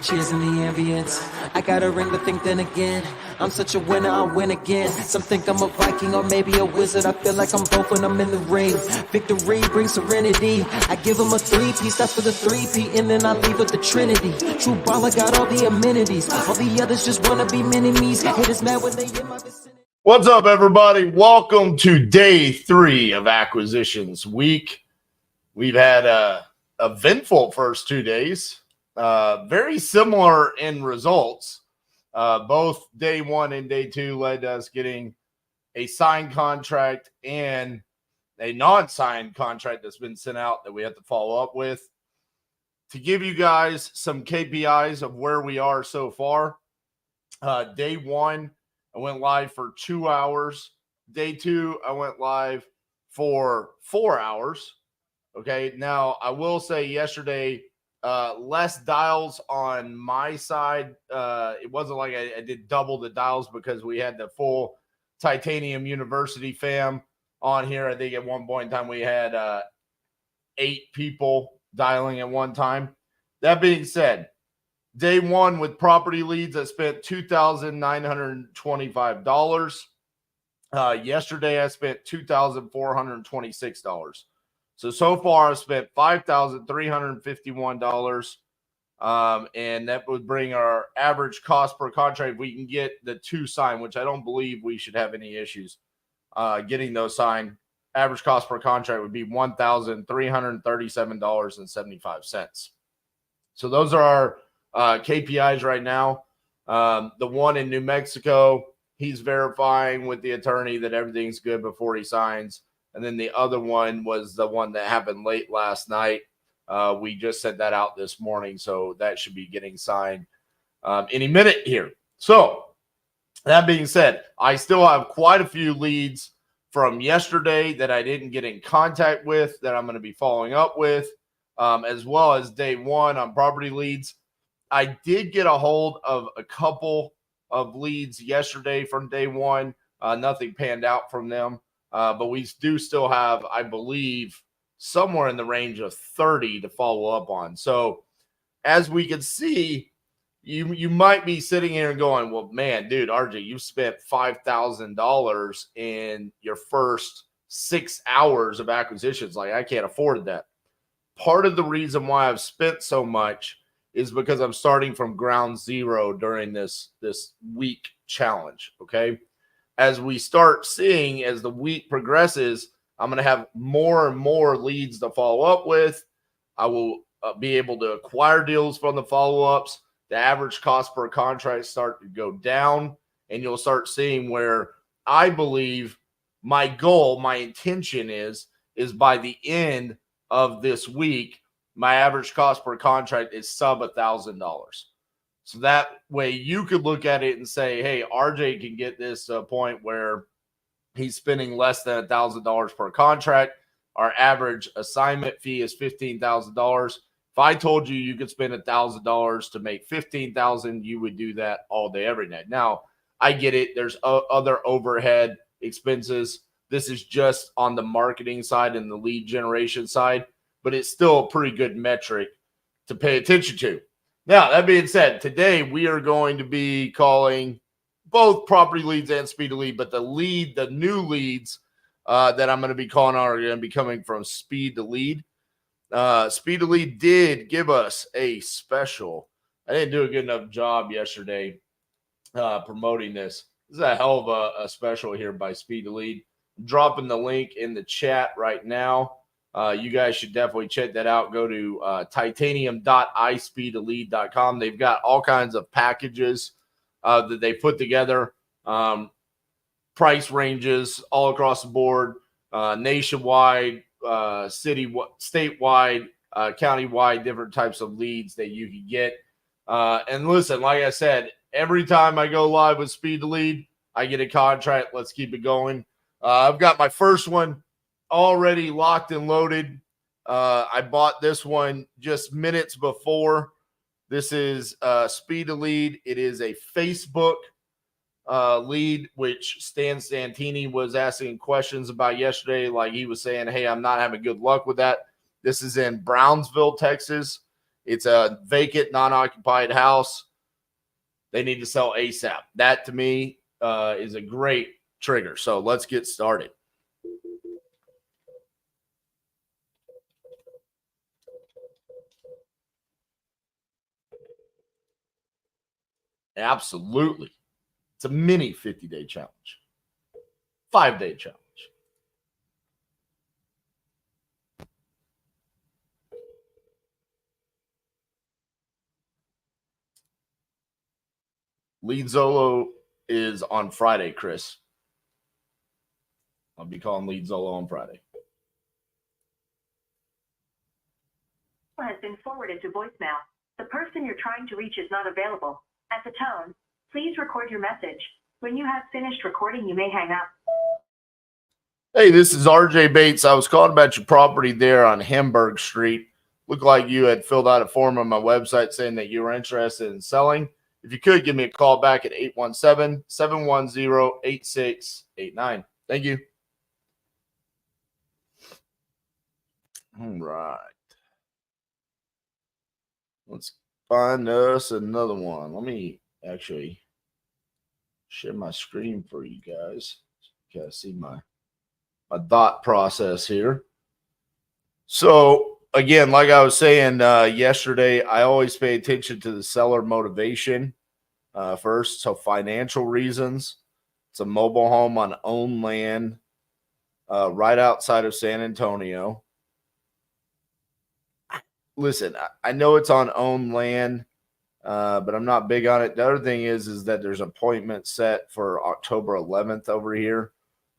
cheers in the ambience. I got a ring to think then again. I'm such a winner, I'll win again. Some think I'm a Viking or maybe a wizard. I feel like I'm both when I'm in the ring. Victory brings serenity. I give them a three-piece, that's for the three-peat, and then I leave with the Trinity. True baller got all the amenities. All the others just wanna be mini-me's. Haters mad when they in my vicinity. What's up, everybody? Welcome to day 3 of Acquisitions Week. We've had a eventful first 2 days. Very similar in results. Both day 1 and day 2 led to us getting a signed contract and a non-signed contract that's been sent out that we have to follow up with. To give you guys some KPIs of where we are so far, day 1, I went live for 2 hours. Day 2, I went live for 4 hours. Okay, now I will say yesterday, less dials on my side. It wasn't like I did double the dials because we had the full Titanium University fam on here. I think at one point in time we had 8 people dialing at one time. That being said, day 1 with property leads, I spent $2,925. Yesterday, I spent $2,426. So far, I've spent $5,351. And that would bring our average cost per contract if we can get the 2 signed, which I don't believe we should have any issues getting those signed. Average cost per contract would be $1,337.75. So those are our KPIs right now. The one in New Mexico, he's verifying with the attorney that everything's good before he signs. And then the other one was the one that happened late last night. We just sent that out this morning, so that should be getting signed any minute here. So that being said, I still have quite a few leads from yesterday that I didn't get in contact with that I'm going to be following up with, as well as day 1 on property leads. I did get a hold of a couple of leads yesterday from day 1. Nothing panned out from them. But we do still have, I believe, somewhere in the range of 30 to follow up on. So as we can see, you might be sitting here and going, well, man, dude, RJ, you spent $5,000 in your first 6 hours of acquisitions. Like, I can't afford that. Part of the reason why I've spent so much is because I'm starting from ground zero during this week challenge, okay? As we start seeing, as the week progresses, I'm going to have more and more leads to follow up with. I will be able to acquire deals from the follow-ups. The average cost per contract start to go down, and you'll start seeing where I believe my goal, my intention is by the end of this week, my average cost per contract is sub $1,000. So that way you could look at it and say, hey, RJ can get this to a point where he's spending less than $1,000 per contract. Our average assignment fee is $15,000. If I told you you could spend $1,000 to make $15,000, you would do that all day, every day. Now, I get it. There's other overhead expenses. This is just on the marketing side and the lead generation side, but it's still a pretty good metric to pay attention to. Now, that being said, today we are going to be calling both property leads and speed to lead, but the new leads that I'm going to be calling are going to be coming from speed to lead. Speed to lead did give us a special. I didn't do a good enough job yesterday promoting this. This is a hell of a special here by Speed to Lead. I'm dropping the link in the chat right now. You guys should definitely check that out. Go to titanium.ispeedtolead.com. They've got all kinds of packages that they put together, price ranges all across the board, nationwide, statewide, countywide, different types of leads that you can get. And listen, like I said, every time I go live with Speed to Lead, I get a contract. Let's keep it going. I've got my first one already locked and loaded. I bought this one just minutes before. This is Speed to Lead. It is a Facebook lead, which Stan Santini was asking questions about yesterday. Like he was saying, hey, I'm not having good luck with that. This is in Brownsville, Texas. It's a vacant, non-occupied house. They need to sell ASAP. That to me is a great trigger. So let's get started. Absolutely. It's a mini 50-day challenge, 5-day challenge. Lead Zolo is on Friday, Chris. I'll be calling Lead Zolo on Friday. Has been forwarded to voicemail. The person you're trying to reach is not available. At the tone, please record your message. When you have finished recording, you may hang up. Hey, this is RJ Bates. I was calling about your property there on Hamburg Street. Looked like you had filled out a form on my website saying that you were interested in selling. If you could, give me a call back at 817-710-8689. Thank you. All right. Let's find us another one. Let me actually share my screen for you guys. You guys see my thought process here. So again, like I was saying yesterday, I always pay attention to the seller motivation first. So financial reasons. It's a mobile home on owned land right outside of San Antonio. Listen, I know it's on owned land, but I'm not big on it. The other thing is that there's an appointment set for October 11th over here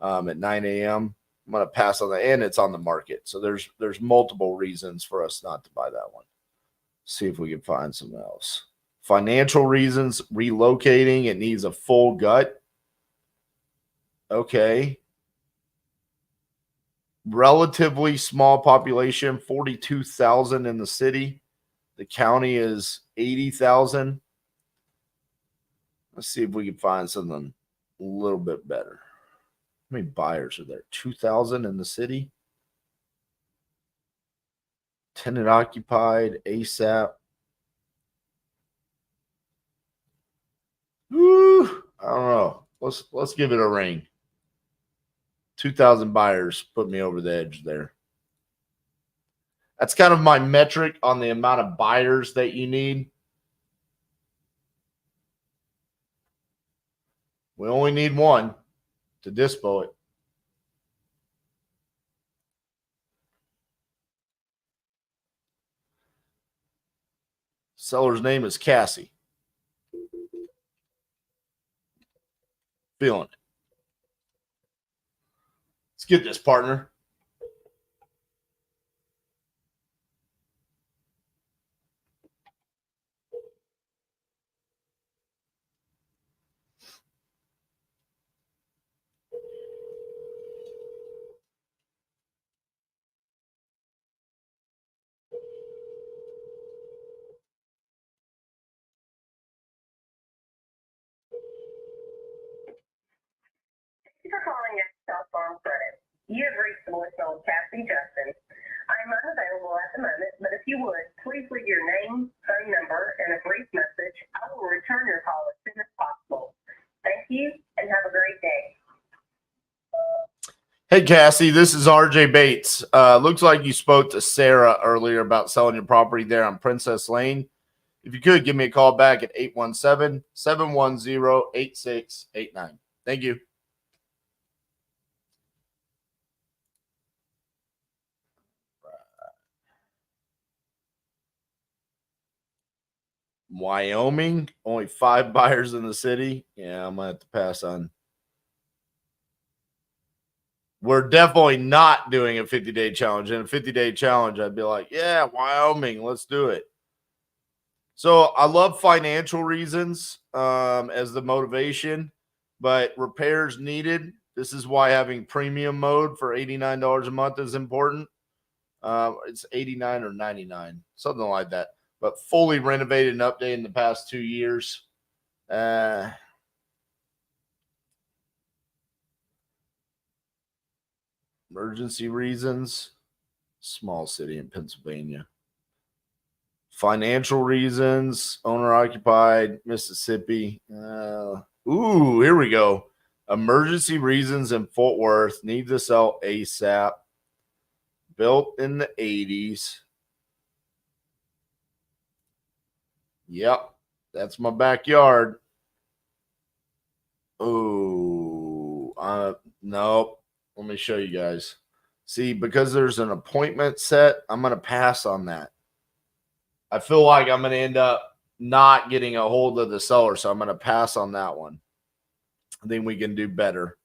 at 9 a.m. I'm going to pass on the end. It's on the market. So there's multiple reasons for us not to buy that one. See if we can find something else. Financial reasons, relocating. It needs a full gut. Okay. Relatively small population, 42,000 in the city. The county is 80,000. Let's see if we can find something a little bit better. How many buyers are there? 2,000 in the city. Tenant occupied, ASAP. Woo, I don't know. Let's give it a ring. 2,000 buyers put me over the edge there. That's kind of my metric on the amount of buyers that you need. We only need one to dispo it. Seller's name is Cassie. Feeling it. Let's get this, partner. Thank you for calling Excel Farm Credit. You have reached the voicemail of Cassie Justin. I am unavailable at the moment, but if you would, please leave your name, phone number, and a brief message. I will return your call as soon as possible. Thank you, and have a great day. Hey, Cassie, this is RJ Bates. Looks like you spoke to Sarah earlier about selling your property there on Princess Lane. If you could, give me a call back at 817-710-8689. Thank you. Wyoming, only 5 buyers in the city. Yeah, I'm going to have to pass on. We're definitely not doing a 50-day challenge. In a 50-day challenge, I'd be like, yeah, Wyoming, let's do it. So I love financial reasons as the motivation, but repairs needed. This is why having premium mode for $89 a month is important. It's 89 or 99, something like that. But fully renovated and updated in the past 2 years. Emergency reasons. Small city in Pennsylvania. Financial reasons, owner occupied, Mississippi. Here we go. Emergency reasons in Fort Worth, need to sell ASAP. Built in the 80s. Yep, that's my backyard. Oh, nope. Let me show you guys. See, because there's an appointment set, I'm going to pass on that. I feel like I'm going to end up not getting a hold of the seller, so I'm going to pass on that one. I think we can do better.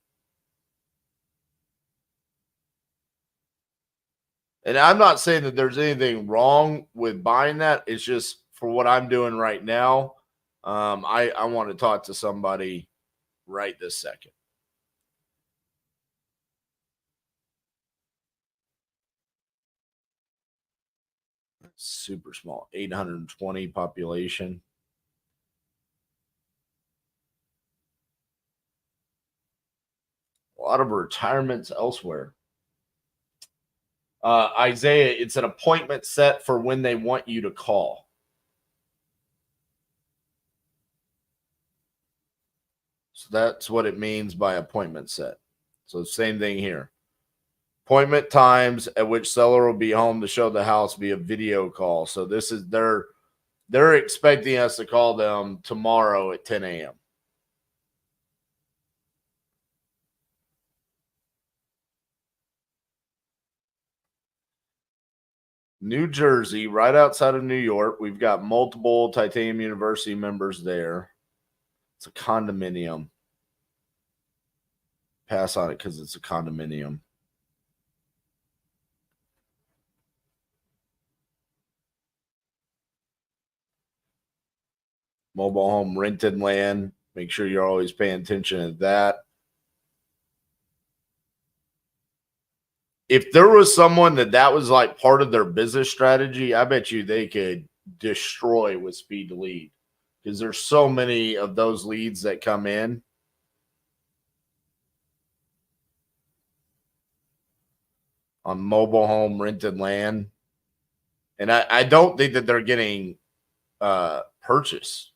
And I'm not saying that there's anything wrong with buying that. It's just for what I'm doing right now. I want to talk to somebody right this second. Super small, 820 population. A lot of retirements elsewhere. Isaiah, it's an appointment set for when they want you to call. So that's what it means by appointment set. So same thing here. Appointment times at which seller will be home to show the house via video call. So this is they're expecting us to call them tomorrow at 10 a.m. New Jersey, right outside of New York. We've got multiple Titanium University members there. It's a condominium. Pass on it because it's a condominium. Mobile home, rented land. Make sure you're always paying attention to that. If there was someone that was like part of their business strategy, I bet you they could destroy with speed to lead, because there's so many of those leads that come in. On mobile home, rented land. And I don't think that they're getting purchased.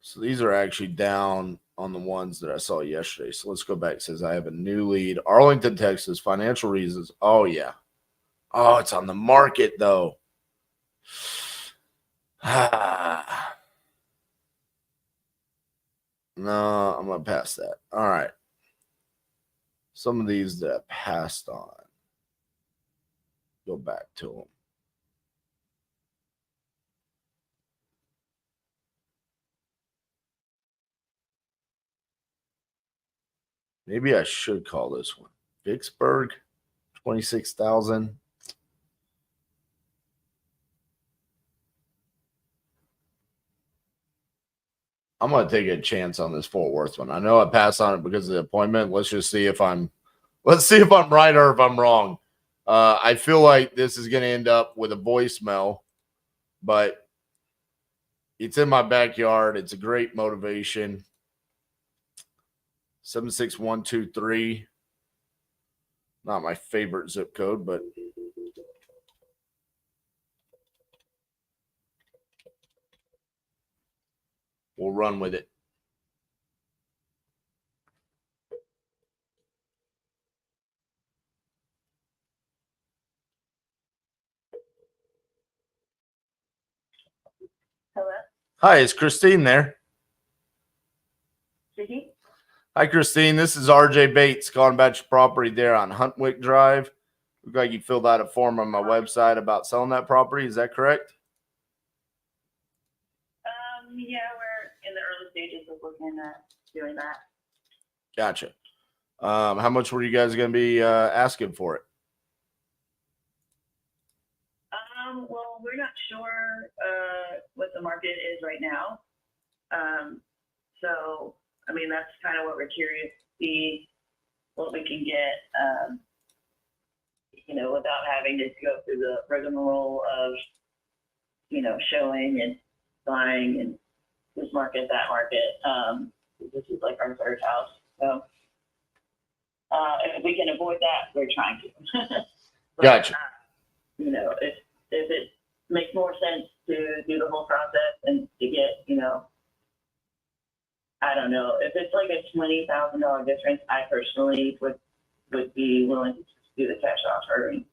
So these are actually down on the ones that I saw yesterday. So let's go back. It says I have a new lead. Arlington, Texas, financial reasons. Oh, yeah. Oh, it's on the market, though. No, I'm going to pass that. All right. Some of these that I passed on. Go back to them. Maybe I should call this one. Vicksburg, 26,000. I'm going to take a chance on this Fort Worth one. I know I passed on it because of the appointment. Let's just see if I'm right or if I'm wrong. I feel like this is going to end up with a voicemail, but it's in my backyard. It's a great motivation. 76123. Not my favorite zip code, but we'll run with it. Hello? Hi, is Christine there? Speaking? Hi, Christine. This is RJ Bates calling about your property there on Huntwick Drive. Look like you filled out a form on my website about selling that property. Is that correct? Yeah, we're in the early stages of looking at doing that. Gotcha. How much were you guys going to be asking for it? Well, we're not sure what the market is right now. So, I mean, that's kind of what we're curious to see what we can get, without having to go through the rigmarole of, showing and buying and this market, that market. This is like our third house. So, if we can avoid that, we're trying to. But, Gotcha. you know, if it makes more sense to do the whole process and to get, you know, I don't know, if it's like a $20,000 difference, I personally would be willing to just do the cash offer and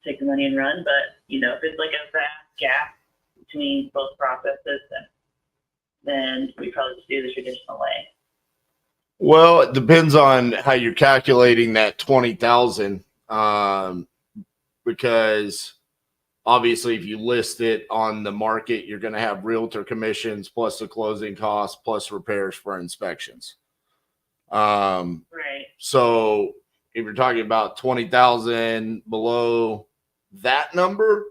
take the money and run. But, you know, if it's like a vast gap between both processes, then we probably just do the traditional way. Well, it depends on how you're calculating that 20,000, because obviously if you list it on the market, you're going to have realtor commissions plus the closing costs plus repairs for inspections. Right. So if you're talking about 20,000 below that number,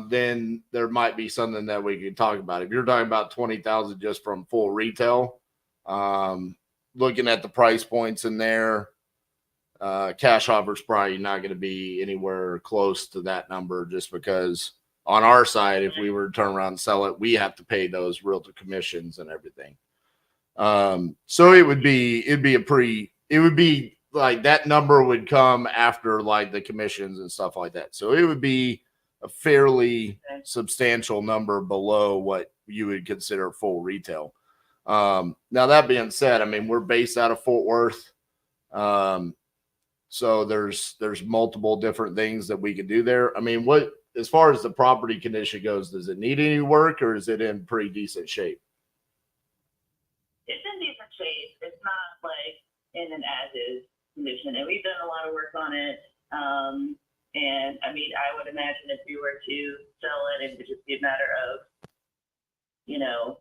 then there might be something that we could talk about. If you're talking about 20,000 just from full retail, looking at the price points in there, cash offer's probably not going to be anywhere close to that number, just because on our side, if we were to turn around and sell it, we have to pay those realtor commissions and everything. So it would be like that number would come after like the commissions and stuff like that. So it would be a fairly substantial number below what you would consider full retail. Now that being said, I mean, we're based out of Fort Worth. So there's multiple different things that we can do there. I mean, as far as the property condition goes, does it need any work or is it in pretty decent shape? It's in decent shape. It's not like in an as-is condition, and we've done a lot of work on it. And I mean, I would imagine if we were to sell it, it would just be a matter of, you know,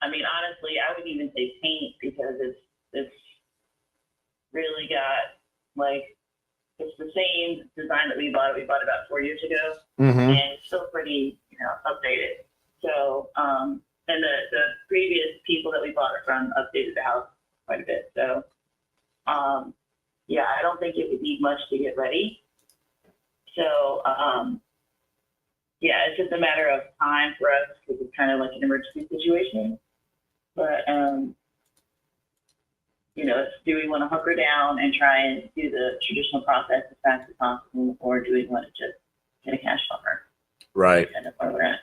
I mean, honestly, I would even say paint, because it's really got like, it's the same design that we bought. We bought about 4 years ago, and it's still pretty, you know, updated. So, and the previous people that we bought it from updated the house quite a bit. So, yeah, I don't think it would need much to get ready. So, yeah, it's just a matter of time for us, because it's kind of like an emergency situation. But, you know, do we want to hunker down and try and do the traditional process as fast as possible, or do we want to just get a cash offer? Right. Kind of where we're at.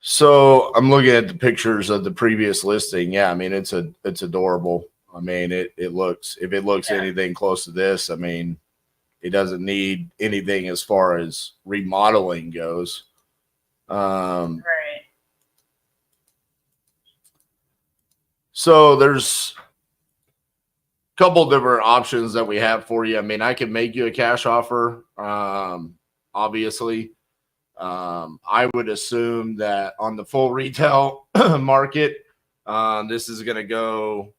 So I'm looking at the pictures of the previous listing. Yeah, I mean, it's adorable. I mean, if it looks anything close to this, I mean, it doesn't need anything as far as remodeling goes. Right. So there's a couple different options that we have for you. I mean, I can make you a cash offer. Obviously, I would assume that on the full retail market, this is going to go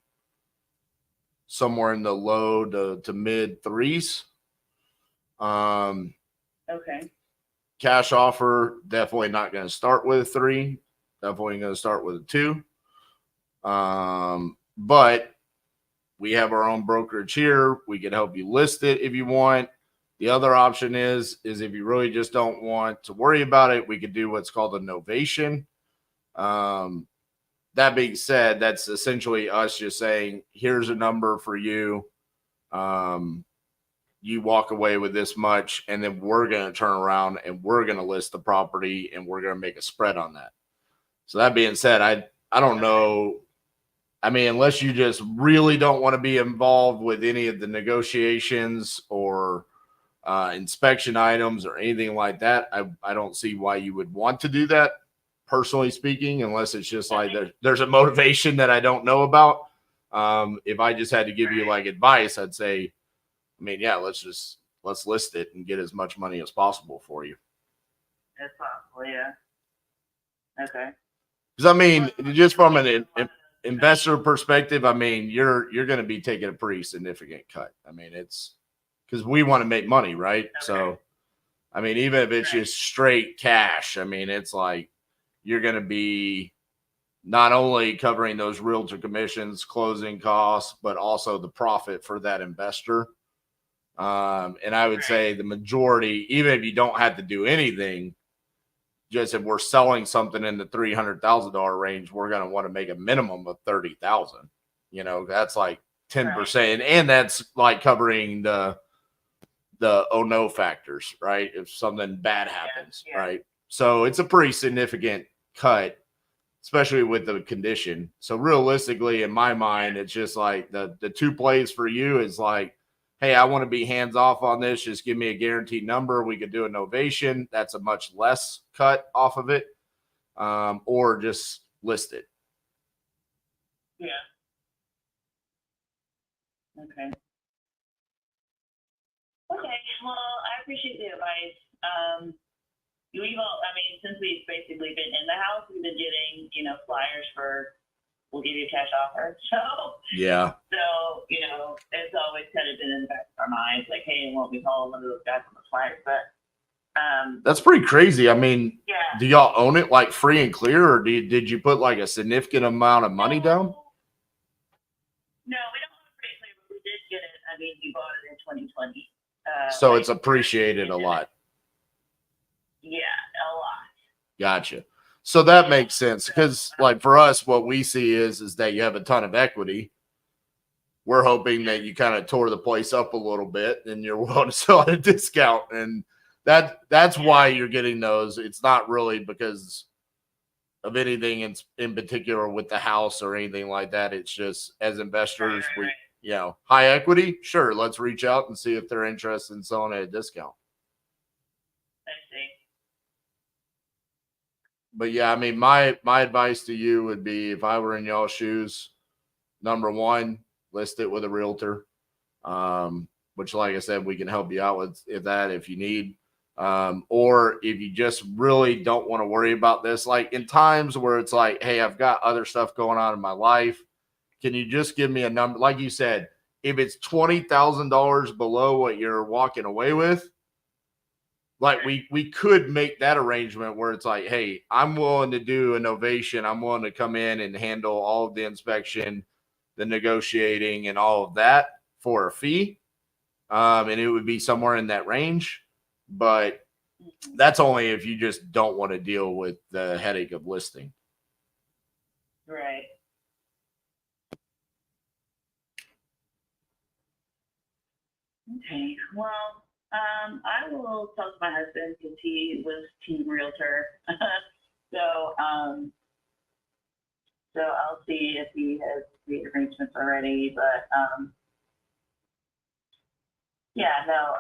somewhere in the low to mid threes. Okay. Cash offer, definitely not going to start with a 3. Definitely going to start with a 2. But we have our own brokerage here. We can help you list it if you want. The other option is if you really just don't want to worry about it, we could do what's called a novation. That being said, that's essentially us just saying, here's a number for you. You walk away with this much, and then we're going to turn around and we're going to list the property and we're going to make a spread on that. So that being said, I don't know. I mean, unless you just really don't want to be involved with any of the negotiations or inspection items or anything like that, I don't see why you would want to do that, personally speaking, unless it's just like there's a motivation that I don't know about. If I just had to give you like advice, I'd say, I mean, yeah, let's list it and get as much money as possible for you. As possible, yeah. Okay. Because I mean, just from an investor perspective, I mean, you're going to be taking a pretty significant cut. I mean, it's because we want to make money, right? Okay. So, I mean, even if it's just straight cash, I mean, it's like you're going to be not only covering those realtor commissions, closing costs, but also the profit for that investor. And I would say the majority, even if you don't have to do anything, just if we're selling something in the $300,000 range, we're going to want to make a minimum of $30,000. You know, that's like 10%, and that's like covering the the oh no factors, right? If something bad happens, Yeah. right? So it's a pretty significant cut, especially with the condition. So realistically, in my mind, it's just like the two plays for you is like, hey, I want to be hands off on this. Just give me a guaranteed number. We could do a novation. That's a much less cut off of it. Or just list it. Yeah. Okay. Okay. Well, I appreciate the advice. We've all, I mean, since we've basically been in the house, we've been getting, flyers for, we'll give you a cash offer. So, Yeah. So, it's always kind of been in the back of our minds, like, hey, won't we call one of those guys on the flyers? But, that's pretty crazy. I mean, yeah. do y'all own it like free and clear, or did you put like a significant amount of money down? No, we don't have a free clear, but we did get it. I mean, we bought it in 2020. So it's appreciated a lot. Yeah, a lot. Gotcha. So that makes sense because, like, for us, what we see is that you have a ton of equity. We're hoping that you kind of tore the place up a little bit and you're willing to sell at a discount, and that's why you're getting those. It's not really because of anything in particular with the house or anything like that. It's just as investors, Right. we high equity. Sure, let's reach out and see if they're interested in selling at a discount. I see. But yeah, I mean, my advice to you would be, if I were in y'all's shoes, number one, list it with a realtor, which, like I said, we can help you out with if you need. Or if you just really don't want to worry about this, like in times where it's like, hey, I've got other stuff going on in my life. Can you just give me a number? Like you said, if it's $20,000 below what you're walking away with, like we could make that arrangement where it's like, hey, I'm willing to do a novation. I'm willing to come in and handle all of the inspection, the negotiating, and all of that for a fee. And it would be somewhere in that range. But that's only if you just don't want to deal with the headache of listing. Right. Okay. Well, I will talk to my husband because he was team realtor. So I'll see if he has the arrangements already. But yeah, no.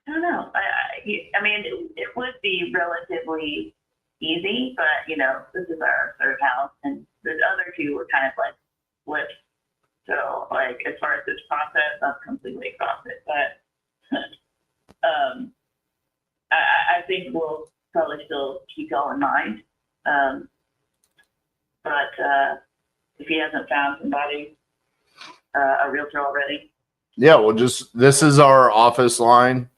I don't know. I mean, it would be relatively easy, but this is our third house, and the other two were kind of like flips. So, like, as far as this process, I'm completely across it. But I think we'll probably still keep y'all in mind. But if he hasn't found somebody, a realtor already. Yeah, well, this is our office line.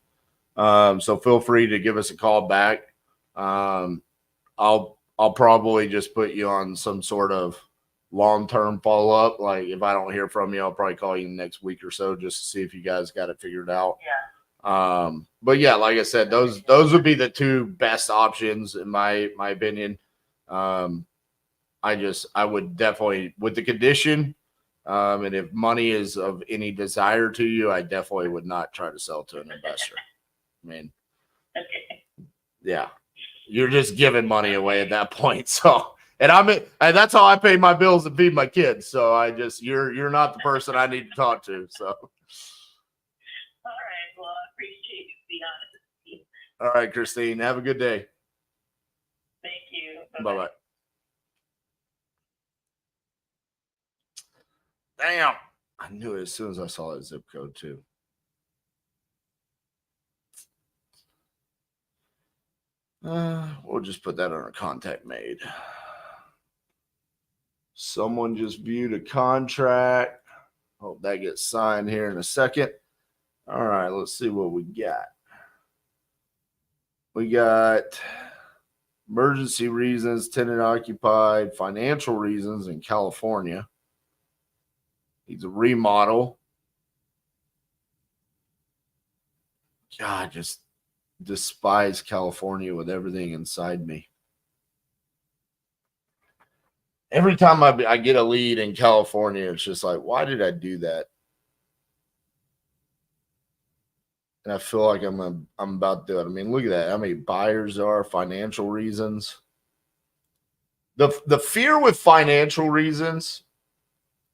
So feel free to give us a call back. I'll probably just put you on some sort of long-term follow-up. Like, if I don't hear from you, I'll probably call you next week or so just to see if you guys got it figured out. Yeah. But yeah, like I said, those would be the two best options in my opinion. I would definitely, with the condition, and if money is of any desire to you, I definitely would not try to sell to an investor. I mean, Okay. yeah, you're just giving money away at that point. So, and that's how I pay my bills and feed my kids. So you're not the person I need to talk to. So, All right. Well, I appreciate you being honest with me. all right, Christine, have a good day. Thank you. Bye-bye. Damn. I knew it as soon as I saw that zip code too. We'll just put that on a contact made. Someone just viewed a contract. Hope that gets signed here in a second. All right, let's see what we got. We got emergency reasons, tenant occupied, financial reasons in California. Needs a remodel. God, just despise California with everything inside me. Every time I get a lead in California, it's just like, why did I do that? and I feel like I'm about to do it. I mean, look at that. How many buyers there are, financial reasons. The fear with financial reasons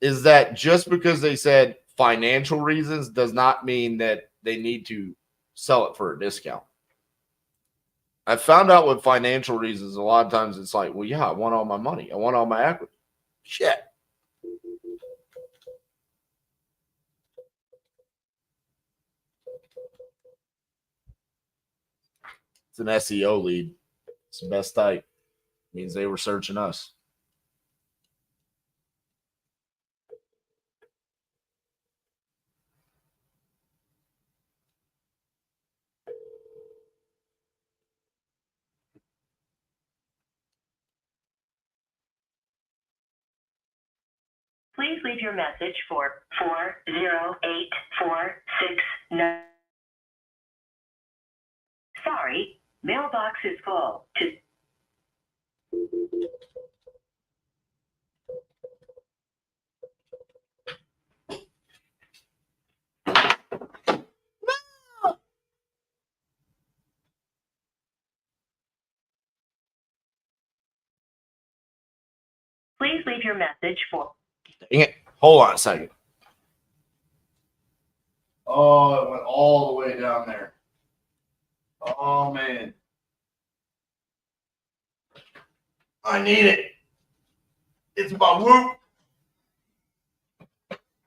is that just because they said financial reasons does not mean that they need to sell it for a discount. I found out with financial reasons, a lot of times it's like, well, yeah, I want all my money. I want all my equity. Shit. It's an SEO lead. It's the best type. Means they were searching us. Please leave your message for 408-469. Sorry, mailbox is full. Please leave your message for. Dang it. Hold on a second. Oh, it went all the way down there. Oh, man. I need it. It's my Whoop.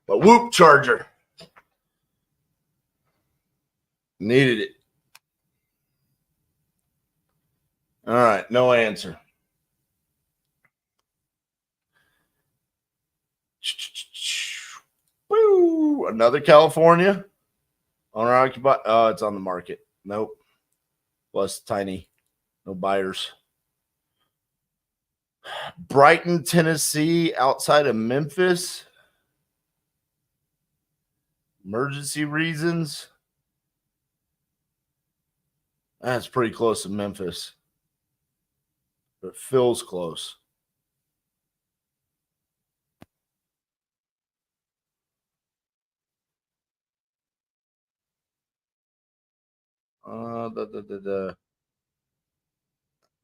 My Whoop charger. Needed it. All right. No answer. Woo! Another California. Owner occupied. Oh, it's on the market. Nope. Plus tiny. No buyers. Brighton, Tennessee, outside of Memphis. Emergency reasons. That's pretty close to Memphis. But it feels close.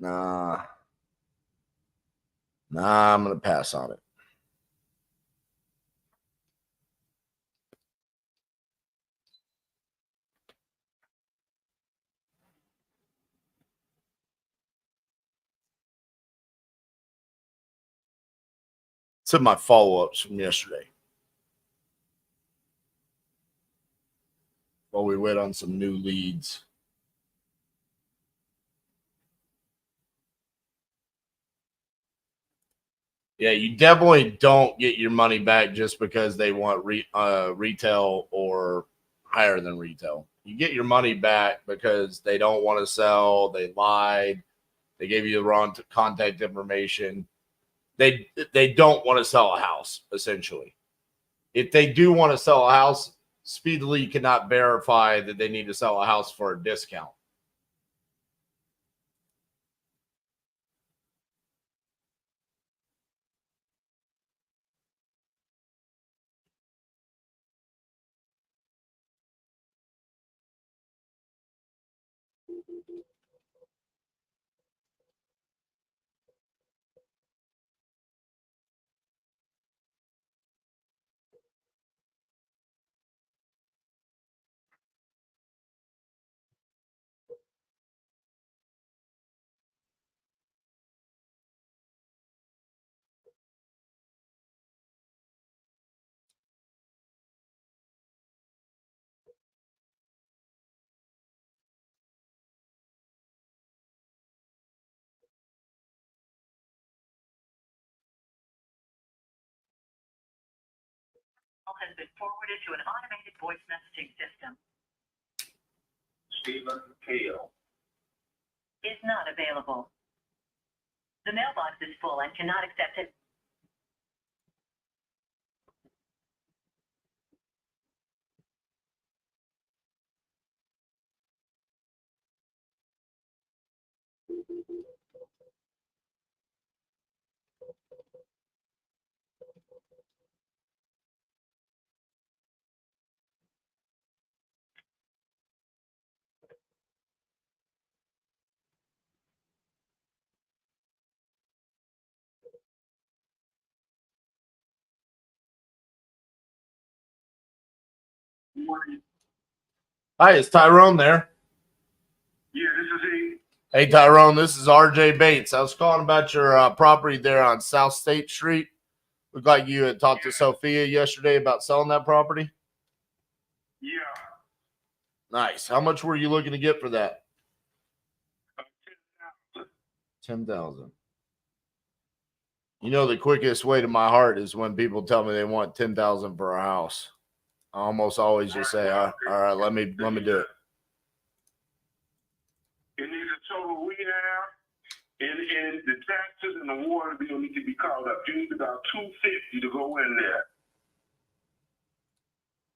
Nah. Nah, I'm going to pass on it. Some of my follow-ups from yesterday. While we wait on some new leads. Yeah, you definitely don't get your money back just because they want retail or higher than retail. You get your money back because they don't want to sell. They lied. They gave you the wrong contact information. They don't want to sell a house, essentially. If they do want to sell a house, speedily you cannot verify that they need to sell a house for a discount. Has been forwarded to an automated voice messaging system. Stephen Kale is not available. The mailbox is full and cannot accept it. Hi, is Tyrone there? Yeah, this is he. Hey, Tyrone, this is RJ Bates. I was calling about your property there on South State Street. Looked like you had talked to Sophia yesterday about selling that property. Yeah. Nice. How much were you looking to get for that? 10,000. 10,000. You know, the quickest way to my heart is when people tell me they want 10,000 for a house. I almost always just say, all right, let me do it. It needs a total rehab, and the taxes and the water bill need to be called up. You need about $250 to go in there.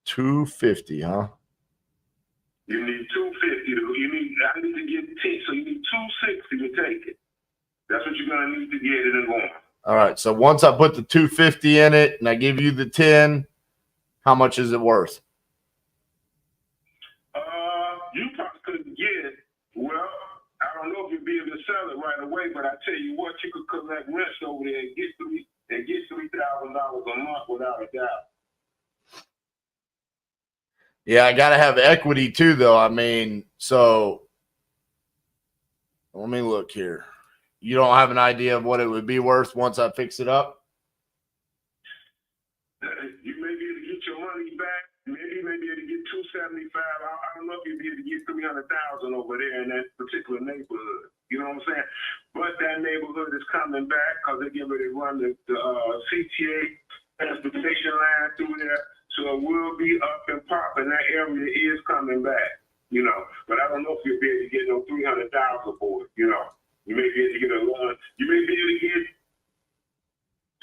250, huh? You need $250 I need to get 10, so you need $260 to take it. That's what you're gonna need to get it and going. All right. So once I put the 250 in it and I give you the 10, how much is it worth? You probably could get it. Well, I don't know if you'll be able to sell it right away, but I tell you what, you could collect rents over there and get $3,000 a month without a doubt. Yeah, I got to have equity too, though. I mean, so let me look here. You don't have an idea of what it would be worth once I fix it up? You may be able to get your money back. Maybe you may be able to get $275. I don't know if you'll be able to get $300,000 over there in that particular neighborhood. You know what I'm saying? But that neighborhood is coming back because they're getting ready to run the CTA transportation line through there. So it will be up and popping. That area is coming back, you know. But I don't know if you'll be able to get no $300,000 for it, you know. You may be able to get a loan. You may be able to get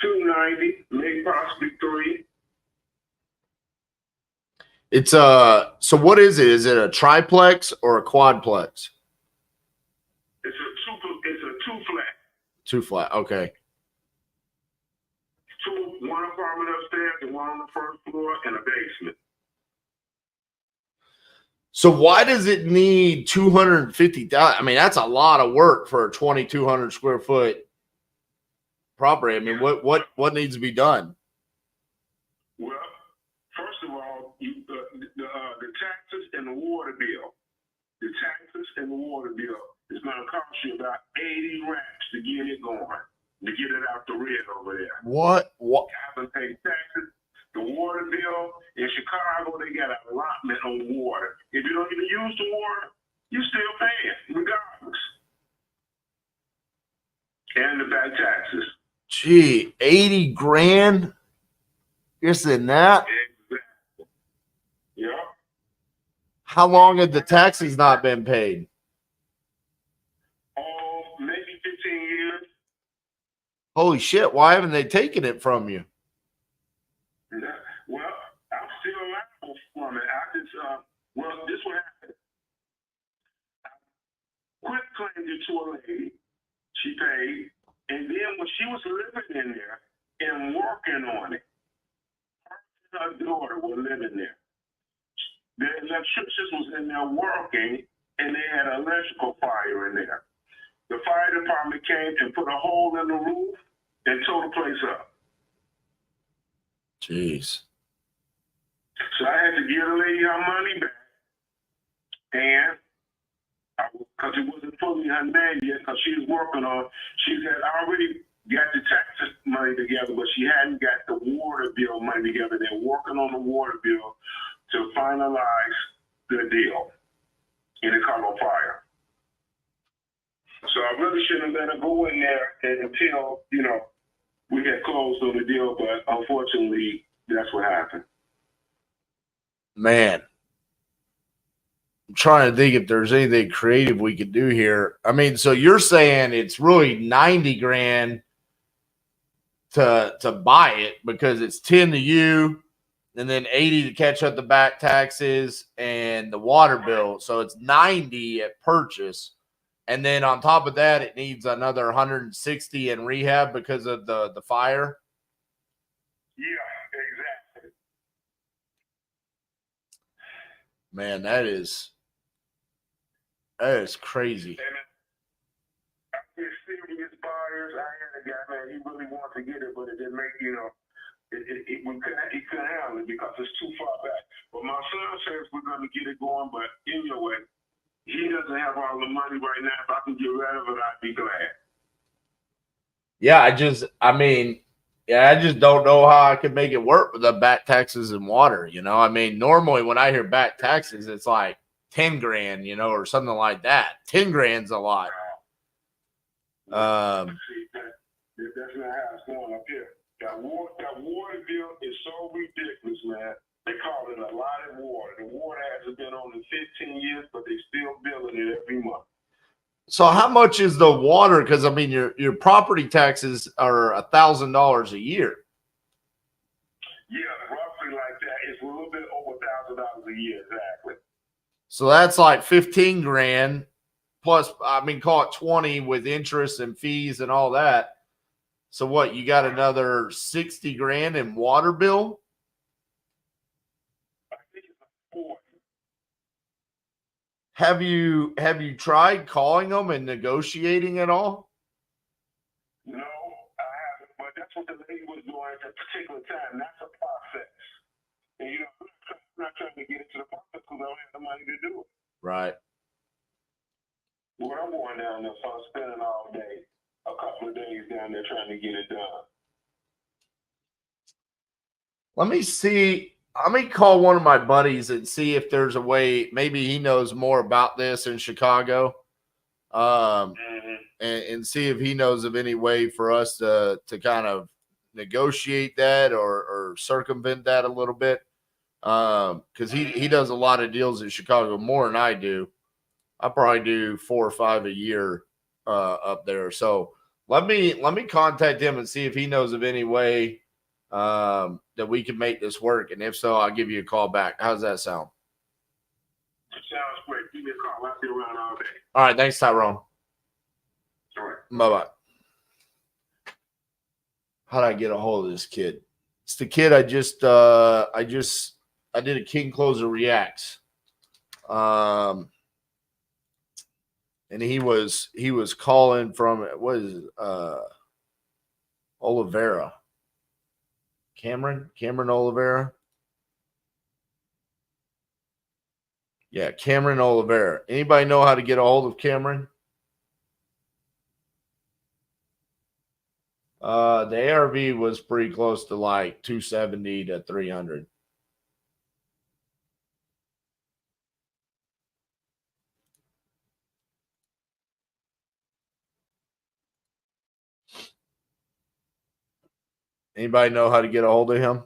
$290, maybe possibly $3. It's so what is it? Is it a triplex or a quadplex? It's a two flat. Two flat. Okay. One apartment upstairs and one on the first floor and a basement. So why does it need 250,000? I mean, that's a lot of work for a 2,200 square foot property. I mean, what needs to be done? Well, first of all, the taxes and the water bill. The taxes and the water bill is going to cost you about 80 racks to get it going, to get it out the red over there. What? You haven't paid taxes. The water bill in Chicago, they got an allotment on water. If you don't even use the water, you're still paying, regardless. And the back taxes. Gee, 80 grand? Yes, than that? Exactly. Yeah. How long have the taxes not been paid? Maybe 15 years. Holy shit, why haven't they taken it from you? Yeah. Well, I'm still liable from it. This what happened. Quit claimed it to a lady. She paid. And then when she was living in there and working on it, her daughter was living there. The electrician was in there working, and they had an electrical fire in there. The fire department came and put a hole in the roof and tore the place up. Jeez. So I had to give the lady her money back, and because it wasn't fully her name yet, because she was working on, she had already got the tax money together, but she hadn't got the water bill money together. They're working on the water bill to finalize the deal, and it caught on fire. So I really shouldn't have let her go in there until, you know, we had closed on the deal, but unfortunately, that's what happened. Man. I'm trying to think if there's anything creative we could do here. I mean, so you're saying it's really 90 grand to buy it because it's 10 to you and then 80 to catch up the back taxes and the water bill. So it's 90 at purchase. And then on top of that, it needs another 160 in rehab because of the fire. Yeah, exactly. Man, that is crazy. And I get serious buyers. I had a guy, man, he really wanted to get it, but it didn't make, you know, he couldn't handle it because it's too far back. But my son says we're going to get it going, but anyway, he doesn't have all the money right now. If I can get rid of it, I'd be glad. Yeah, I just don't know how I could make it work with the back taxes and water. You know, I mean, normally when I hear back taxes, it's like 10 grand, you know, or something like that. 10 grand's a lot. See, that's not how it's going up here. That water bill is so ridiculous, man. They call it a lot of water. The water hasn't been on in 15 years, but they still billing it every month. So how much is the water? Because I mean, your property taxes are $1,000 a year. Yeah, roughly like that. It's a little bit over $1,000 a year, exactly. So that's like 15 grand plus, I mean, call it 20 with interest and fees and all that. So what, you got another 60 grand in water bill? I think it's like 40. Have you tried calling them and negotiating at all? No, I haven't, but that's what the lady was doing at that particular time. That's a process. And you know, I'm not trying to get into the process because I don't have the money to do it. Right. Well, I'm going down there, so I'm spending all day, a couple of days down there trying to get it done. Let me see. Let me call one of my buddies and see if there's a way. Maybe he knows more about this in Chicago, and see if he knows of any way for us to kind of negotiate that or circumvent that a little bit. Because he does a lot of deals in Chicago, more than I do. I probably do 4 or 5 a year up there. So let me contact him and see if he knows of any way that we can make this work. And if so, I'll give you a call back. How's that sound? Sounds great. Give me a call. I'll be around all day. All right. Thanks, Tyrone. All right. Bye-bye. How did I get a hold of this kid? It's the kid I did a King Closer Reacts. And he was calling from, what is it? Oliveira. Cameron Oliveira. Yeah, Cameron Oliveira. Anybody know how to get a hold of Cameron? The ARV was pretty close to like 270 to 300. Anybody know how to get a hold of him?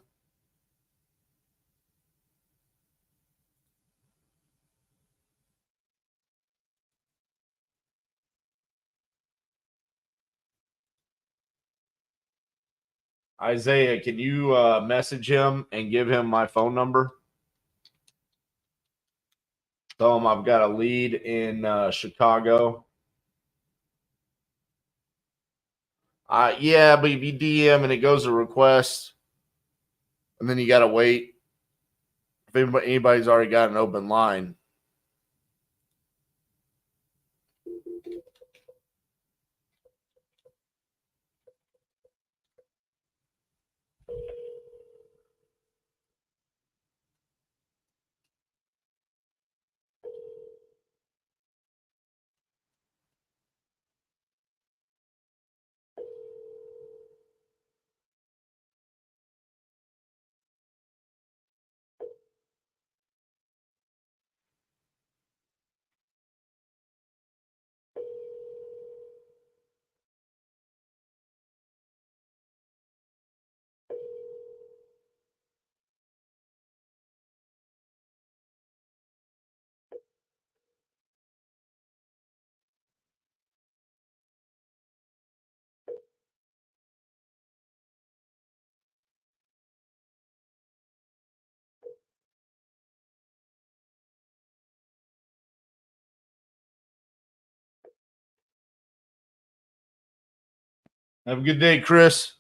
Isaiah, can you message him and give him my phone number? Tell him I've got a lead in Chicago. Yeah, but if you DM and it goes to request, and then you got to wait. If anybody's already got an open line. Have a good day, Chris.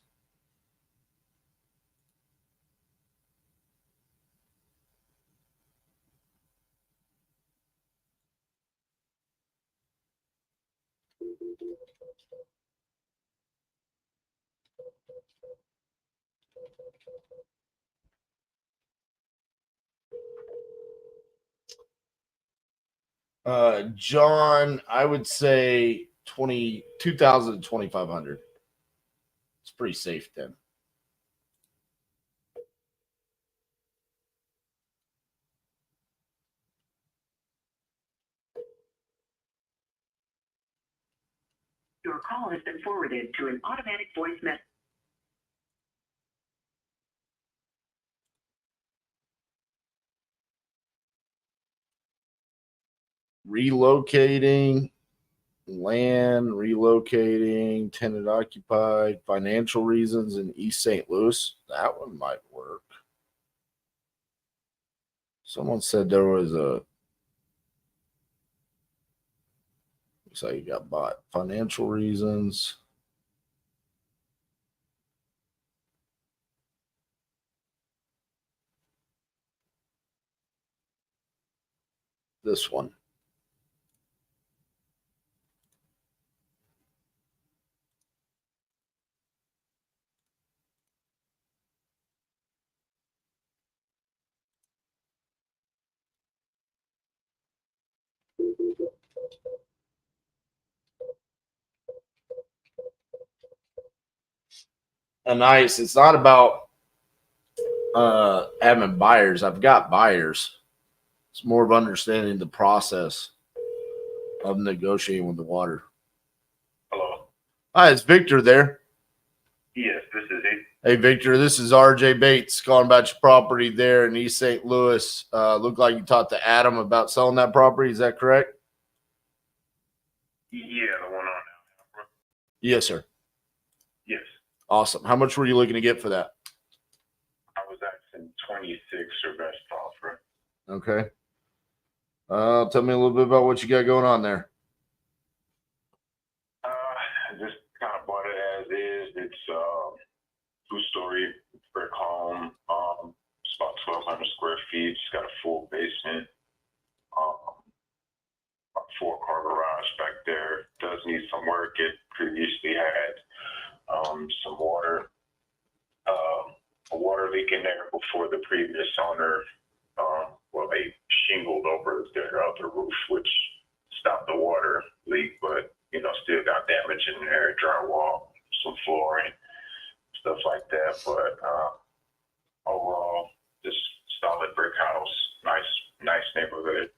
John, I would say 2,000 to 2,500. It's pretty safe then. Your call has been forwarded to an automatic voice message. Relocating, land, relocating, tenant occupied, financial reasons in East St. Louis. That one might work. Someone said there was a, looks like it got bought. Financial reasons. This one. Nice. It's not about having buyers. I've got buyers. It's more of understanding the process of negotiating with the water. Hello. Hi, it's Victor there. Yes, this is it. Hey, Victor, this is RJ Bates calling about your property there in East St. Louis. Looked like you talked to Adam about selling that property. Is that correct? Yeah, the one on now. Yes, sir. Yes. Awesome. How much were you looking to get for that? I was asking 26 or best offer. Okay. Tell me a little bit about what you got going on there. I just kind of bought it as is. It's 2-story brick home. It's about 1,200 square feet. It's got a full basement. A 4-car garage back there. Does need some work. It previously had some water, a water leak in there before the previous owner. Well, they shingled over their other roof, which stopped the water leak, but still got damage in there, drywall, some flooring, stuff like that. But overall, just solid brick house, nice neighborhood.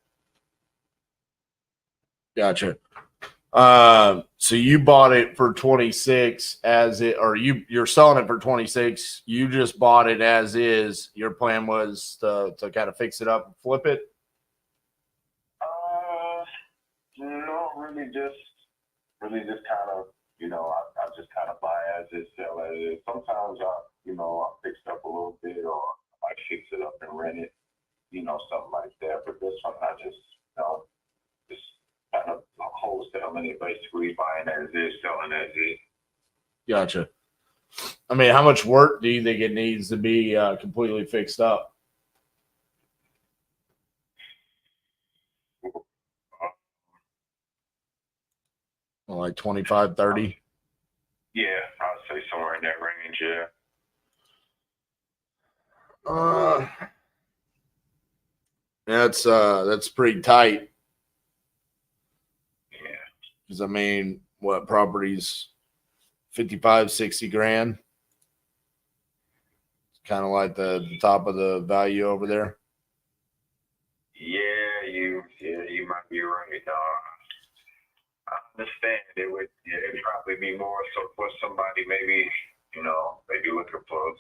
Gotcha. So you bought it for 26 as it, or you're selling it for 26. You just bought it as is. Your plan was to kind of fix it up and flip it. No, really just kind of, I just kind of buy as is, sell as is. Sometimes I fix it up a little bit, or I fix it up and rent it, something like that. But this one, I just, just kind of wholesaling it, basically buying as is, selling as is. Gotcha. I mean, how much work do you think it needs to be completely fixed up? Well, like 25, 30? Yeah, I'd say somewhere in that range, yeah. That's pretty tight. Yeah. Because I mean, what properties 55, 60 grand? Kind of like the top of the value over there. Yeah, you might be right. I understand it'd probably be more so for somebody maybe, maybe looking for a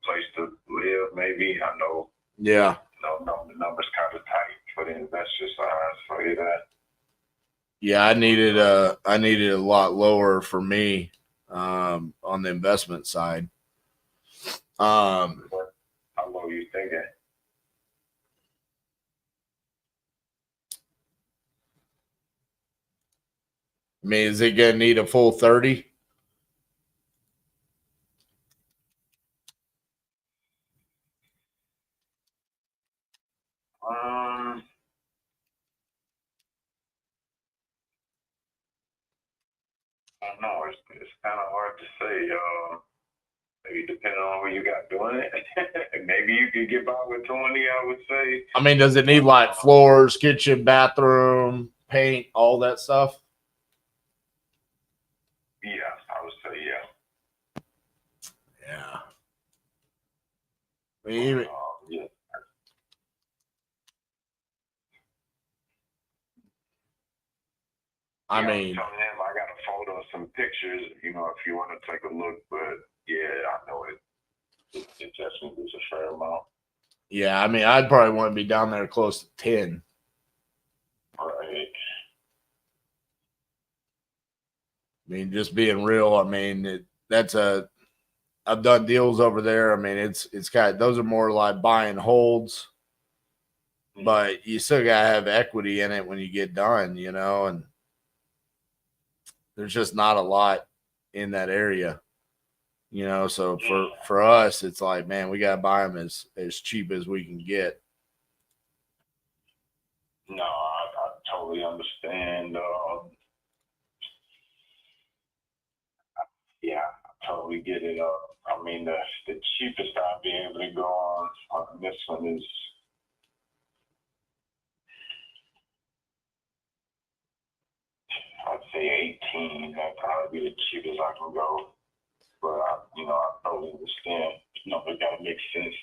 place to live, maybe. I know. Yeah. No, the numbers kind of tight for the investor side, for you that. Yeah, I needed a lot lower for me on the investment side. How low you thinking? I mean, is it gonna need a full 30? I don't know. It's kind of hard to say. Maybe depending on who you got doing it. Maybe you could get by with 20, I would say. I mean, does it need like floors, kitchen, bathroom, paint, all that stuff? Yeah, I would say yeah. Yeah. I mean, even, Yeah. I Yeah, mean, I'm telling him I got a photo of some pictures, you know, if you want to take a look. But yeah, I know it definitely is a fair amount. yeah, I mean, I'd probably want to be down there close to 10. Right. I mean, just being real, I mean, I've done deals over there. I mean, it's got, those are more like buy and holds, but you still got to have equity in it when you get done, you know, and there's just not a lot in that area, you know. So for us, it's like, man, we got to buy them as cheap as we can get. No, I totally understand. Yeah, I totally get it. I mean, the cheapest I'd be able to go on this one is, I'd say 18. That'd probably be the cheapest I can go. But I totally understand. It gotta make sense.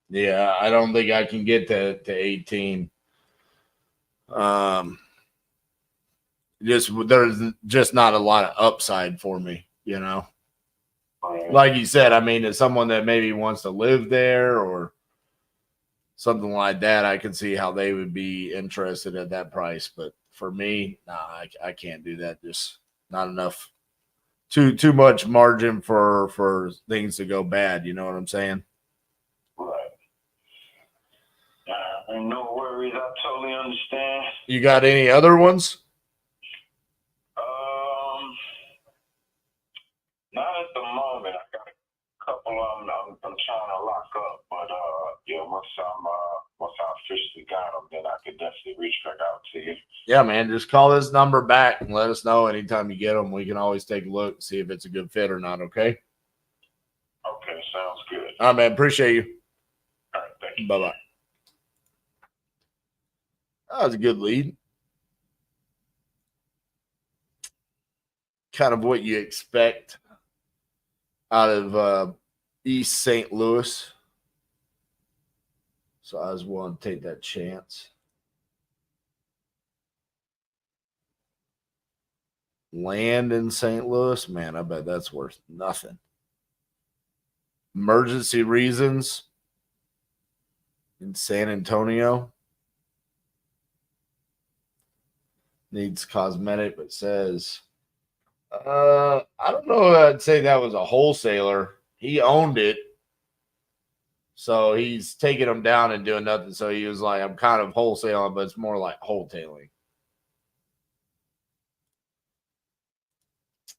Yeah, I don't think I can get to 18. There's just not a lot of upside for me, you know. Right. Like you said, I mean, as someone that maybe wants to live there or something like that, I can see how they would be interested at that price. But for me, nah, I can't do that. Just not enough. Too much margin for things to go bad. You know what I'm saying? Right. No worries. I totally understand. You got any other ones? Not at the moment. I got a couple of them I'm trying to lock up, but yeah, once I officially got them, then I could definitely reach back out to you. Yeah, man. Just call this number back and let us know anytime you get them. We can always take a look and see if it's a good fit or not. Okay. Okay, sounds good. All right, man. Appreciate you. All right, thank you. Bye bye. That was a good lead. Kind of what you expect out of East St. Louis. So I was willing to take that chance. Land in St. Louis, man, I bet that's worth nothing. Emergency reasons in San Antonio. Needs cosmetic, but says, I don't know. I'd say that was a wholesaler. He owned it. So he's taking them down and doing nothing. So he was like, I'm kind of wholesaling, but it's more like wholetailing.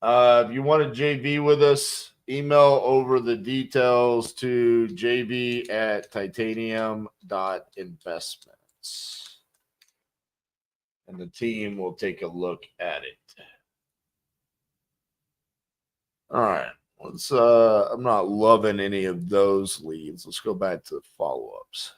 If you want to JV with us, email over the details to jv@titanium.investments. And the team will take a look at it. All right. I'm not loving any of those leads. Let's go back to the follow-ups.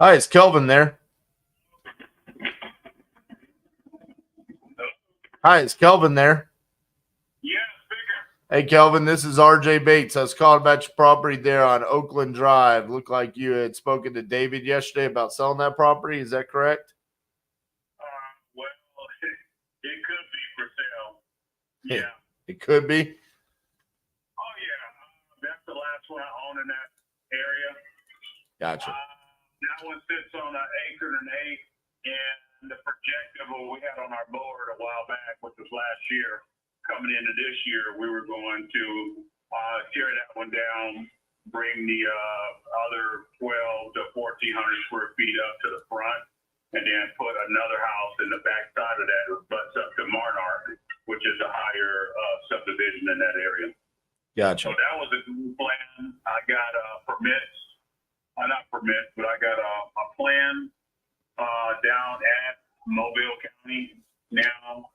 Hi, is Kelvin there? Hi, is Kelvin there? Yeah, speaker. Hey, Kelvin, this is RJ Bates. I was calling about your property there on Oakland Drive. Looked like you had spoken to David yesterday about selling that property. Is that correct? Well, it could be for sale. Yeah. It could be. Oh, yeah. That's the last one I own in that Gotcha. That one sits on an acre and an eighth, and the projectable we had on our board a while back, which was last year, coming into this year, we were going to tear that one down, bring the other 12 to 1,400 square feet up to the front, and then put another house in the back side of that that butts up to Marnark, which is a higher subdivision in that area. Gotcha. So that was a good plan. I got permits, not permits, but I got a plan down at Mobile County now.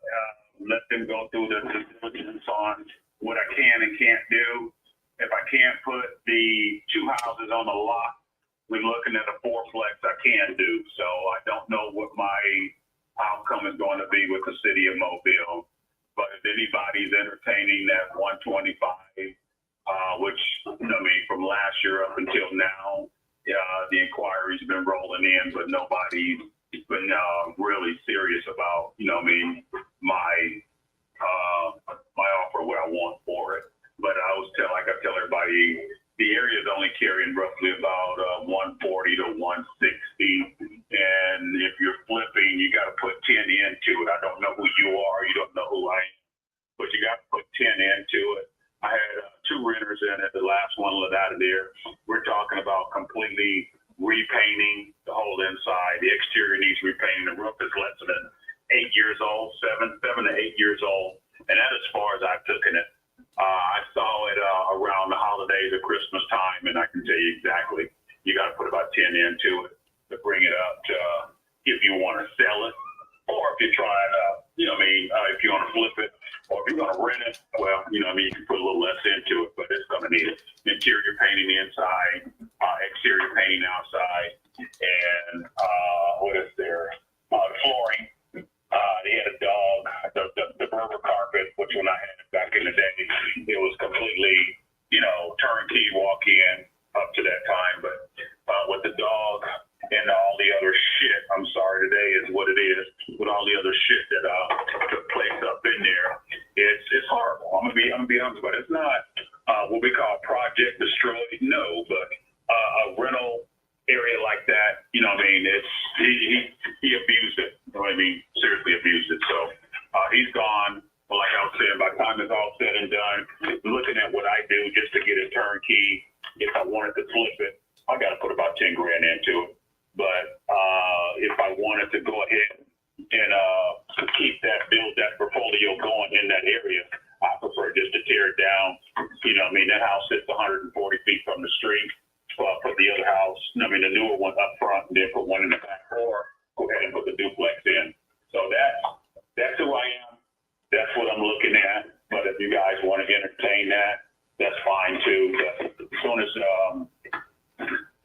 Let them go through the diligence on what I can and can't do. If I can't put the 2 houses on the lot, we're looking at a 4-plex I can do. So I don't know what my outcome is going to be with the city of Mobile. But if anybody's entertaining that 125, which, from last year up until now, the inquiry's been rolling in, but nobody's been really serious about, my offer, what I want for it. But I tell everybody, the area is only carrying roughly about 140 to 160. And if you're flipping, you got to put 10 into it. I don't know who you are. You don't know who I am. But you got to put 10 into it. I had 2 renters in it. The last one let out of there. We're talking about completely repainting the whole inside. The exterior needs repainting. The roof is less than 8 years old, 7 to 8 years old. And that as far as I've taken it. I saw it around the holidays or Christmas time, and I can tell you exactly, you got to put about 10 into it to bring it up to if you want to sell it, or if you're trying to, if you want to flip it, or if you're going to rent it, well, you can put a little less into it, but it's going to need interior painting inside, exterior painting outside, and what is there? Flooring. They had a dog, the Berber carpet, which when I had it back in the day, it was completely, turnkey walk in up to that time. But with the dog and all the other shit, I'm sorry, today is what it is, with all the other shit that took place up in there, it's horrible. I'm gonna be honest about it. It's not what we call project destroyed, no, but a rental area like that, it's he abused it. Seriously abused it. So he's gone. But like I was saying, by the time it's all said and done, looking at what I do just to get it turnkey, if I wanted to flip it, I got to put about 10 grand into it. But if I wanted to go ahead and build that portfolio going in that area, I prefer just to tear it down. That house sits 140 feet from the street. Put the other house, the newer one up front, and then put one in the back, or go ahead and put the duplex in. So that's who I am. That's what I'm looking at. But if you guys want to entertain that, that's fine too. But as soon as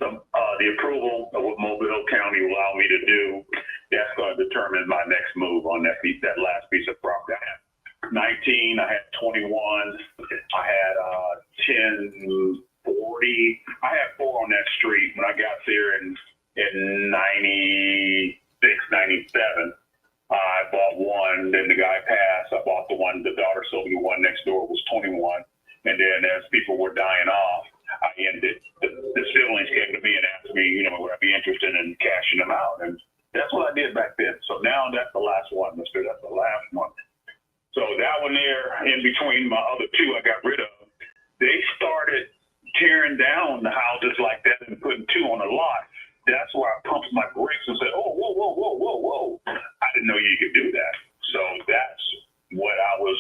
the approval of what Mobile County will allow me to do, that's going to determine my next move on that last piece of property. I had 19, I had 21, I had 10. 40. I had 4 on that street when I got there in 96, 97. I bought one, then the guy passed. I bought the one, the daughter sold me one next door, was 21. And then as people were dying off, I ended. The siblings came to me and asked me, would I be interested in cashing them out? And that's what I did back then. So now that's the last one, mister. That's the last one. So that one there, in between my other 2 I got rid of, they started tearing down the houses like that and putting 2 on a lot. That's where I pumped my brakes and said, oh, whoa. I didn't know you could do that. So that's what I was,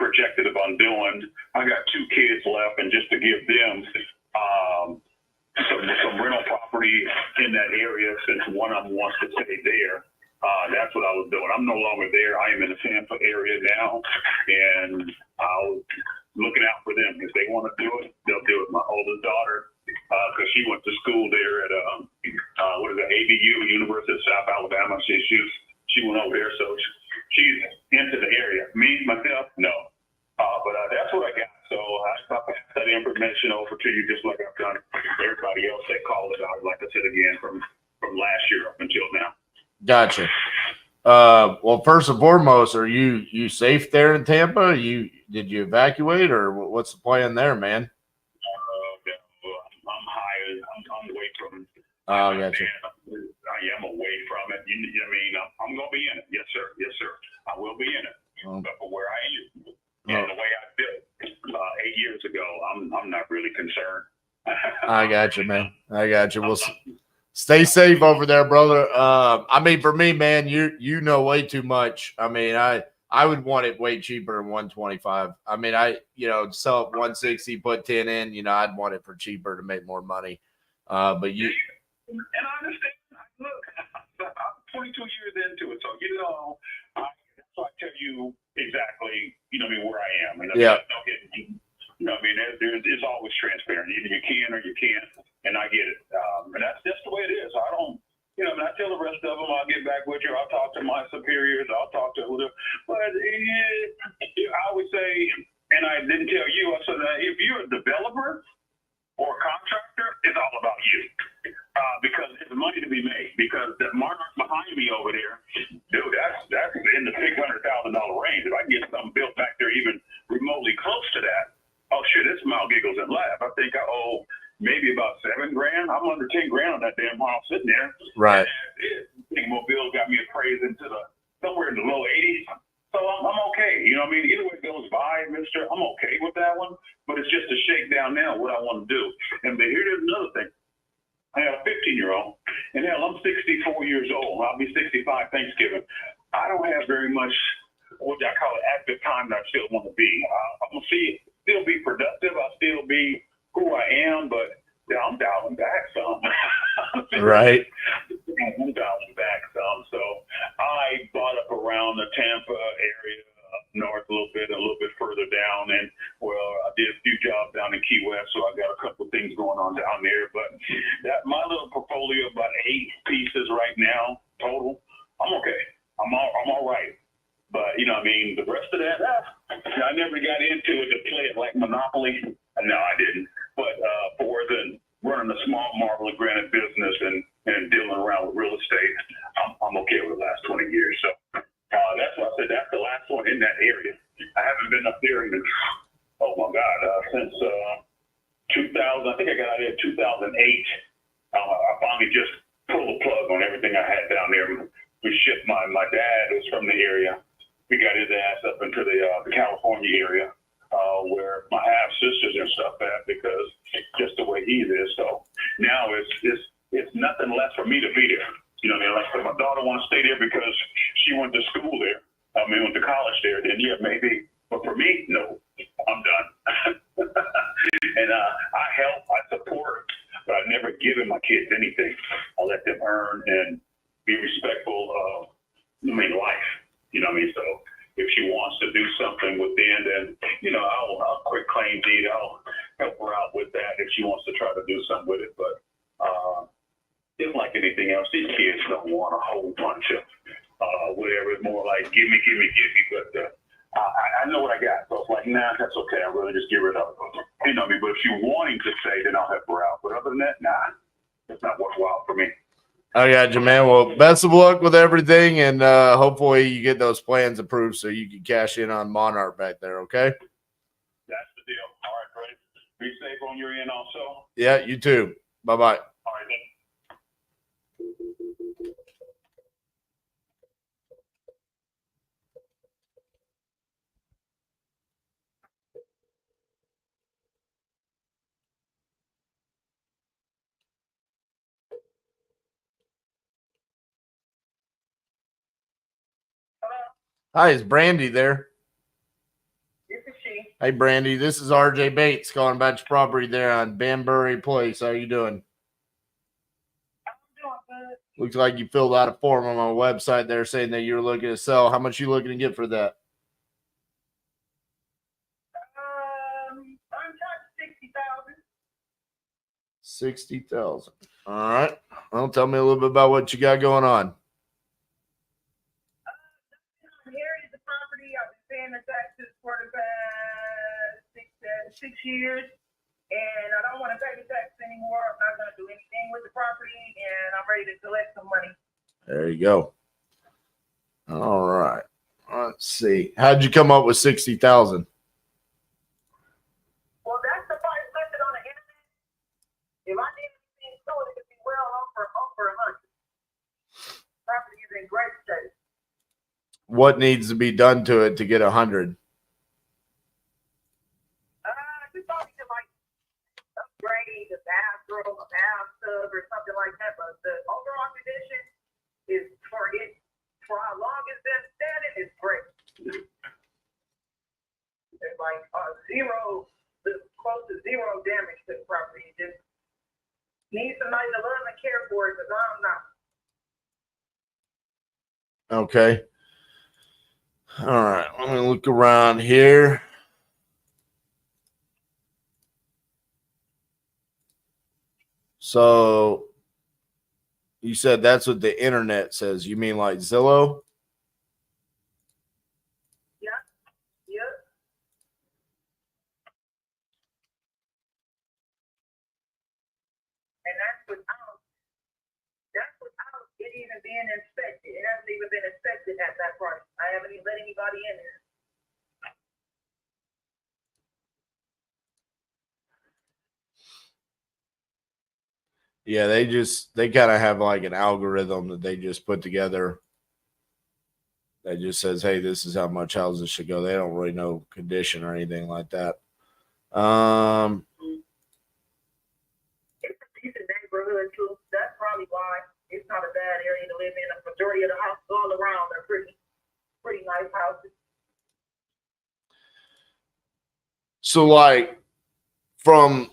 projected upon doing. I got 2 kids left, and just to give them some rental property in that area, since one of them wants to stay there, that's what I was doing. I'm no longer there. I am in the Tampa area now, and I'll looking out for them. If they want to do it, they'll do it. My oldest daughter, because she went to school there at ABU, University of South Alabama. She went over there, so she's into the area. Me, myself, no. But that's what I got. So I pass that information over to you, just like I've done everybody else that called it out, like I said again, from last year up until now. Gotcha. Well, first and foremost, are you safe there in Tampa? Did you evacuate, or what's the plan there, man? I'm high. I'm away from Oh, gotcha. I am away from it. You know what I mean? I'm going to be in it. Yes, sir. Yes, sir. I will be in it. But for where I am and the way I built 8 years ago, I'm not really concerned. I got you, man. I got you. We'll stay safe over there, brother. I mean, for me, man, you know way too much. I mean, I would want it way cheaper than 125. I mean, sell it 160, put 10 in. You know, I'd want it for cheaper to make more money. But you. And I understand. Look, I'm 22 years into it, so that's why I tell you exactly, where I am. Yeah. It's always transparent. Either you can or you can't, and I get it. And that's just the way it is. I don't, I tell the rest of them, I'll get back with you. I'll talk to my superiors. I'll talk to whoever. But I always say, and I didn't tell you, I said, if you're a developer or a contractor, it's all about you. Because there's money to be made. Because that Monarch behind me over there, dude, that's in the $600,000 range. If I get something built back there even remotely close to that, oh shit, it's smile, giggles, and laugh. I think I owe maybe about $7,000. I'm under $10,000 on that damn house sitting there. Right. Mobile got me appraised into somewhere in the low 80s. So I'm okay. You know what I mean? Either way it goes by, mister, I'm okay with that one. But it's just a shakedown now what I want to do. And here's another thing. I have a 15-year-old, and hell, I'm 64 years old. I'll be 65 Thanksgiving. I don't have very much, what I call it, active time that I still want to be. I'm going to still be productive. I'll still be who I am, but I'm dialing back some. Right. I'm dialing back some. So I bought up around the Tampa area, up north a little bit further down, and I did a few jobs down in Key West, so I got a couple of things going on down there. But my little portfolio, about 8 pieces right now total, I'm okay. I'm all right. But the rest of that, I never got into it to play it like Monopoly. No, I didn't. But for running a small marble and granite business and dealing around with real estate, I'm okay with the last 20 years. So that's why I said that's the last one in that area. I haven't been up there since 2000. I think I got out there in 2008. I finally just pulled the plug on everything I had down there. We shipped my dad, who's from the area. We got his ass up into the California area where my half sisters and stuff at, because just the way he is. So now it's nothing less for me to be there. You know what I mean? Like, if my daughter wants to stay there because she went to school there, went to college there, then yeah, maybe. But for me, no, I'm done. And I help, I support, but I never given my kids anything. I let them earn and be respectful of, life. You know what I mean? So if she wants to do something within, then, I'll quick claim deed. I'll help her out with that if she wants to try to do something with it. But it's like anything else. These kids don't want a whole bunch of whatever. It's more like, give me. But I know what I got. So it's like, nah, that's okay. I'll really just give it up. You know what I mean? But if she's wanting to stay, then I'll help her out. But other than that, nah, it's not worthwhile for me. I got you, man. Well, best of luck with everything, and hopefully you get those plans approved so you can cash in on Monarch back there, okay? That's the deal. All right, Greg. Be safe on your end also. Yeah, you too. Bye-bye. All right, then. Hi, is Brandy there? This is she. Hey, Brandy, this is RJ Bates calling about your property there on Banbury Place. How you doing? I'm doing good. Looks like you filled out a form on my website there saying that you were looking to sell. How much you looking to get for that? I'm talking 60,000. 60,000. All right. Well, tell me a little bit about what you got going on. I inherited the property. I've been paying the taxes for the past 6 years, and I don't want to pay the tax anymore. I'm not going to do anything with the property, and I'm ready to collect some money. There you go. All right. Let's see. How'd you come up with 60,000? Well, that's the price listed on the internet. If I did anything to it, it could be well over great shape. What needs to be done to it to get 100? Just probably to like upgrade the bathroom, a bathtub, or something like that. But the overall condition is for how long it's been standing is great. There's like close to zero damage to the property. You just need somebody to love and care for it, because I'm not. Okay. All right. Let me look around here. So you said that's what the internet says. You mean like Zillow? Yep. And that's without it even being inspected. It hasn't even been inspected at that price. I haven't even let anybody in there. Yeah, they kind of have like an algorithm that they just put together that just says, hey, this is how much houses should go. They don't really know condition or anything like that. It's a decent neighborhood too. That's probably why it's not a bad area to live in. The majority of the houses all around are pretty nice houses. So like from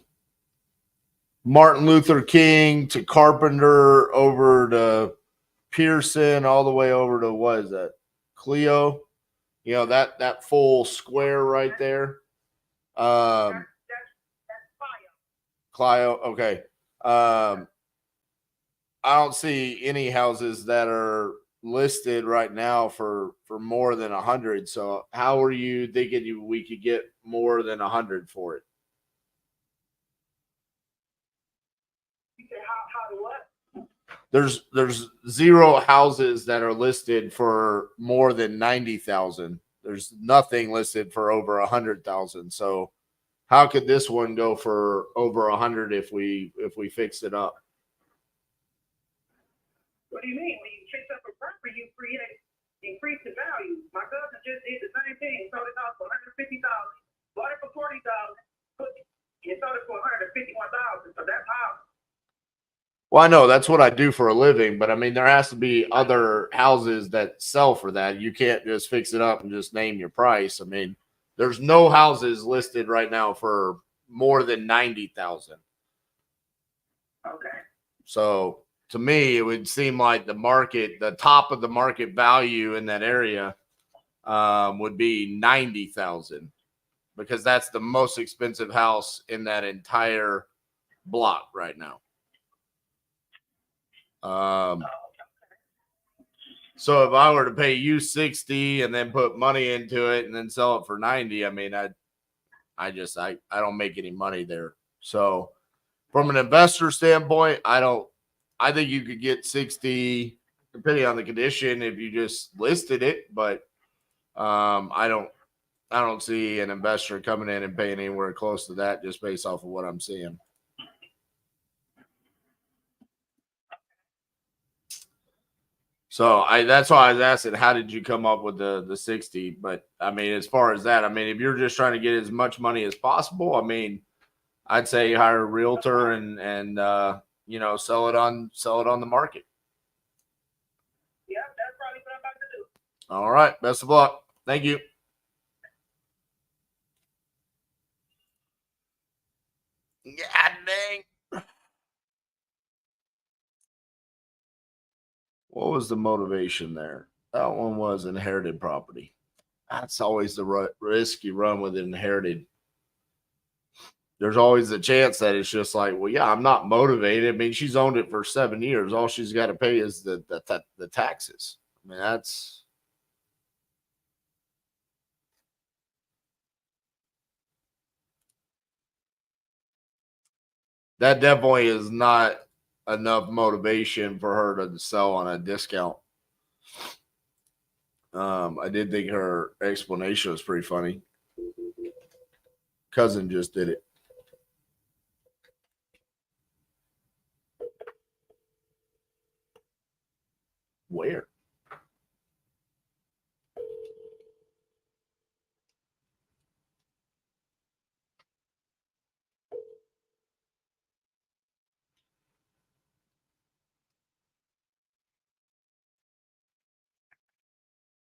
Martin Luther King to Carpenter over to Pearson, all the way over to what is that? Clio, you know, that full square right there. That's fire. Clio, okay. I don't see any houses that are listed right now for more than 100. So how are you thinking we could get more than 100 for it? You said how to what? There's zero houses that are listed for more than 90,000. There's nothing listed for over 100,000. So how could this one go for over 100 if we fix it up? What do you mean? When you fix up a property, you increase the value. My cousin just did the same thing. Sold it out for $150,000. Bought it for $40,000. And sold it for $151,000. So that's how. Well, I know that's what I do for a living, but I mean, there has to be other houses that sell for that. You can't just fix it up and just name your price. I mean, there's no houses listed right now for more than 90,000. Okay. So to me, it would seem like the top of the market value in that area would be 90,000, because that's the most expensive house in that entire block right now. So if I were to pay you 60 and then put money into it and then sell it for 90, I mean, I don't make any money there. So from an investor standpoint, I think you could get 60 depending on the condition if you just listed it, but I don't see an investor coming in and paying anywhere close to that just based off of what I'm seeing. So that's why I was asking, how did you come up with the 60? But I mean, as far as that, I mean, if you're just trying to get as much money as possible, I mean, I'd say hire a realtor and sell it on the market. Yeah, that's probably what I'm about to do. All right. Best of luck. Thank you. God dang. What was the motivation there? That one was inherited property. That's always the risk you run with inherited. There's always a chance that it's just like, well, yeah, I'm not motivated. I mean, she's owned it for 7 years. All she's got to pay is the taxes. I mean, that definitely is not enough motivation for her to sell on a discount. I did think her explanation was pretty funny. Cousin just did it. Where?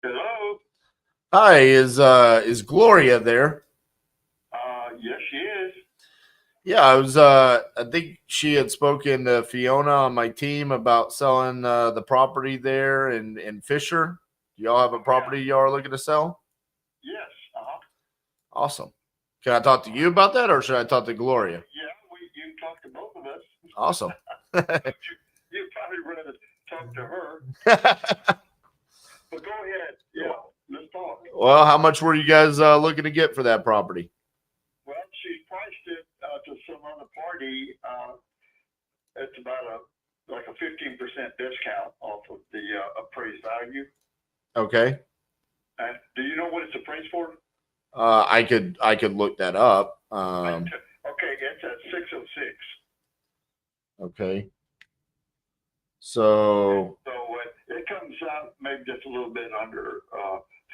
Hello. Hi, is Gloria there? Yes, she is. Yeah, I think she had spoken to Fiona on my team about selling the property there in Fisher. Do y'all have a property y'all are looking to sell? Yes. Awesome. Can I talk to you about that, or should I talk to Gloria? Yeah, you can talk to both of us. Awesome. You probably rather talk to her. But go ahead. Yeah, let's talk. Well, how much were you guys looking to get for that property? Well, she's priced it to some other party. It's about like a 15% discount off of the appraised value. Okay. And do you know what it's appraised for? I could look that up. Okay, it's at 606. Okay. So It comes out maybe just a little bit under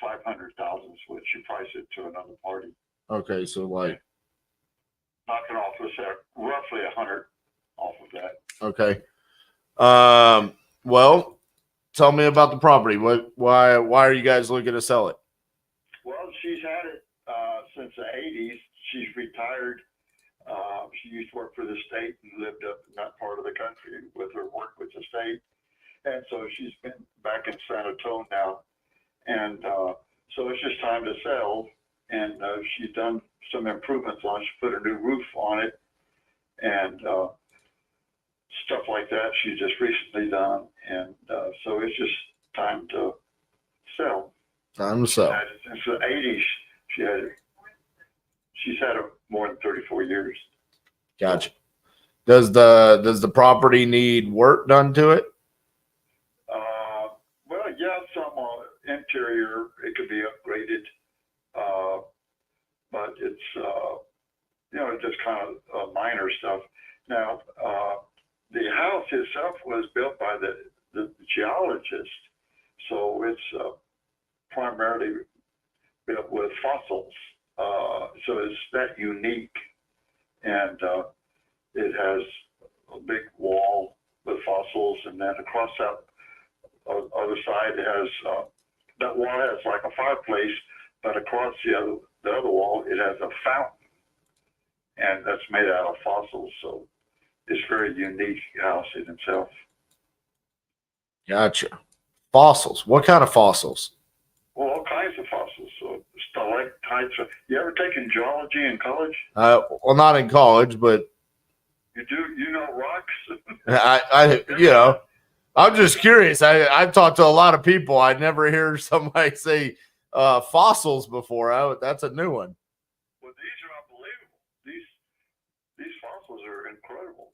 500,000, which you price it to another party. okay, so like Knocking off roughly 100 off of that. okay. Well, tell me about the property. Why are you guys looking to sell it? Well, she's had it since the 80s. She's retired. She used to work for the state and lived up in that part of the country with her work with the state. And so she's been back in San Antonio now. And so it's just time to sell. And she's done some improvements on it. She put a new roof on it and stuff like that. She's just recently done. And so it's just time to sell. Time to sell. Since the 80s, she's had it more than 34 years. Gotcha. Does the property need work done to it? Well, yeah, some interior, it could be upgraded. But it's just kind of minor stuff. Now, the house itself was built by the geologist. So it's primarily built with fossils. So it's that unique. And it has a big wall with fossils, and then across that other side it has that wall has like a fireplace, but across the other wall it has a fountain, and that's made out of fossils. So it's very unique house in itself. Gotcha. Fossils. What kind of fossils? Well, all kinds of fossils. So stalactites. You ever taken geology in college? Well, not in college, but You do. You know rocks. I'm just curious. I've talked to a lot of people. I never hear somebody say fossils before. That's a new one. Well, these are unbelievable. These fossils are incredible.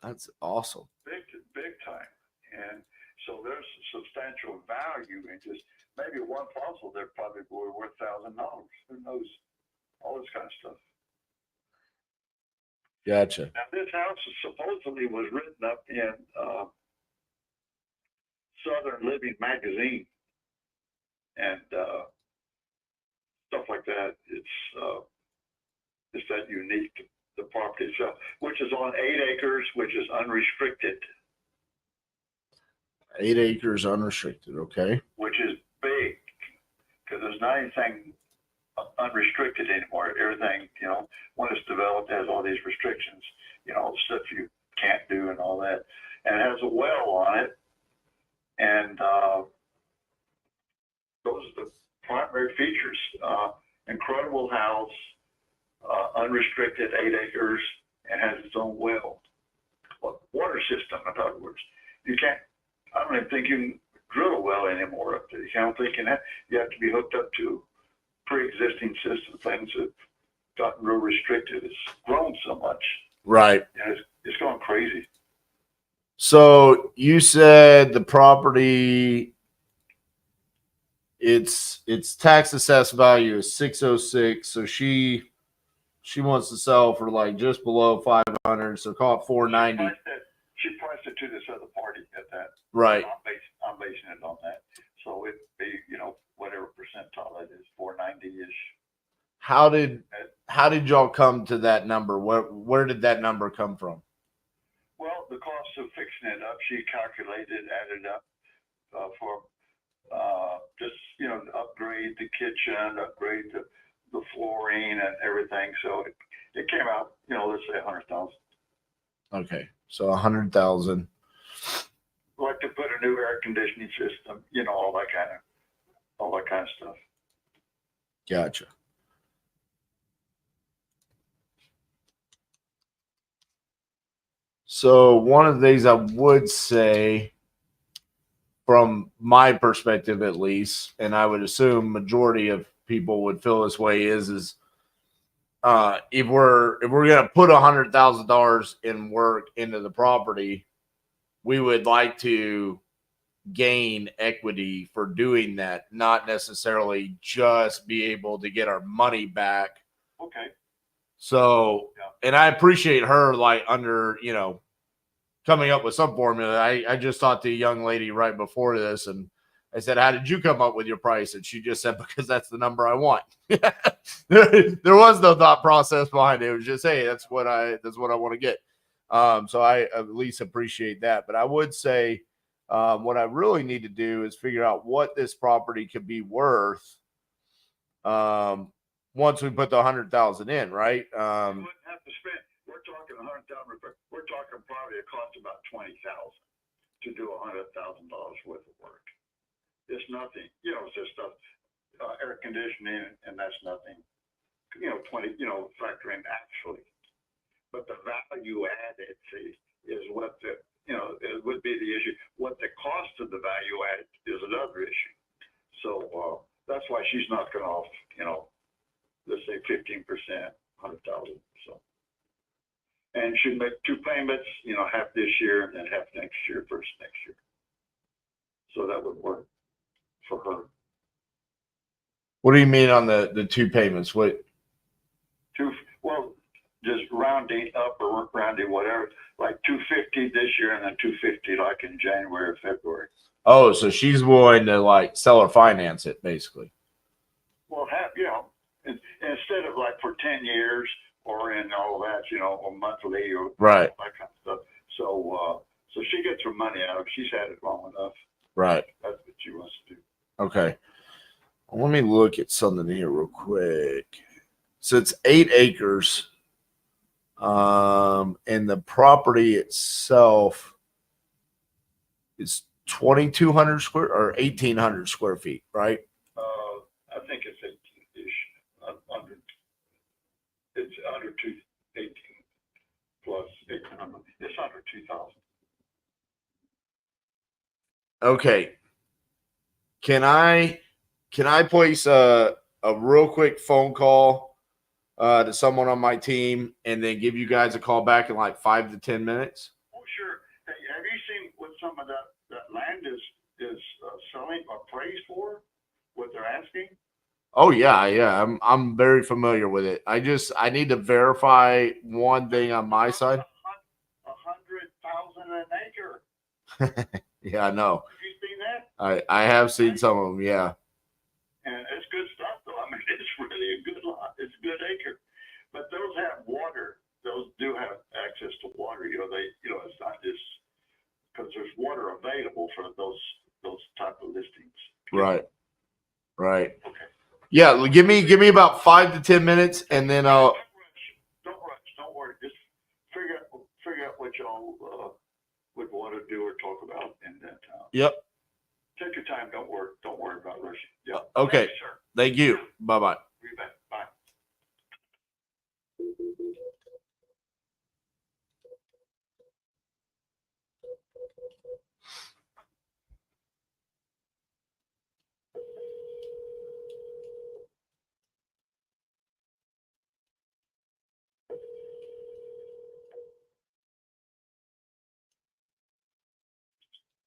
That's awesome. Big time. And so there's substantial value in just maybe one fossil. They're probably worth $1,000. Who knows? All this kind of stuff. Gotcha. Now, this house supposedly was written up in Southern Living magazine and stuff like that. It's that unique, the property itself, which is on 8 acres, which is unrestricted. 8 acres unrestricted. Okay. Which is big, because there's not anything unrestricted anymore. Everything, when it's developed, has all these restrictions, stuff you can't do and all that. And it has a well on it. And those are the primary features. Incredible house, unrestricted 8 acres, and has its own well. Water system, in other words. I don't even think you can drill a well anymore up there. I don't think you have to be hooked up to pre-existing system. Things have gotten real restricted. It's grown so much. Right. And it's going crazy. So you said the property, its tax assessed value is 606. So she wants to sell for like just below 500. So call it 490. She priced it to this other party at that. Right. I'm basing it on that. So it'd be, whatever percentile it is, 490-ish. How did y'all come to that number? Where did that number come from? Well, the cost of fixing it up, she calculated, added up for just, upgrade the kitchen, upgrade the flooring and everything. So it came out, let's say 100,000. Okay, so 100,000. Like to put a new air conditioning system, all that kind of stuff. Gotcha. So one of the things I would say, from my perspective at least, and I would assume majority of people would feel this way, is if we're gonna put $100,000 in work into the property, we would like to gain equity for doing that, not necessarily just be able to get our money back. Okay. So, Yeah. and I appreciate her coming up with some formula. I just talked to a young lady right before this, and I said, "How did you come up with your price?" And she just said, "Because that's the number I want." there was no thought process behind it. It was just, "Hey, that's what I want to get." So I at least appreciate that. But I would say, what I really need to do is figure out what this property could be worth. Once we put the 100,000 in, right? You wouldn't have to spend. We're talking 100,000. We're talking probably it costs about 20,000 to do $100,000 worth of work. It's nothing. It's just stuff, air conditioning, and that's nothing. 20. Factor in actually, but the value added is what it would be the issue. What the cost of the value added is another issue. So that's why she's not going off. Let's say 15%, 100,000. So. And she'd make 2 payments, half this year and then half next year, first next year. So that would work for her. What do you mean on the 2 payments? What? Well, just rounding up or rounding whatever, like $250 this year and then $250 like in January or February. Oh, so she's willing to sell or finance it, basically. Well, instead of for 10 years or in all that, or monthly or right, that kind of stuff. So she gets her money out. She's had it long enough. Right. That's what she wants to do. Okay. Well, let me look at something here real quick. So it's 8 acres. And the property itself is 2,200 square or 1,800 square feet, right? I think it's 18-ish. It's under 18 plus 800. It's under 2,000. Okay. Can I place a real quick phone call to someone on my team and then give you guys a call back in 5 to 10 minutes? Oh, sure. Hey, have you seen what some of that land is selling or praised for? What they're asking? Oh yeah. I'm very familiar with it. I need to verify one thing on my side. 100,000 an acre. Yeah, I know. Have you seen that? I have seen some of them. Yeah. And it's good stuff, though. I mean, it's really a good lot. It's a good acre. But those have water. Those do have access to water. It's not just because there's water available for those type of listings. Right. Okay. Yeah, give me about 5 to 10 minutes, and then I'll. Don't rush. Don't worry. Just figure out what y'all would want to do or talk about in that town. Yep. Take your time. Don't worry about rushing. Yeah. Okay. Thank you, sir. Thank you. Bye-bye. You bet. Bye.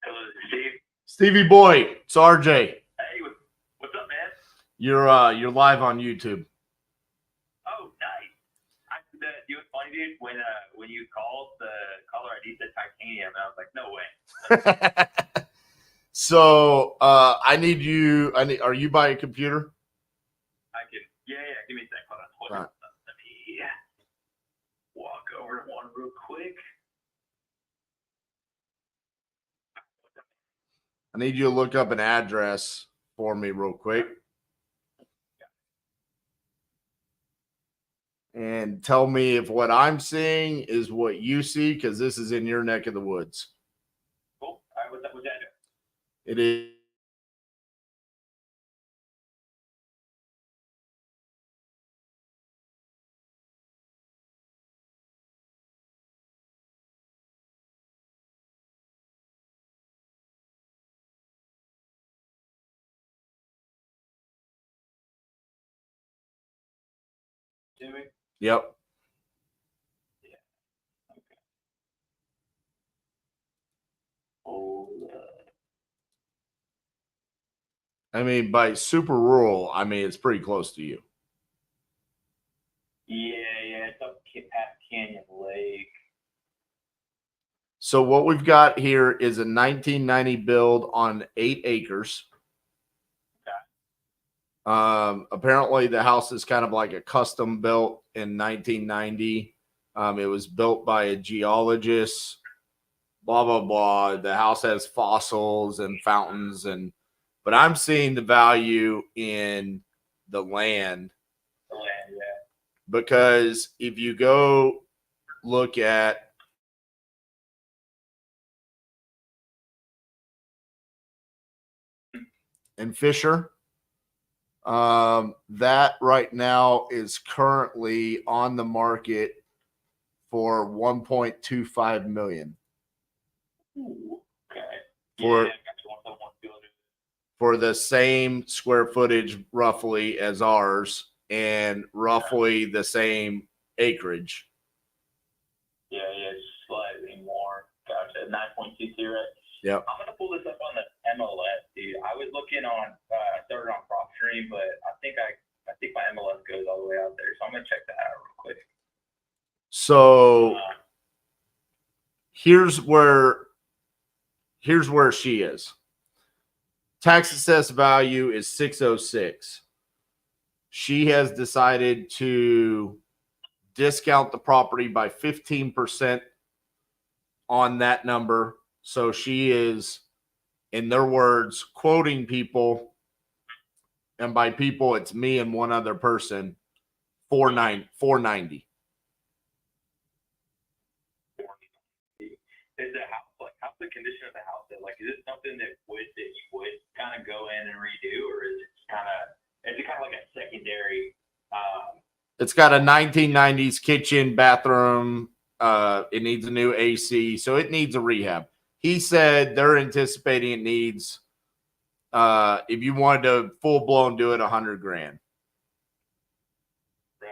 Hello, Steve. Stevie boy, it's RJ. Hey, what's up, man? You're live on YouTube. Oh, nice. You know what's funny, dude? When you called, the caller ID said titanium, and I was like, no way. So are you by a computer? I can. Yeah. Give me a sec. Hold on. Right. Let me walk over to one real quick. I need you to look up an address for me real quick. And tell me if what I'm seeing is what you see, because this is in your neck of the woods. Cool. All right, what's that? It is. Jimmy? Yep. I mean, by super rural, I mean, it's pretty close to you. Yeah, it's up past Canyon Lake. So what we've got here is a 1990 build on 8 acres. Apparently the house is kind of like a custom built in 1990. It was built by a geologist, blah, blah, blah. The house has fossils and fountains, but I'm seeing the value in the land. Because if you go look at in Fisher, that right now is currently on the market for $1.25 million. Ooh, okay. For, yeah, for the same square footage roughly as ours and roughly the same acreage. Yeah, it's slightly more. Gotcha. 9.22, right? Yep. I'm gonna pull this up on the MLS, dude. I was looking on started on PropStream, but I think my MLS goes all the way out there, so I'm gonna check that out real quick. So here's where she is. Tax assessed value is 606. She has decided to discount the property by 15% on that number. So she is, in their words, quoting people, and by people, it's me and one other person, $490. Is the house how's the condition of the house? Like, is it something that you would kind of go in and redo, or is it kind of like a secondary? It's got a 1990s kitchen, bathroom. It needs a new AC, so it needs a rehab. He said they're anticipating it needs, if you wanted to full blown do it, $100,000. Right.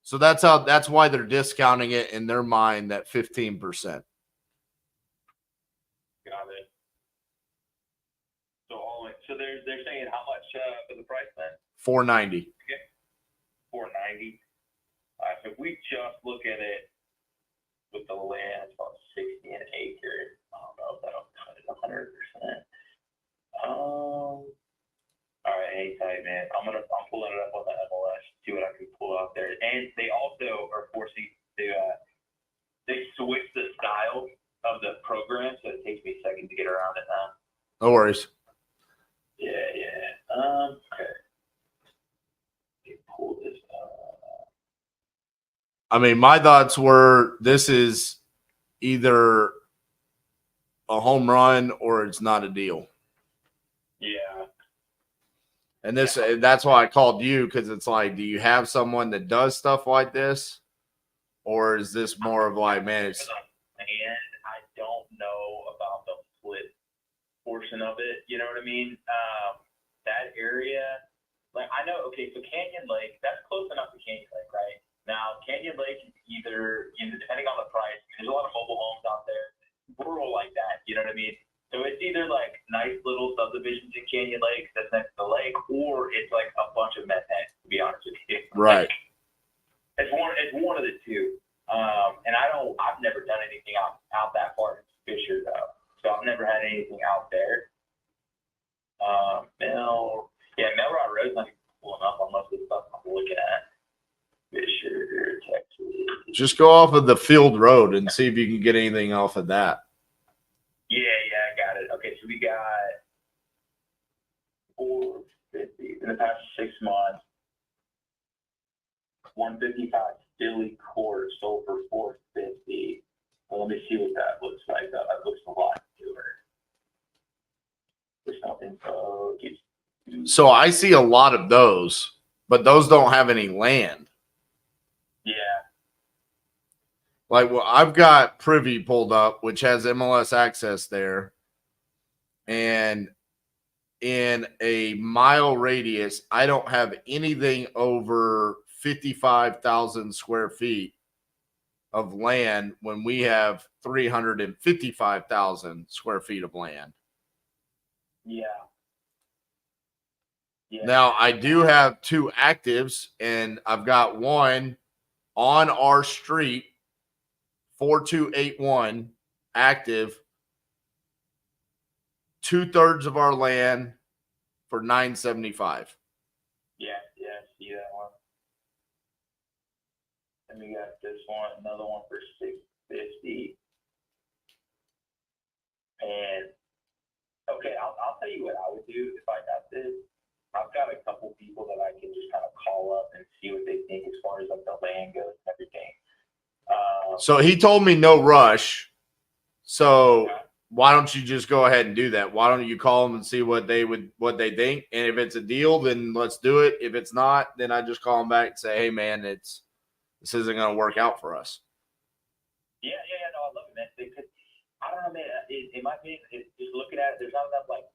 So that's why they're discounting it in their mind, that 15%. Got it. So they're saying how much for the price then? $490. Okay. $490. So if we just look at it with the land, it's about 60 an acre. I don't know if that'll cut it 100%. All right, hang tight, man. I'm pulling it up on the MLS, see what I can pull out there. And they also are forcing to they switch the style of the program, so it takes me a second to get around it now. No worries. Yeah. Okay. Let me pull this up. I mean, my thoughts were this is either a home run or it's not a deal. Yeah. And that's why I called you, because it's like, do you have someone that does stuff like this? Or is this more of like, man, it's... And I don't know about the split portion of it. You know what I mean? That area, like, I know, okay, so Canyon Lake, that's close enough to Canyon Lake, right? Now, Canyon Lake is either, depending on the price, there's a lot of mobile homes out there, rural like that, you know what I mean? So it's either like nice little subdivisions in Canyon Lake that's next to the lake, or it's like a bunch of meth heads, to be honest with you. Right. It's one of the two. And I've never done anything out that far in Fisher though. So I've never had anything out there. Melrod Road's not even pulling up on most of the stuff I'm looking at. Fisher, Texas. Just go off of the field road and see if you can get anything off of that. Yeah, I got it. Okay, so we got 450 in the past 6 months. 155 Philly Court sold for 450. Well, let me see what that looks like. That looks a lot newer. There's no info. So I see a lot of those, but those don't have any land. Yeah. Like, well, I've got Privy pulled up, which has MLS access there. And in a mile radius, I don't have anything over 55,000 square feet of land when we have 355,000 square feet of land. Yeah. Yeah. Now, I do have 2 actives, and I've got one on our street, 4281 active, 2/3 of our land for $975. Yeah, see that one. And we got this one, another one for $650. And okay, I'll tell you what I would do if I got this. I've got a couple people that I can just kind of call up and see what they think as far as like the land goes and everything. So he told me no rush. So why don't you just go ahead and do that? Why don't you call them and see what they think? And if it's a deal, then let's do it. If it's not, then I just call them back and say, hey man, this isn't going to work out for us. Yeah, no, I love it, man. Because I don't know, man. In my opinion, just looking at it, there's not enough like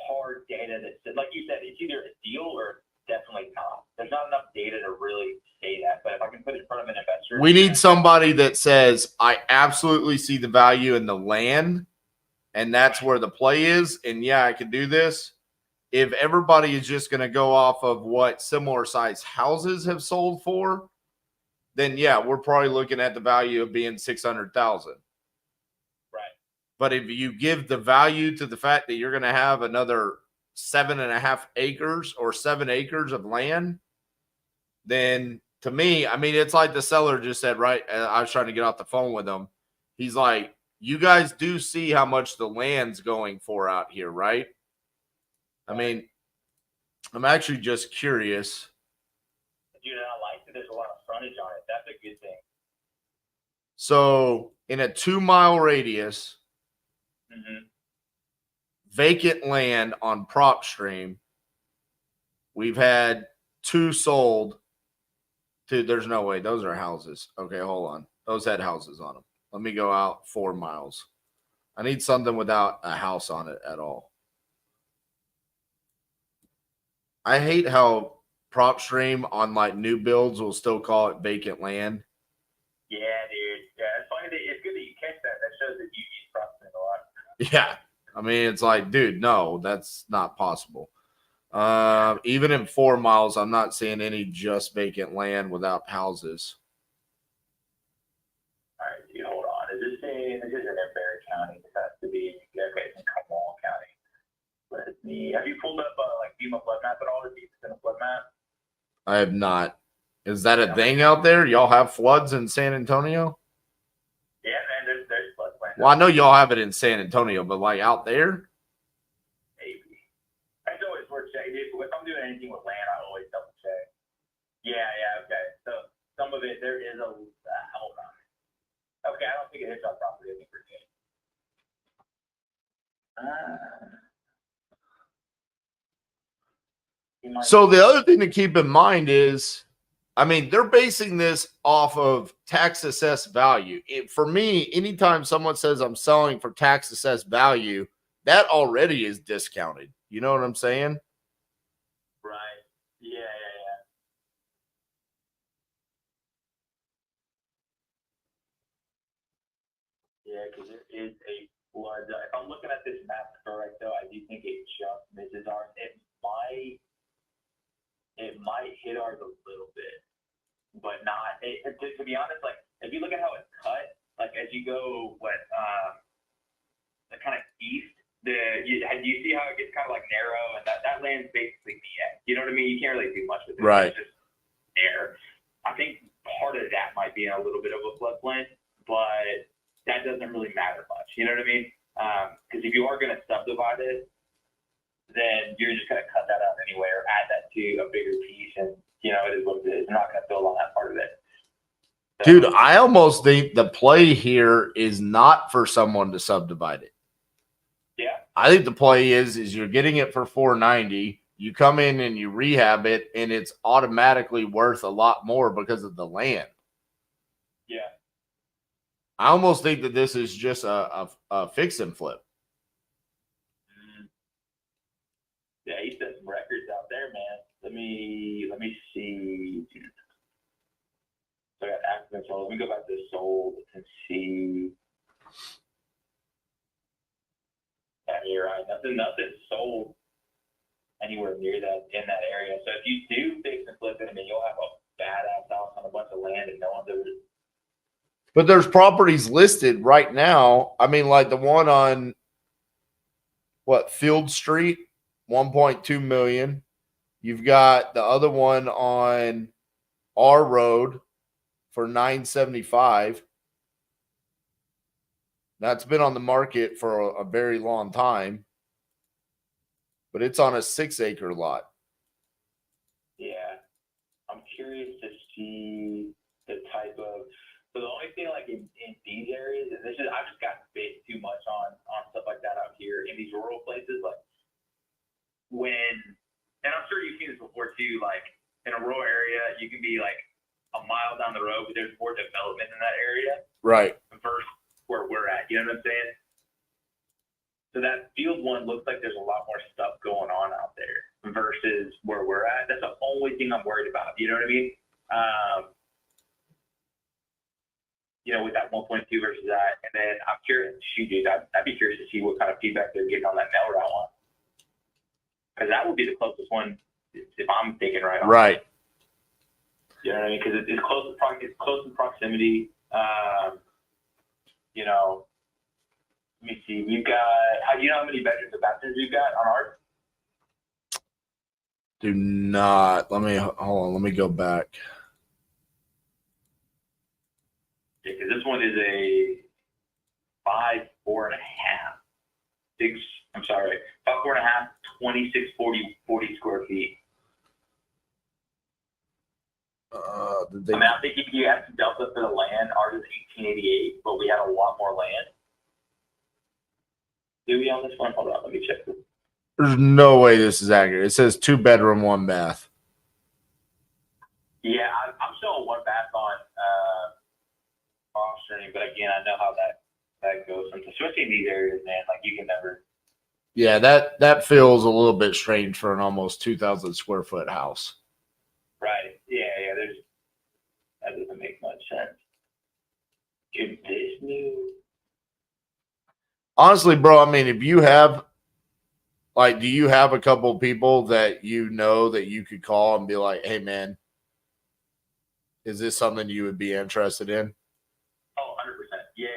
hard data that says, like you said, it's either a deal or definitely not. There's not enough data to really say that. But if I can put it in front of an investor, We need somebody that says, I absolutely see the value in the land, and that's where the play is. And yeah, I can do this. If everybody is just going to go off of what similar size houses have sold for, then yeah, we're probably looking at the value of being 600,000. Right. But if you give the value to the fact that you're going to have another 7.5 acres or 7 acres of land, then to me, I mean, it's like the seller just said, right? I was trying to get off the phone with him. He's like, you guys do see how much the land's going for out here, right? I mean, I'm actually just curious. Dude, I like that there's a lot of frontage on it. That's a good thing. So in a 2-mile radius, vacant land on PropStream, we've had 2 sold. Dude, there's no way. Those are houses. Okay, hold on. Those had houses on them. Let me go out 4 miles. I need something without a house on it at all. I hate how PropStream on like new builds will still call it vacant land. Yeah, dude. Yeah, it's funny. It's good that you catch that. That shows that you use PropStream a lot. Yeah. I mean, it's like, dude, no, that's not possible. Even in 4 miles, I'm not seeing any just vacant land without houses. All right, dude, hold on. Is this in Barry County? This has to be, okay, it's in Comal County. Let me, have you pulled up like FEMA flood map at all to see if it's in a flood map? I have not. Is that a thing out there? Y'all have floods in San Antonio? Yeah, man, there's floodplains. Well, I know y'all have it in San Antonio, but like out there? Maybe. It's always worth checking. If I'm doing anything with land, I always double check. Yeah, okay. So some of it, there is a, hold on. Okay, I don't think it hits our property. I think we're good. So the other thing to keep in mind is, I mean, they're basing this off of tax assessed value. For me, anytime someone says I'm selling for tax assessed value, that already is discounted. You know what I'm saying? Right. Yeah. Yeah, because there is a flood. If I'm looking at this map correct, though, I do think it just misses ours. It might hit ours a little bit, but not. To be honest, like if you look at how it's cut, like as you go the kind of east, you see how it gets kind of like narrow, and that land's basically the end. You know what I mean? You can't really do much with it. Right. It's just there. I think part of that might be in a little bit of a floodplain, but that doesn't really matter much. You know what I mean? Because if you are going to subdivide it, then you're just going to cut that out anyway or add that to a bigger piece. And, you know, it is what it is. I'm not going to build on that part of it. So, Dude, I almost think the play here is not for someone to subdivide it. yeah. I think the play is you're getting it for $490. You come in and you rehab it, and it's automatically worth a lot more because of the land. Yeah. I almost think that this is just a fix and flip. Yeah, he set some records out there, man. Let me see. So I got active sold. Let me go back to sold and see. Yeah, you're right. Nothing sold anywhere near that in that area. So if you do fix and flip it, I mean, you'll have a badass house on a bunch of land and no one's ever. But there's properties listed right now. I mean, like the one on Field Street, 1.2 million. You've got the other one on our road for 975. That's been on the market for a very long time, but it's on a 6-acre lot. Yeah, I'm curious to see the type of. So the only thing like in these areas, and this is I've just gotten bit too much on stuff like that out here in these rural places, like when, and I'm sure you've seen this before too, like in a rural area, you can be like a mile down the road, but there's more development in that area. Right. Versus where we're at, you know what I'm saying? So that field one looks like there's a lot more stuff going on out there versus where we're at. That's the only thing I'm worried about. You know what I mean? You know, with that 1.2 versus that. And then I'm curious, dude, I'd be curious to see what kind of feedback they're getting on that mail route one. Because that would be the closest one, if I'm thinking right on. Right. You know what I mean? Because it's close in proximity. You know, let me see. We've got. Do you know how many bedrooms and bathrooms we've got on ours? Do not. Hold on. Let me go back. Yeah, because this one is a 5, 4.5. 5, 4.5, 26, 40 square feet. I mean, I think if you have to delta for the land, ours is 1888, but we have a lot more land. Do we on this one? Hold on, let me check this. There's no way this is accurate. It says 2-bedroom, 1 bath. Yeah, I'm showing 1 bath on stream, but again, I know how that goes. Especially in these areas, man. Like you can never. Yeah, that feels a little bit strange for an almost 2,000 square foot house. Right. Yeah. That doesn't make much sense. Is this new? Honestly, bro, I mean, if you have, like, do you have a couple of people that you know that you could call and be like, hey, man, is this something you would be interested in? Oh, 100%. Yeah.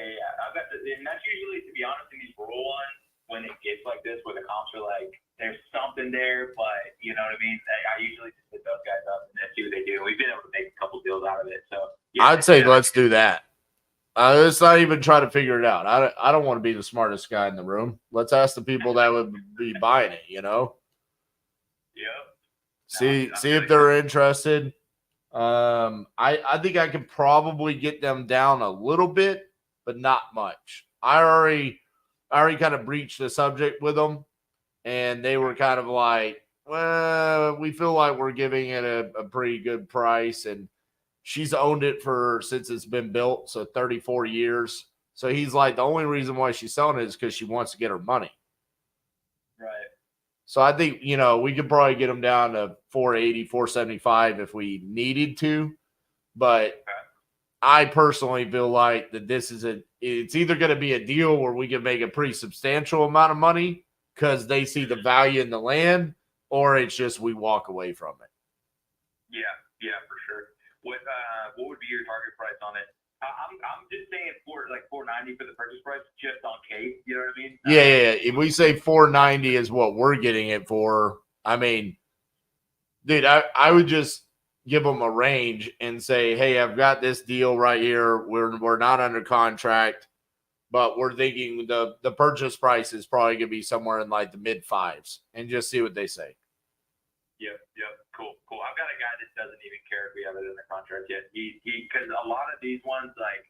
I've got and that's usually, to be honest, in these rural ones, when it gets like this, where the comps are like, there's something there, but you know what I mean? I usually just hit those guys up and see what they do. We've been able to make a couple deals out of it. So yeah, I'd say let's do that. Let's not even try to figure it out. I don't want to be the smartest guy in the room. Let's ask the people that would be buying it, you know? Yep. See if they're interested. I think I could probably get them down a little bit, but not much. I already kind of breached the subject with them, and they were kind of like, well, we feel like we're giving it a pretty good price, and she's owned it since it's been built, so 34 years. So he's like, the only reason why she's selling it is because she wants to get her money. Right. So I think, you know, we could probably get them down to 480, 475 if we needed to. But I personally feel like that it's either going to be a deal where we can make a pretty substantial amount of money because they see the value in the land, or it's just we walk away from it. Yeah, for sure. What would be your target price on it? I'm just saying $490 for the purchase price, just on Cape. You know what I mean? Yeah. If we say 490 is what we're getting it for, I mean, dude, I would just give them a range and say, hey, I've got this deal right here. We're not under contract. but we're thinking the purchase price is probably going to be somewhere in like the mid fives, and just see what they say. Yep. Cool. I've got a guy that doesn't even care if we have it in the contract yet. He because a lot of these ones, like,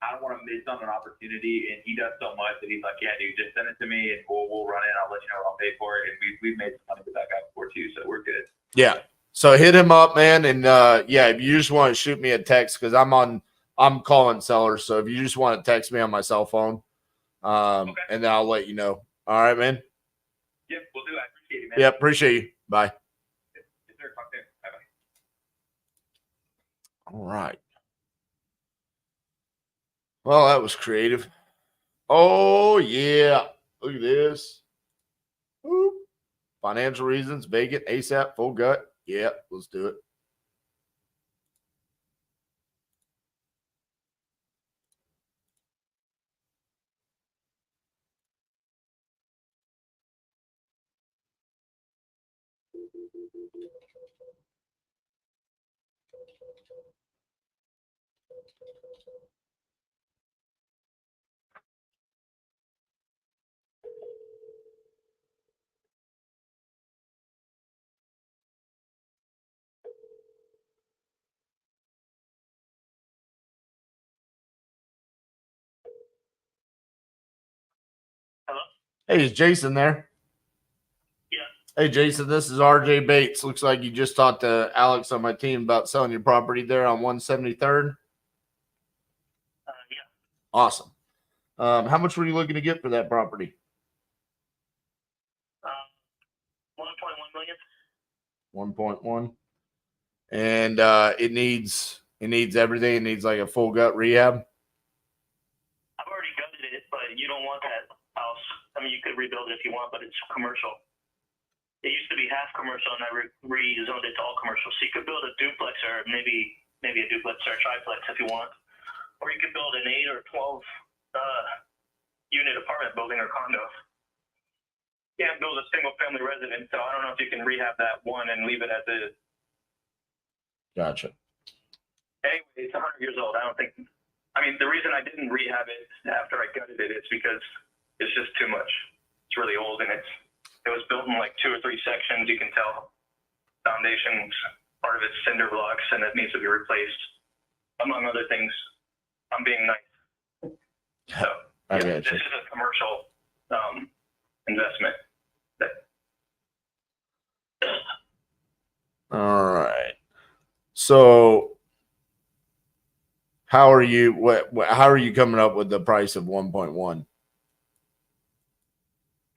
I don't want to miss on an opportunity, and he does so much that he's like, yeah, dude, just send it to me, and we'll run it. I'll let you know. I'll pay for it, and we've made some money with that guy before too, so we're good. Yeah. So hit him up, man, and yeah, if you just want to shoot me a text, because I'm calling sellers, so if you just want to text me on my cell phone, Okay. and then I'll let you know. All right, man. Yep, we'll do. I appreciate it, man. Yep, appreciate you. Bye. Yes, sir. Talk soon. Bye-bye. All right. Well, that was creative. Oh yeah, look at this. Whoop. Financial reasons, vacant, ASAP, full gut. Yeah, let's do it. Hello? Hey, is Jason there? Yeah. Hey, Jason, this is RJ Bates. Looks like you just talked to Alex on my team about selling your property there on 173rd. Yeah. Awesome. How much were you looking to get for that property? 1.1 million. 1.1. And it needs everything. It needs like a full gut rehab. I've already gutted it, but you don't want that house. I mean, you could rebuild it if you want, but it's commercial. It used to be half commercial, and I rezoned it to all commercial. So you could build a duplex or maybe a duplex or a triplex if you want, or you could build an 8 or 12 unit apartment building or condo. You can't build a single family residence, so I don't know if you can rehab that one and leave it as is. Gotcha. Anyway, it's 100 years old. I don't think. I mean, the reason I didn't rehab it after I gutted it is because it's just too much. It's really old, and it was built in like 2 or 3 sections. You can tell foundations, part of it's cinder blocks, and it needs to be replaced, among other things. I'm being nice. So yeah, this is a commercial investment. All right. So how are you coming up with the price of 1.1?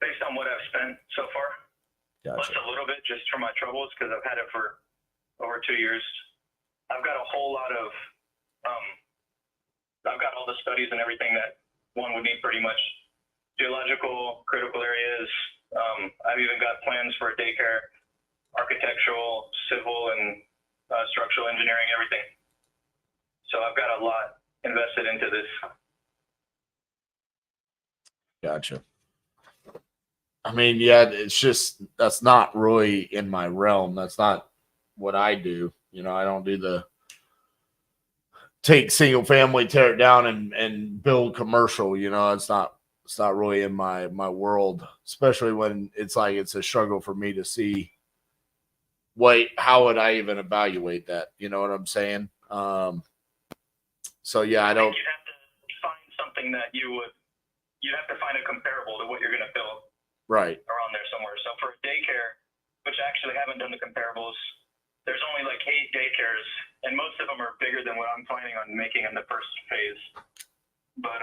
Based on what I've spent so far, Gotcha. plus a little bit just for my troubles, because I've had it for over 2 years. I've got a whole lot of, I've got all the studies and everything that one would need pretty much. Geological, critical areas. I've even got plans for a daycare, architectural, civil, and structural engineering, everything. So I've got a lot invested into this. Gotcha. I mean, yeah, it's just, that's not really in my realm. That's not what I do. You know, I don't do the take single family, tear it down and build commercial. You know, it's not really in my world, especially when it's like, it's a struggle for me to see how would I even evaluate that? You know what I'm saying? So yeah, I don't. You'd have to find something that you'd have to find a comparable to what you're going to build. Right. Around there somewhere. So for a daycare, which I actually haven't done the comparables, there's only like 8 daycares, and most of them are bigger than what I'm planning on making in the first phase. But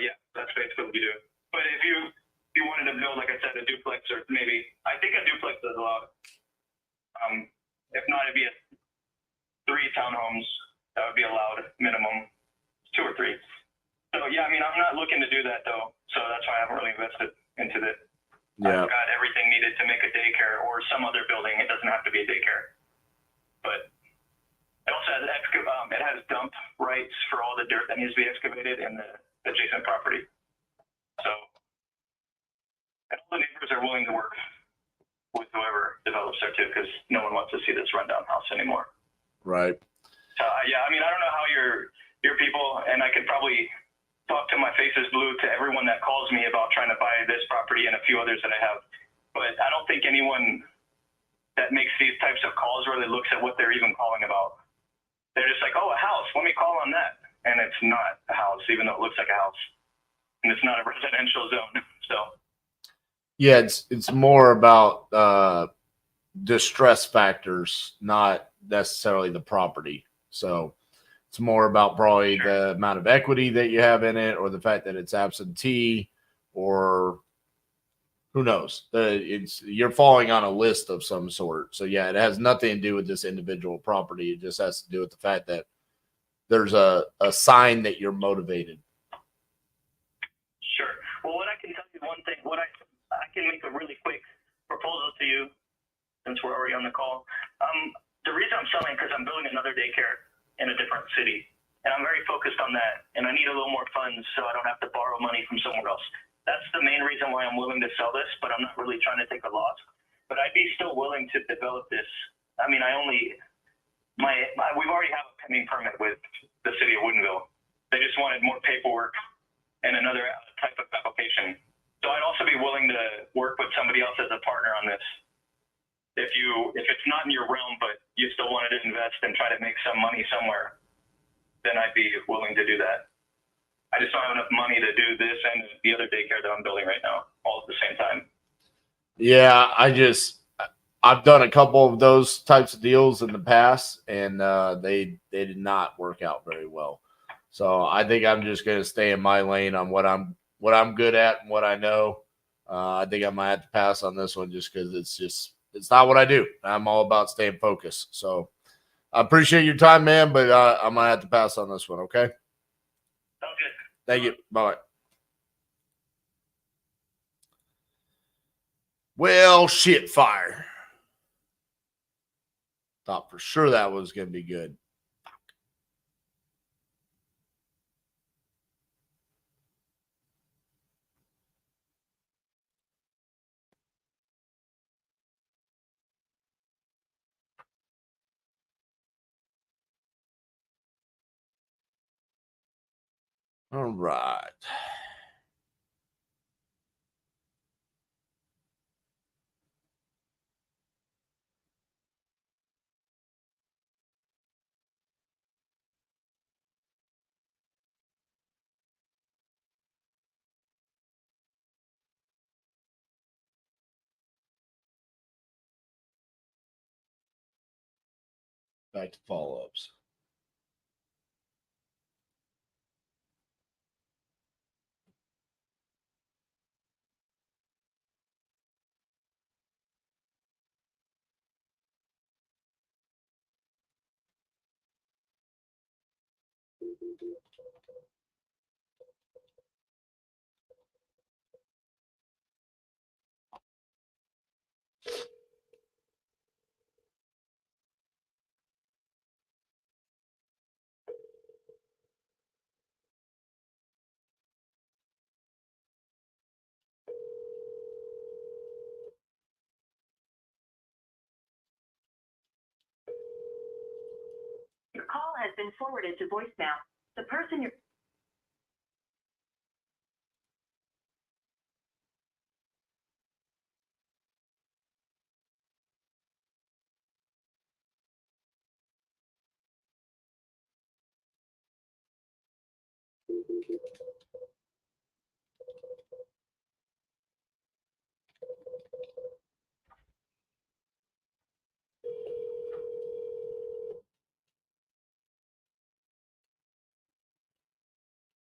yeah, that's basically what we do. But if you wanted to build, like I said, a duplex, or maybe, I think a duplex is allowed. If not, it'd be 3 townhomes that would be allowed minimum, 2 or 3. So yeah, I mean, I'm not looking to do that though, so that's why I haven't really invested into it. Yeah. I've got everything needed to make a daycare or some other building. It doesn't have to be a daycare, but it also has it has dump rights for all the dirt that needs to be excavated in the adjacent property. So, and all the neighbors are willing to work with whoever develops there too, because no one wants to see this rundown house anymore. Right. So yeah, I mean, I don't know how your people, and I could probably talk till my face is blue to everyone that calls me about trying to buy this property and a few others that I have. But I don't think anyone that makes these types of calls really looks at what they're even calling about. They're just like, oh, a house, let me call on that. And it's not a house, even though it looks like a house. And it's not a residential zone. So Yeah, it's more about distress factors, not necessarily the property. So it's more about probably the amount of equity that you have in it, or the fact that it's absentee, or who knows? You're falling on a list of some sort. So yeah, it has nothing to do with this individual property. It just has to do with the fact that there's a sign that you're motivated. sure. Well, what I can tell you one thing, I can make a really quick proposal to you since we're already on the call. The reason I'm selling because I'm building another daycare in a different city, and I'm very focused on that, and I need a little more funds so I don't have to borrow money from somewhere else. That's the main reason why I'm willing to sell this, but I'm not really trying to take a loss. But I'd be still willing to develop this. I mean, we already have a pending permit with the city of Woodinville. They just wanted more paperwork and another type of application. So I'd also be willing to work with somebody else as a partner on this. If it's not in your realm, but you still wanted to invest and try to make some money somewhere, then I'd be willing to do that. I just don't have enough money to do this and the other daycare that I'm building right now, all at the same time. Yeah, I've done a couple of those types of deals in the past, and they did not work out very well. So I think I'm just going to stay in my lane on what I'm good at and what I know. I think I might have to pass on this one just because it's not what I do. I'm all about staying focused. So I appreciate your time, man, but I'm going to have to pass on this one. Okay. Sounds good. Thank you. Bye. Well, shit, fire. Thought for sure that was going to be good. All right. Back to follow-ups. Your call has been forwarded to voicemail. The person you're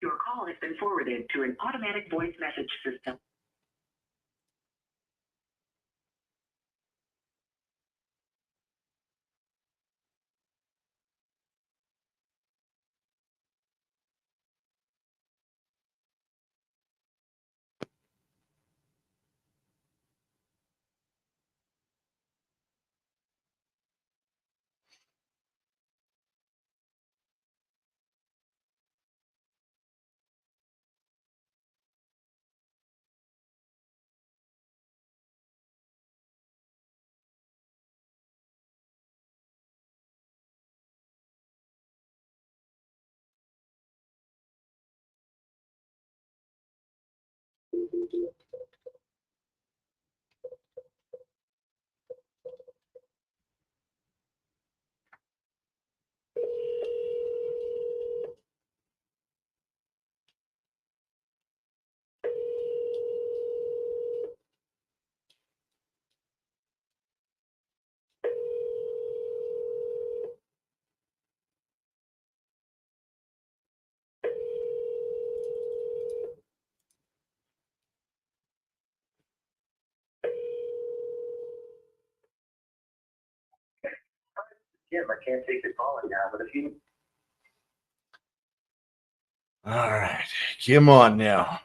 Your call has been forwarded to an automatic voice message system. Jim, I can't take the call right now, but if you All right, come on now.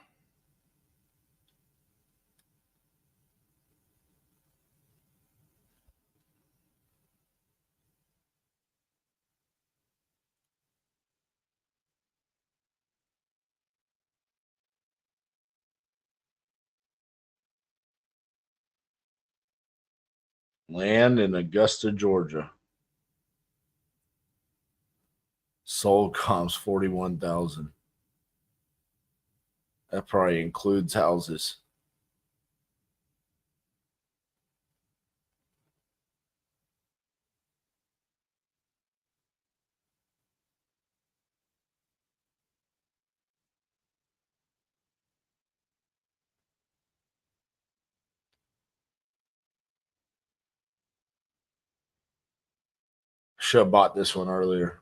Land in Augusta, Georgia. Sold comps 41,000. That probably includes houses. Should have bought this one earlier.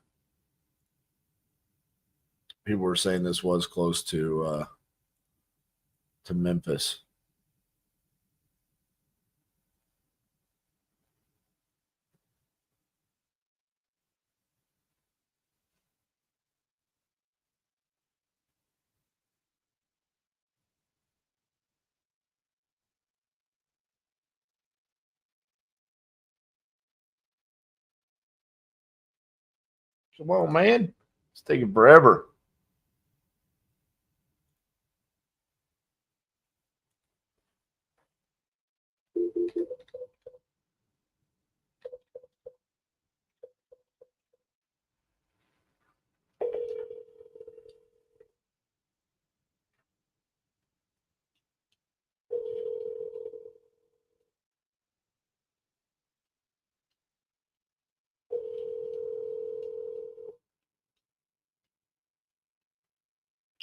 People were saying this was close to Memphis. Come on, man. It's taking forever.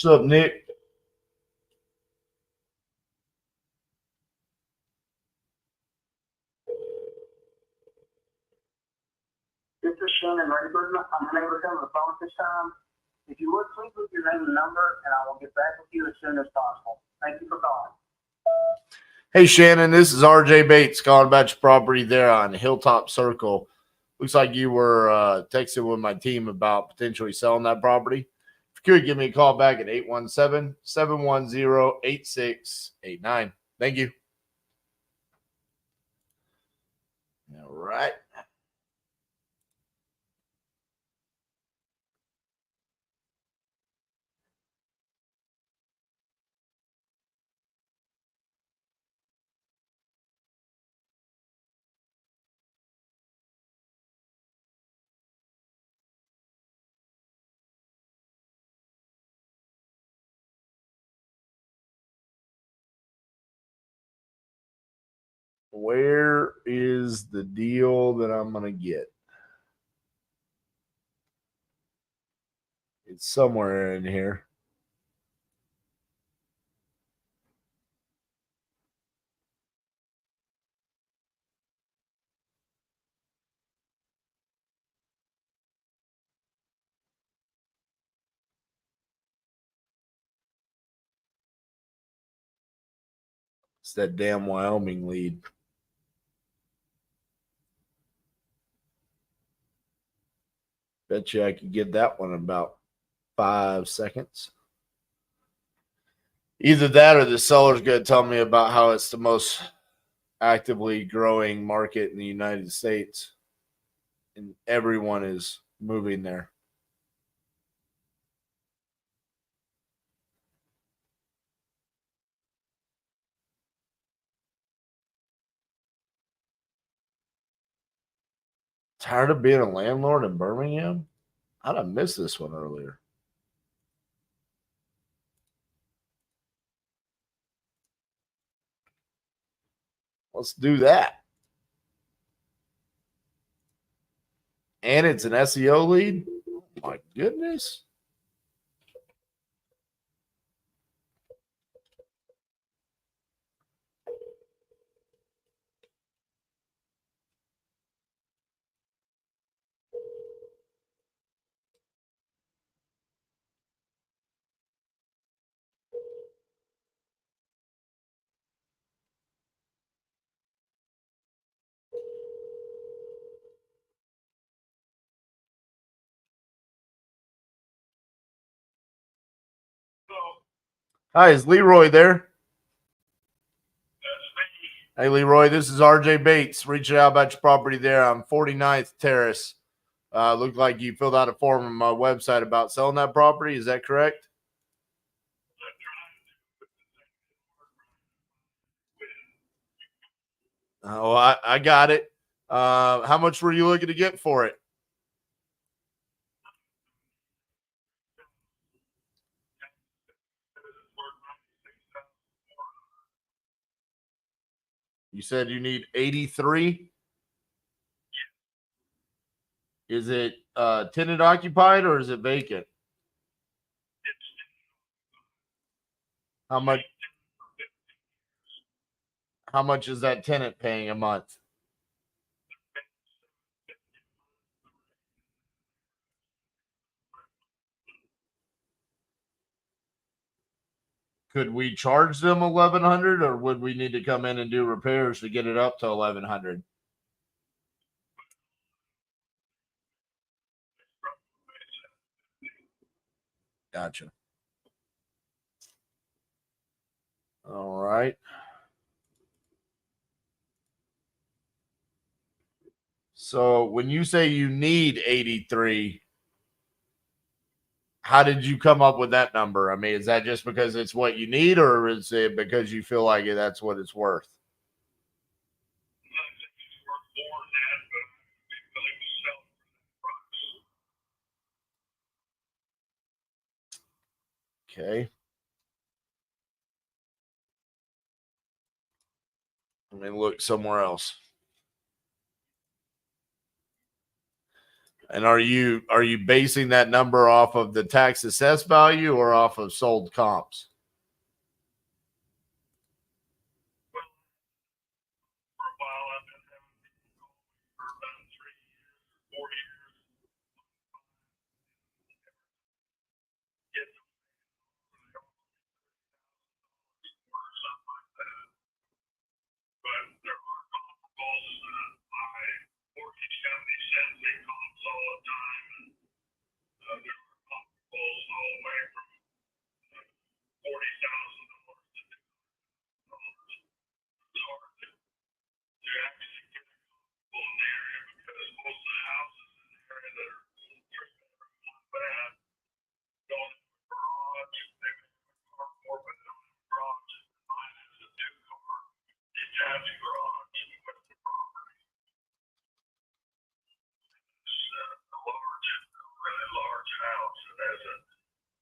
What's up, Nick? This is Shannon Rayburn. I'm unable to come to the phone this time. If you would, please leave your name and number, and I will get back with you as soon as possible. Thank you for calling. Hey, Shannon, this is RJ Bates calling about your property there on Hilltop Circle. Looks like you were texting with my team about potentially selling that property. If you could give me a call back at 817-710-8689. Thank you. All right. Where is the deal that I'm going to get? It's somewhere in here. It's that damn Wyoming lead. Bet you I could get that one in about 5 seconds. Either that or the seller's going to tell me about how it's the most actively growing market in the United States. And everyone is moving there. Tired of being a landlord in Birmingham? How'd I miss this one earlier? Let's do that. And it's an SEO lead. Oh my goodness. Hi, is Leroy there? Hey, Leroy, this is RJ Bates reaching out about your property there on 49th Terrace. Looked like you filled out a form on my website about selling that property. Is that correct? Oh, I got it. How much were you looking to get for it? You said you need 83. Is it tenant occupied or is it vacant? How much? How much is that tenant paying a month? Could we charge them $1,100, or would we need to come in and do repairs to get it up to $1,100? Gotcha. All right. So when you say you need 83, how did you come up with that number? I mean, is that just because it's what you need, or is it because you feel like that's what it's worth? Okay. Let me look somewhere else. And are you basing that number off of the tax assessed value or off of sold comps?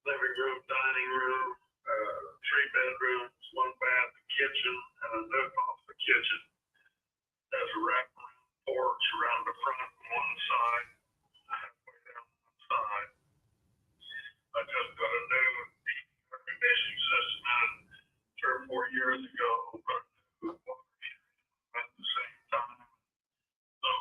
Living room, dining room, 3 bedrooms, 1 bath, kitchen, and a nook off the kitchen. There's a wraparound porch around the front on one side, halfway down one side. I just got a new air conditioning system in 3 or 4 years ago, but at the same time. So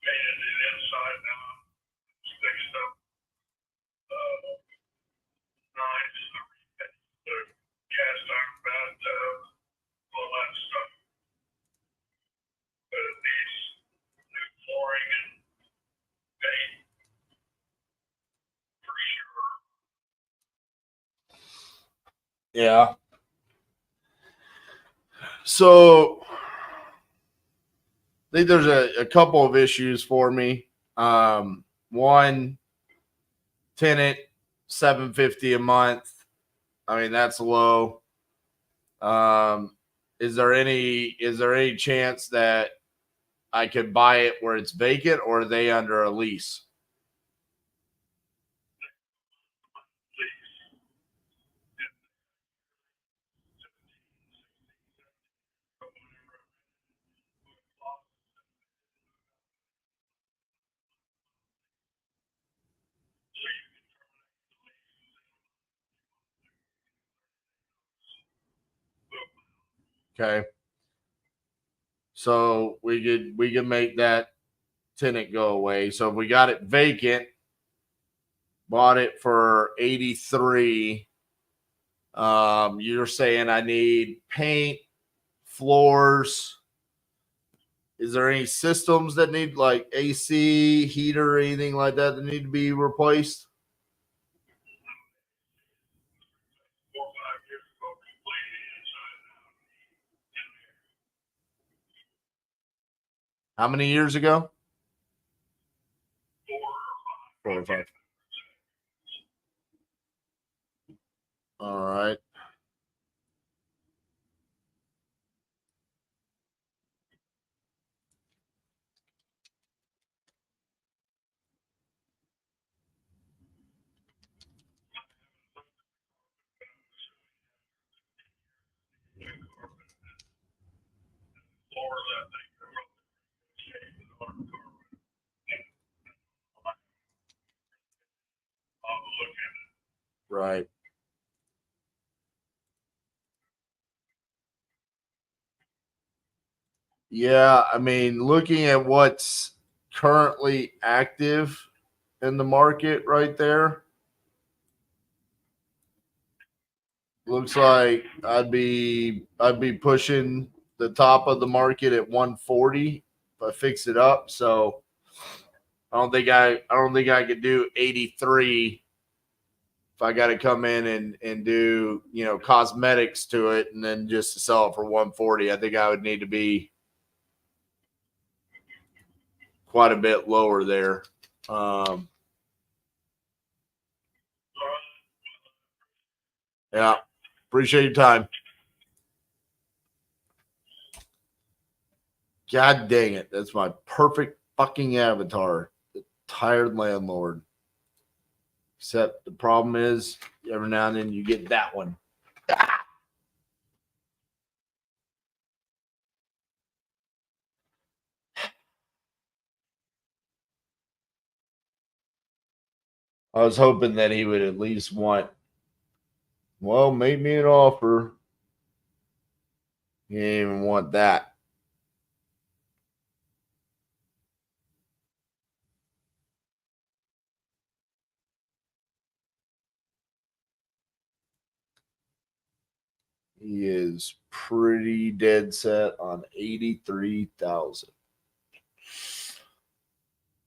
painted it inside now, fixed up, nice, the cast iron bathtub, all that stuff. But it needs new flooring and paint for sure. Yeah. So I think there's a couple of issues for me. One, tenant $750 a month. I mean, that's low. Is there any chance that I could buy it where it's vacant, or are they under a lease? Okay. So we could make that tenant go away. So if we got it vacant, bought it for 83. You're saying I need paint, floors. Is there any systems that need like AC, heater, or anything like that need to be replaced? 4 or 5 years ago, completely inside out. How many years ago? 4 4 or 5. or 5. All right. Floor that thing. I'll look at it. Right. Yeah, I mean, looking at what's currently active in the market right there, looks like I'd be pushing the top of the market at 140 if I fix it up. So I don't think I could do 83 if I got to come in and do, cosmetics to it and then just to sell it for 140. I think I would need to be quite a bit lower there. Yeah. Appreciate your time. God dang it. That's my perfect fucking avatar. The tired landlord. Except the problem is every now and then you get that one. I was hoping that he would at least want, well, make me an offer. He didn't even want that. He is pretty dead set on 83,000.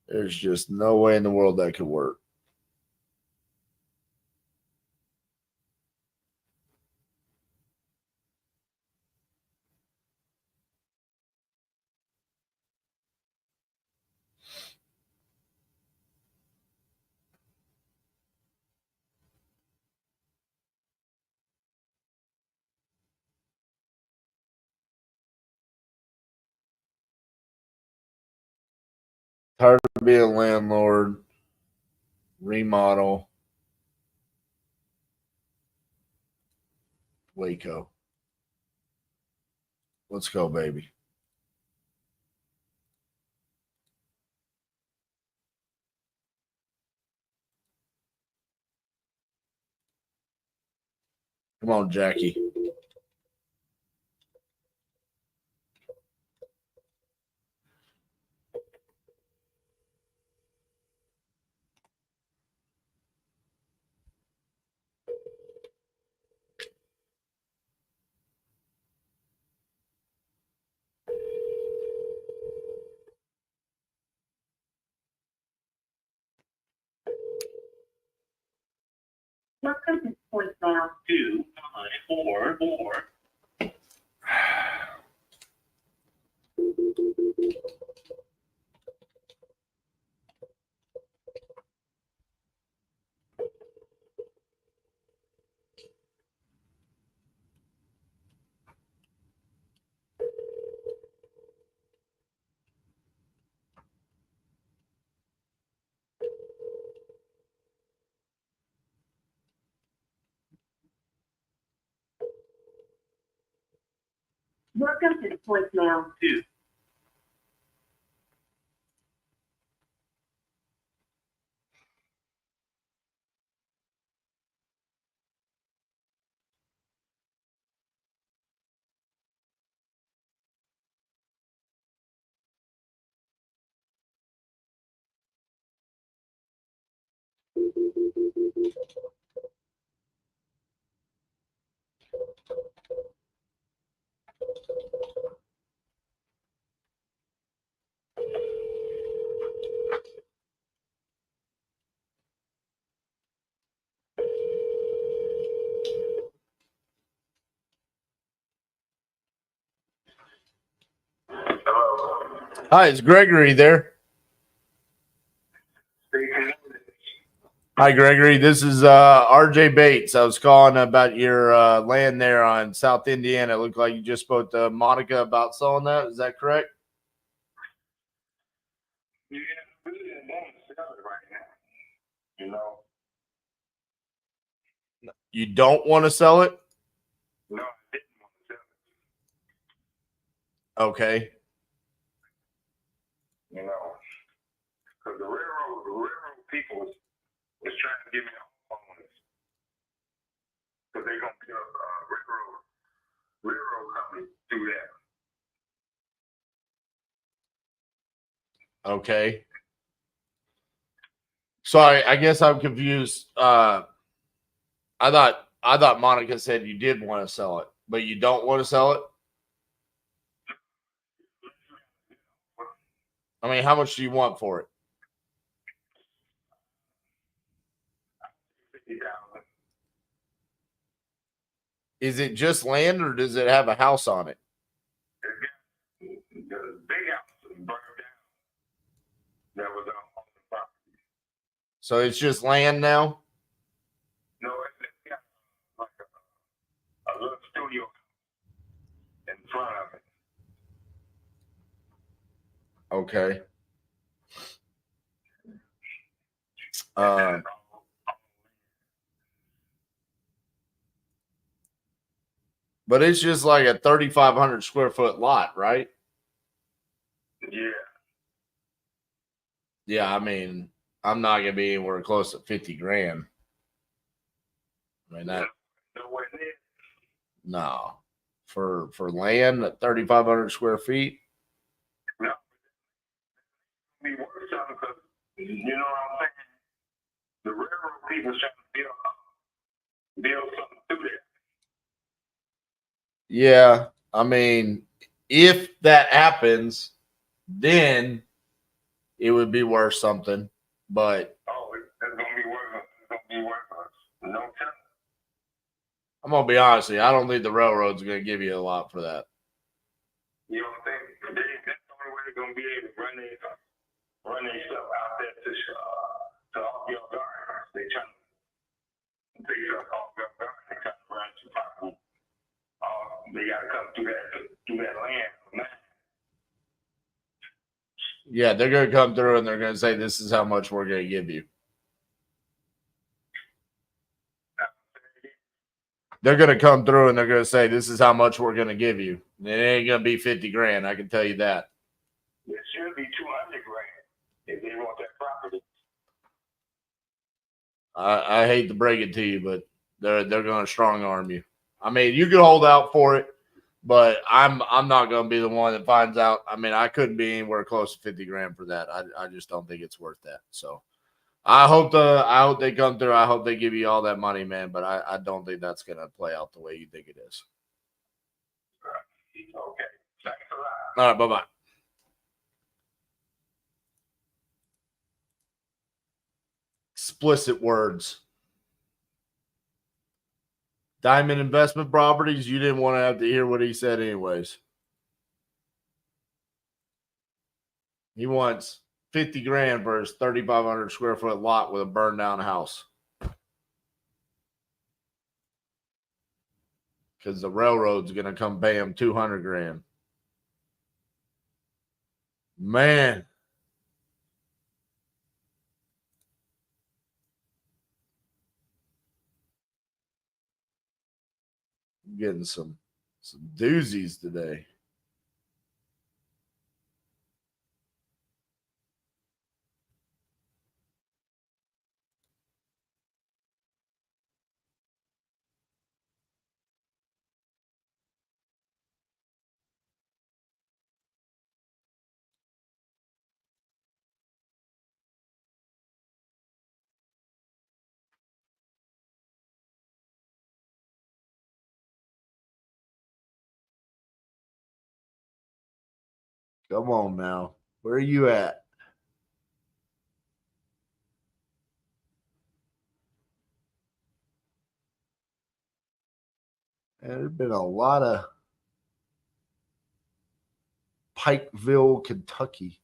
There's just no way in the world that could work. Tired of being a landlord. Remodel. Waco. Let's go, baby. Come on, Jackie. Welcome to voicemail. 2544. Welcome to voicemail. 2. Hi, it's Gregory there. Hi, Gregory. This is RJ Bates. I was calling about your land there on South Indiana. It looked like you just spoke to Monica about selling that. Is that correct? Yeah, I really didn't want to sell it right now. You know? You don't want to sell it? No, I didn't want to sell it. Okay. You know, because the railroad people was trying to give me a home on this. Because they're going to build a railroad company through that. Okay. Sorry, I guess I'm confused. I thought Monica said you did want to sell it, but you don't want to sell it? I mean, how much do you want for it? $50,000. Is it just land or does it have a house on it? The big house was burned down. That was on the property. So it's just land now? No, it's got like a little studio in front of it. Okay. But it's just like a 3,500 square foot lot, right? Yeah. Yeah, I mean, I'm not gonna be anywhere close to 50 grand. I mean that Nowhere near. no. For land at 3,500 square feet. No. Be worth something because you know what I'm saying? The railroad people trying to build something through there. Yeah, I mean, if that happens, then it would be worth something. But Oh, it's gonna be worth no telling. I'm gonna be honest with you, I don't think the railroad's gonna give you a lot for that. You know what I'm saying? That's the only way they're gonna be able to run their stuff out there to off your garden. They trying to take stuff off your garden. They trying to run to property. They gotta come through that land. Yeah, they're gonna come through and they're gonna say this is how much we're gonna give you. They're gonna come through and they're gonna say this is how much we're gonna give you. It ain't gonna be 50 grand, I can tell you that. It should be 200 grand if they want that property. I hate to break it to you, but they're gonna strong arm you. I mean, you can hold out for it, but I'm not gonna be the one that finds out. I mean, I couldn't be anywhere close to 50 grand for that. I just don't think it's worth that. So I hope they come through. I hope they give you all that money, man. But I don't think that's gonna play out the way you think it is. Okay. Thanks a lot. All right, bye-bye. Explicit words. Diamond Investment Properties, you didn't want to have to hear what he said anyways. He wants 50 grand for his 3,500 square foot lot with a burned down house. Because the railroad's going to come pay him 200 grand. Man. I'm getting some doozies today. Come on now. Where are you at? And there's been a lot of Pikeville, Kentucky.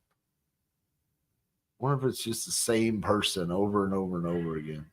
I wonder if it's just the same person over and over and over again.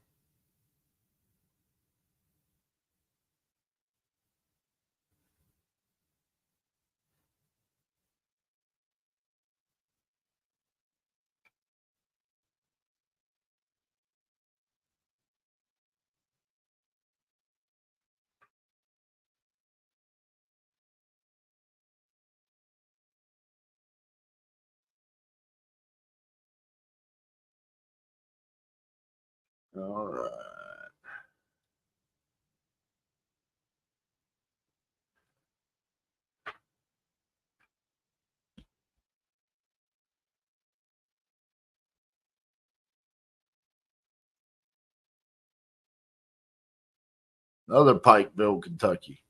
All right. Another Pikeville, Kentucky.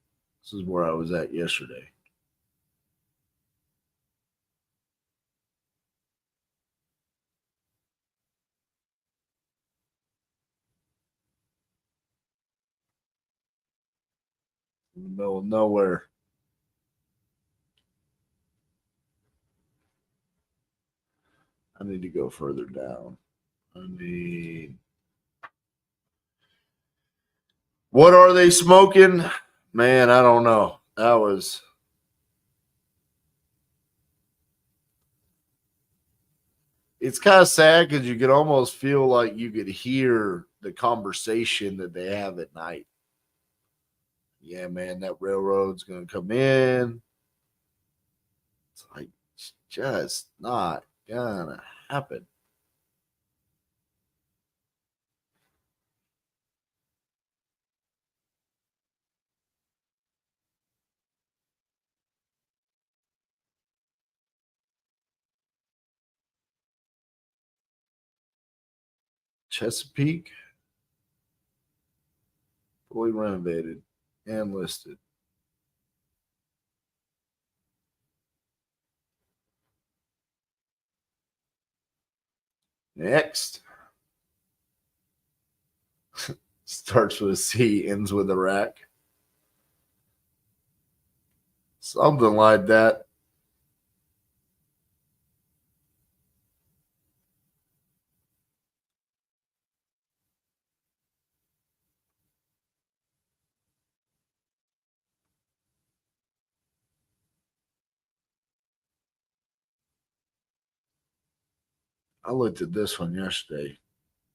This is where I was at yesterday. In the middle of nowhere. I need to go further down. What are they smoking? Man, I don't know. It's kind of sad because you could almost feel like you could hear the conversation that they have at night. Yeah, man, that railroad's going to come in. It's like, it's just not going to happen. Chesapeake, fully renovated and listed. Next. Starts with a C, ends with a rack. Something like that. I looked at this one yesterday.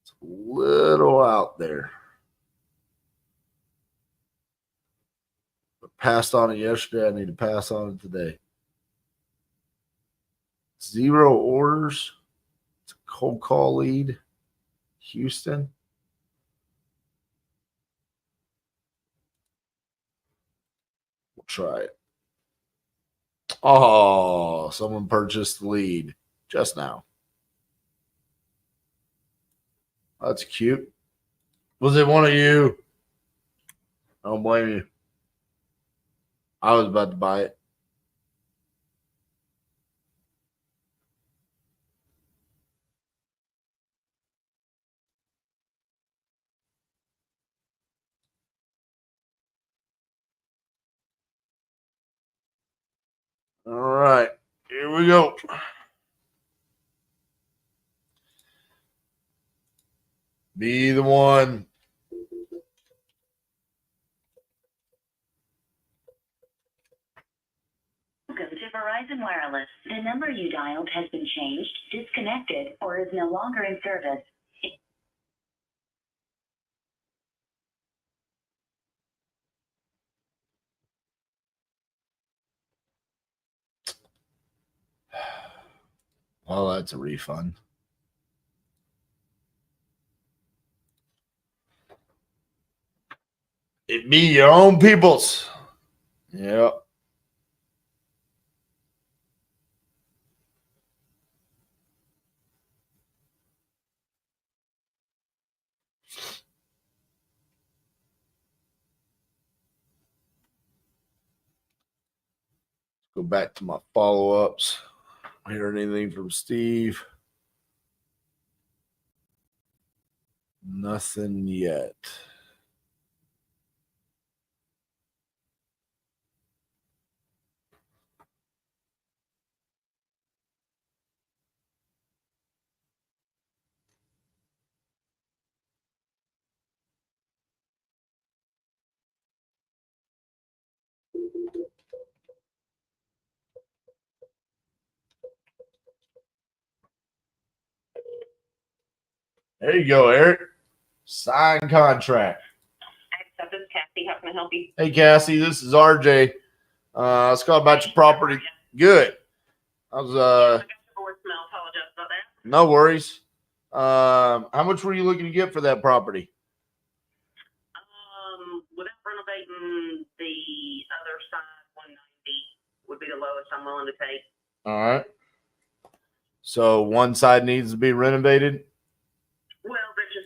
It's a little out there. But passed on it yesterday. I need to pass on it today. 0 orders. It's a cold call lead. Houston. We'll try it. Oh, someone purchased the lead just now. That's cute. Was it one of you? I don't blame you. I was about to buy it. All right, here we go. Be the one. Welcome to Verizon Wireless. The number you dialed has been changed, disconnected, or is no longer in service. Well, that's a refund. It be your own peoples. Yep. Go back to my follow-ups. Hear anything from Steve? Nothing yet. There you go, Eric. Sign contract. This is Kathy. How can I help you? Hey, Cassie, this is RJ. Let's call about your property. Good. I was I got your voicemail. Apologize about that. no worries. How much were you looking to get for that property? Without renovating the other side, 190 would be the lowest I'm willing to take. All right. So one side needs to be renovated. Well,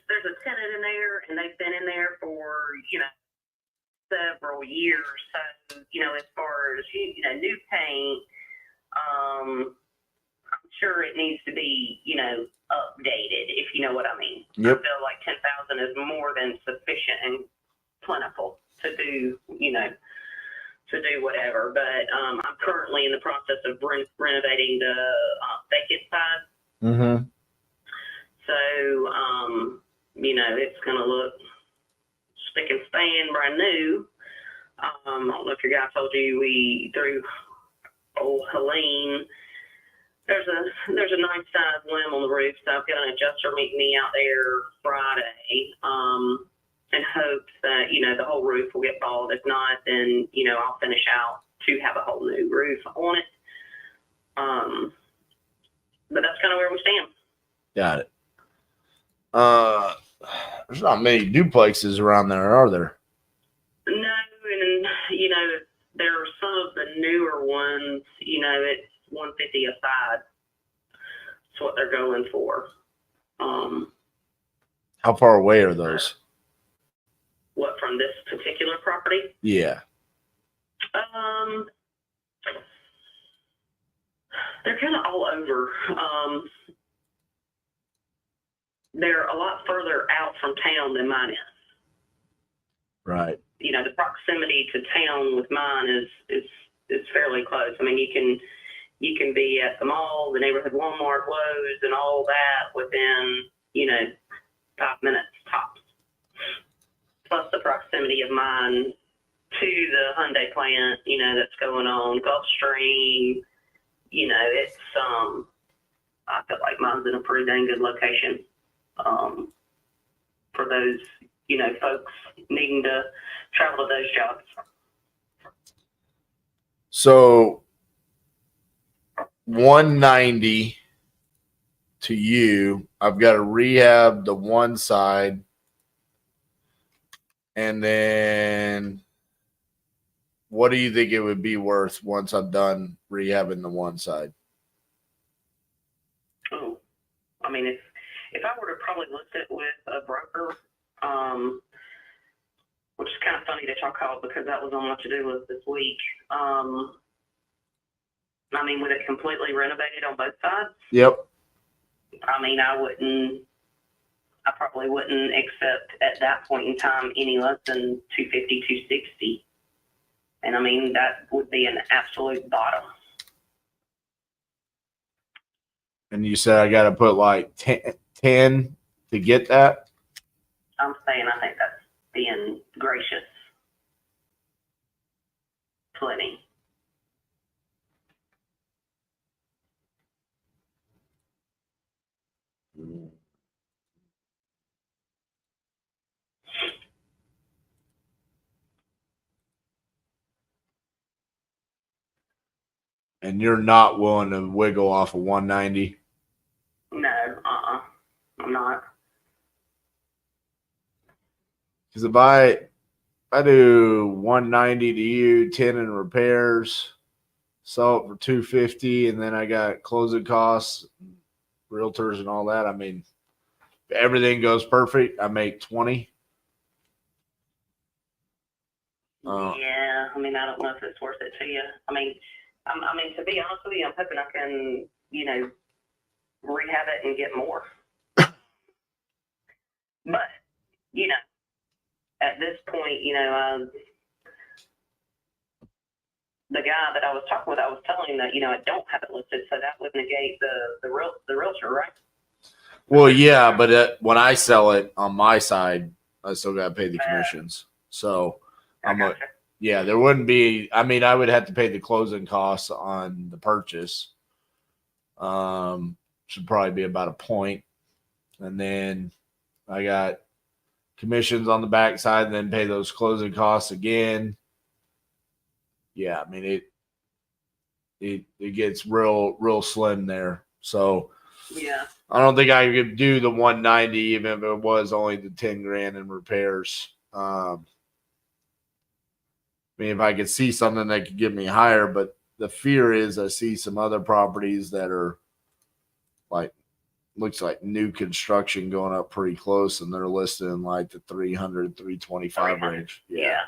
there's a tenant in there, and they've been in there for several years. So as far as new paint, I'm sure it needs to be updated, if you know what I mean. Yep. I feel like 10,000 is more than sufficient and plentiful to do whatever. But I'm currently in the process of renovating the vacant side. Mm-hmm. So, it's going to look spick and span, brand new. I don't know if your guy told you we threw old Helene. There's a nice size limb on the roof, so I've got an adjuster meeting me out there Friday, in hopes that, the whole roof will get bald. If not, then, I'll finish out to have a whole new roof on it. But that's kind of where we stand. Got it. There's not many duplexes around there, are there? No, and there are some of the newer ones. It's $150 a side. That's what they're going for. How far away are those? What, from this particular property? Yeah. They're kind of all over. They're a lot further out from town than mine is. Right. The proximity to town with mine is fairly close. I mean, you can be at the mall, the neighborhood Walmart, Lowe's, and all that within 5 minutes tops. Plus the proximity of mine to the Hyundai plant, that's going on Gulfstream. It's I feel like mine's in a pretty dang good location. For those, folks needing to travel to those jobs. So 190 to you. I've got to rehab the one side. And then what do you think it would be worth once I'm done rehabbing the one side? Oh, I mean, if I were to probably list it with a broker, which is kind of funny that y'all called because that was on my to-do list this week. I mean, with it completely renovated on both sides. Yep. I mean, I probably wouldn't accept at that point in time any less than 250, 260. And I mean, that would be an absolute bottom. And you said I got to put like 10 to get that? I'm saying I think that's being gracious. Plenty. And you're not willing to wiggle off of 190? No, I'm not. Because if I do 190 to you, 10 in repairs, sell it for 250, and then I got closing costs, realtors and all that. I mean, if everything goes perfect, I make 20. Yeah, I mean, I don't know if it's worth it to you. I mean, to be honest with you, I'm hoping I can, rehab it and get more. But, at this point, the guy that I was talking with, I was telling him that, I don't have it listed, so that would negate the realtor, right? Well, yeah, but when I sell it on my side, I still got to pay the commissions. So I'm like, yeah, there wouldn't be. I mean, I would have to pay the closing costs on the purchase. Should probably be about a point, and then I got commissions on the backside and then pay those closing costs again. Yeah, I mean it gets real slim there. So Yeah. I don't think I could do the 190 even if it was only the 10 grand in repairs. I mean, if I could see something that could get me higher, but the fear is I see some other properties that are like, looks like new construction going up pretty close, and they're listed in like the 300, 325 range. Yeah.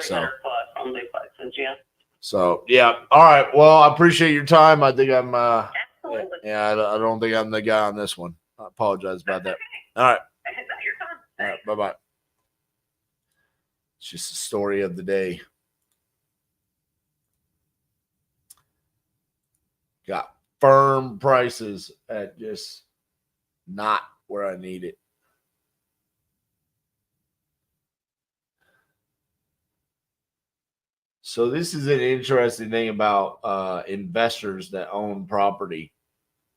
300 So, plus on duplexes, yeah. So, yeah. All right. Well, I appreciate your time. I think I'm, Absolutely. yeah, I don't think I'm the guy on this one. I apologize about that. All right. That's your time. All right. Bye-bye. It's just a story of the day. Got firm prices at just not where I need it. So this is an interesting thing about investors that own property.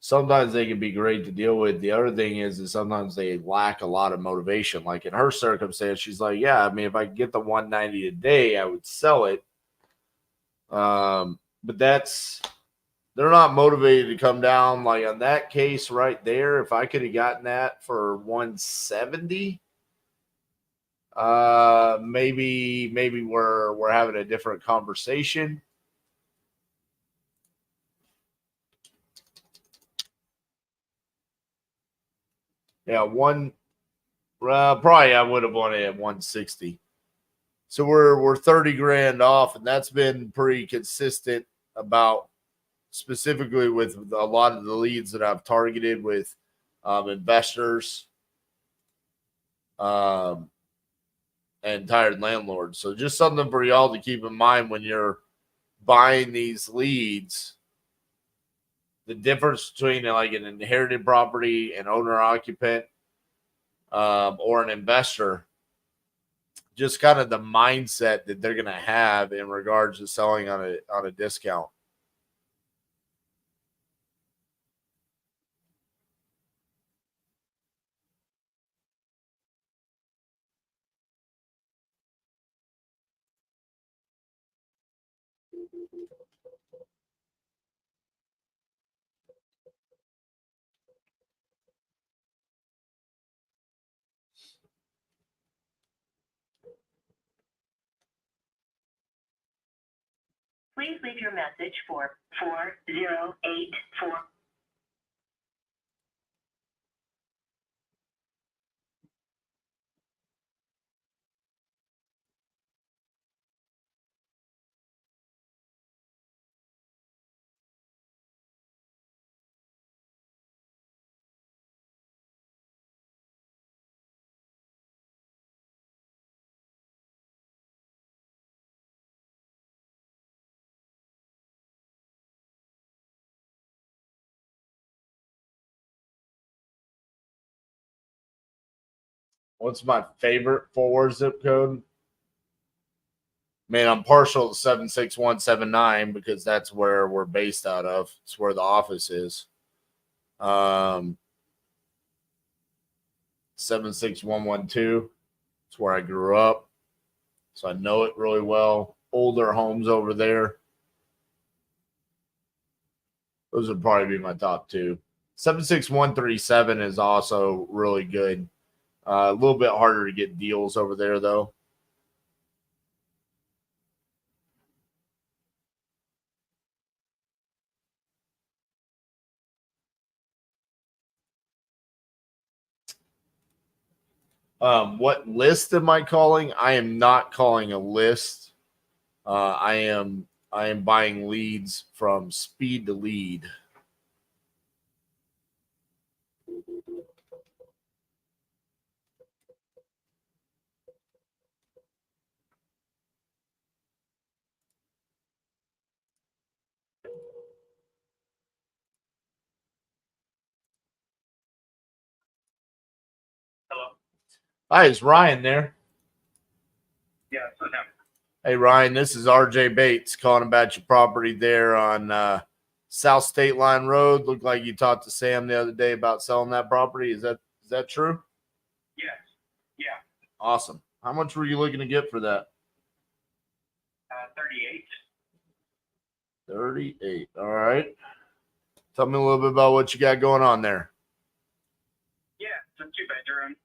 Sometimes they can be great to deal with. The other thing is sometimes they lack a lot of motivation. Like in her circumstance, she's like, yeah, I mean, if I could get the 190 a day, I would sell it. But they're not motivated to come down. Like on that case right there, if I could have gotten that for 170, maybe we're having a different conversation. Yeah, probably I would have wanted it at 160. So we're 30 grand off, and that's been pretty consistent about specifically with a lot of the leads that I've targeted with investors and tired landlords. So just something for y'all to keep in mind when you're buying these leads. The difference between like an inherited property, an owner occupant, or an investor, just kind of the mindset that they're going to have in regards to selling on a discount. Please leave your message for 4084. What's my favorite 4 zip code? Man, I'm partial to 76179 because that's where we're based out of. It's where the office is. 76112. It's where I grew up. So I know it really well. Older homes over there. Those would probably be my top 2. 76137 is also really good. A little bit harder to get deals over there, though. What list am I calling? I am not calling a list. I am buying leads from Speed to Lead. Hello. Hi, is Ryan there? Yeah, so now. Hey, Ryan, this is RJ Bates calling about your property there on South State Line Road. Looked like you talked to Sam the other day about selling that property. Is that true? Yeah, Awesome. How much were you looking to get for that? 38. 38. All right. Tell me a little bit about what you got going on there. Yeah, it's a 2-bedroom.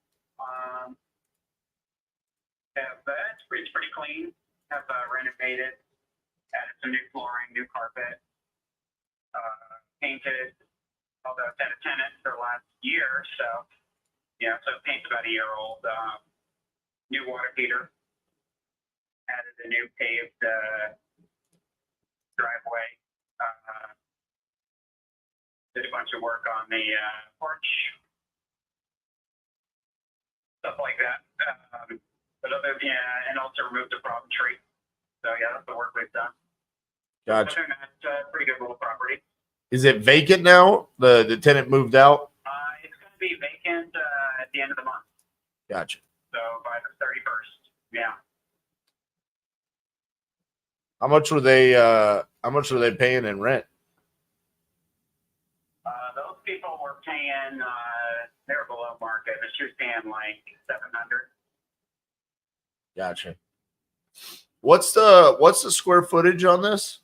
It's pretty clean. Have renovated, added some new flooring, new carpet, painted. Although it's had a tenant for the last year, so so paint's about a year old. New water heater. Added a new paved driveway. Did a bunch of work on the porch, stuff like that. And also removed the problem tree. So that's the work we've done. Gotcha. Other than that, pretty good little property. Is it vacant now? The tenant moved out? It's going to be vacant at the end of the month. Gotcha. So by the 31st. Yeah. How much were they paying in rent? Those people were paying, they were below market. She was paying like $700. Gotcha. What's the square footage on this?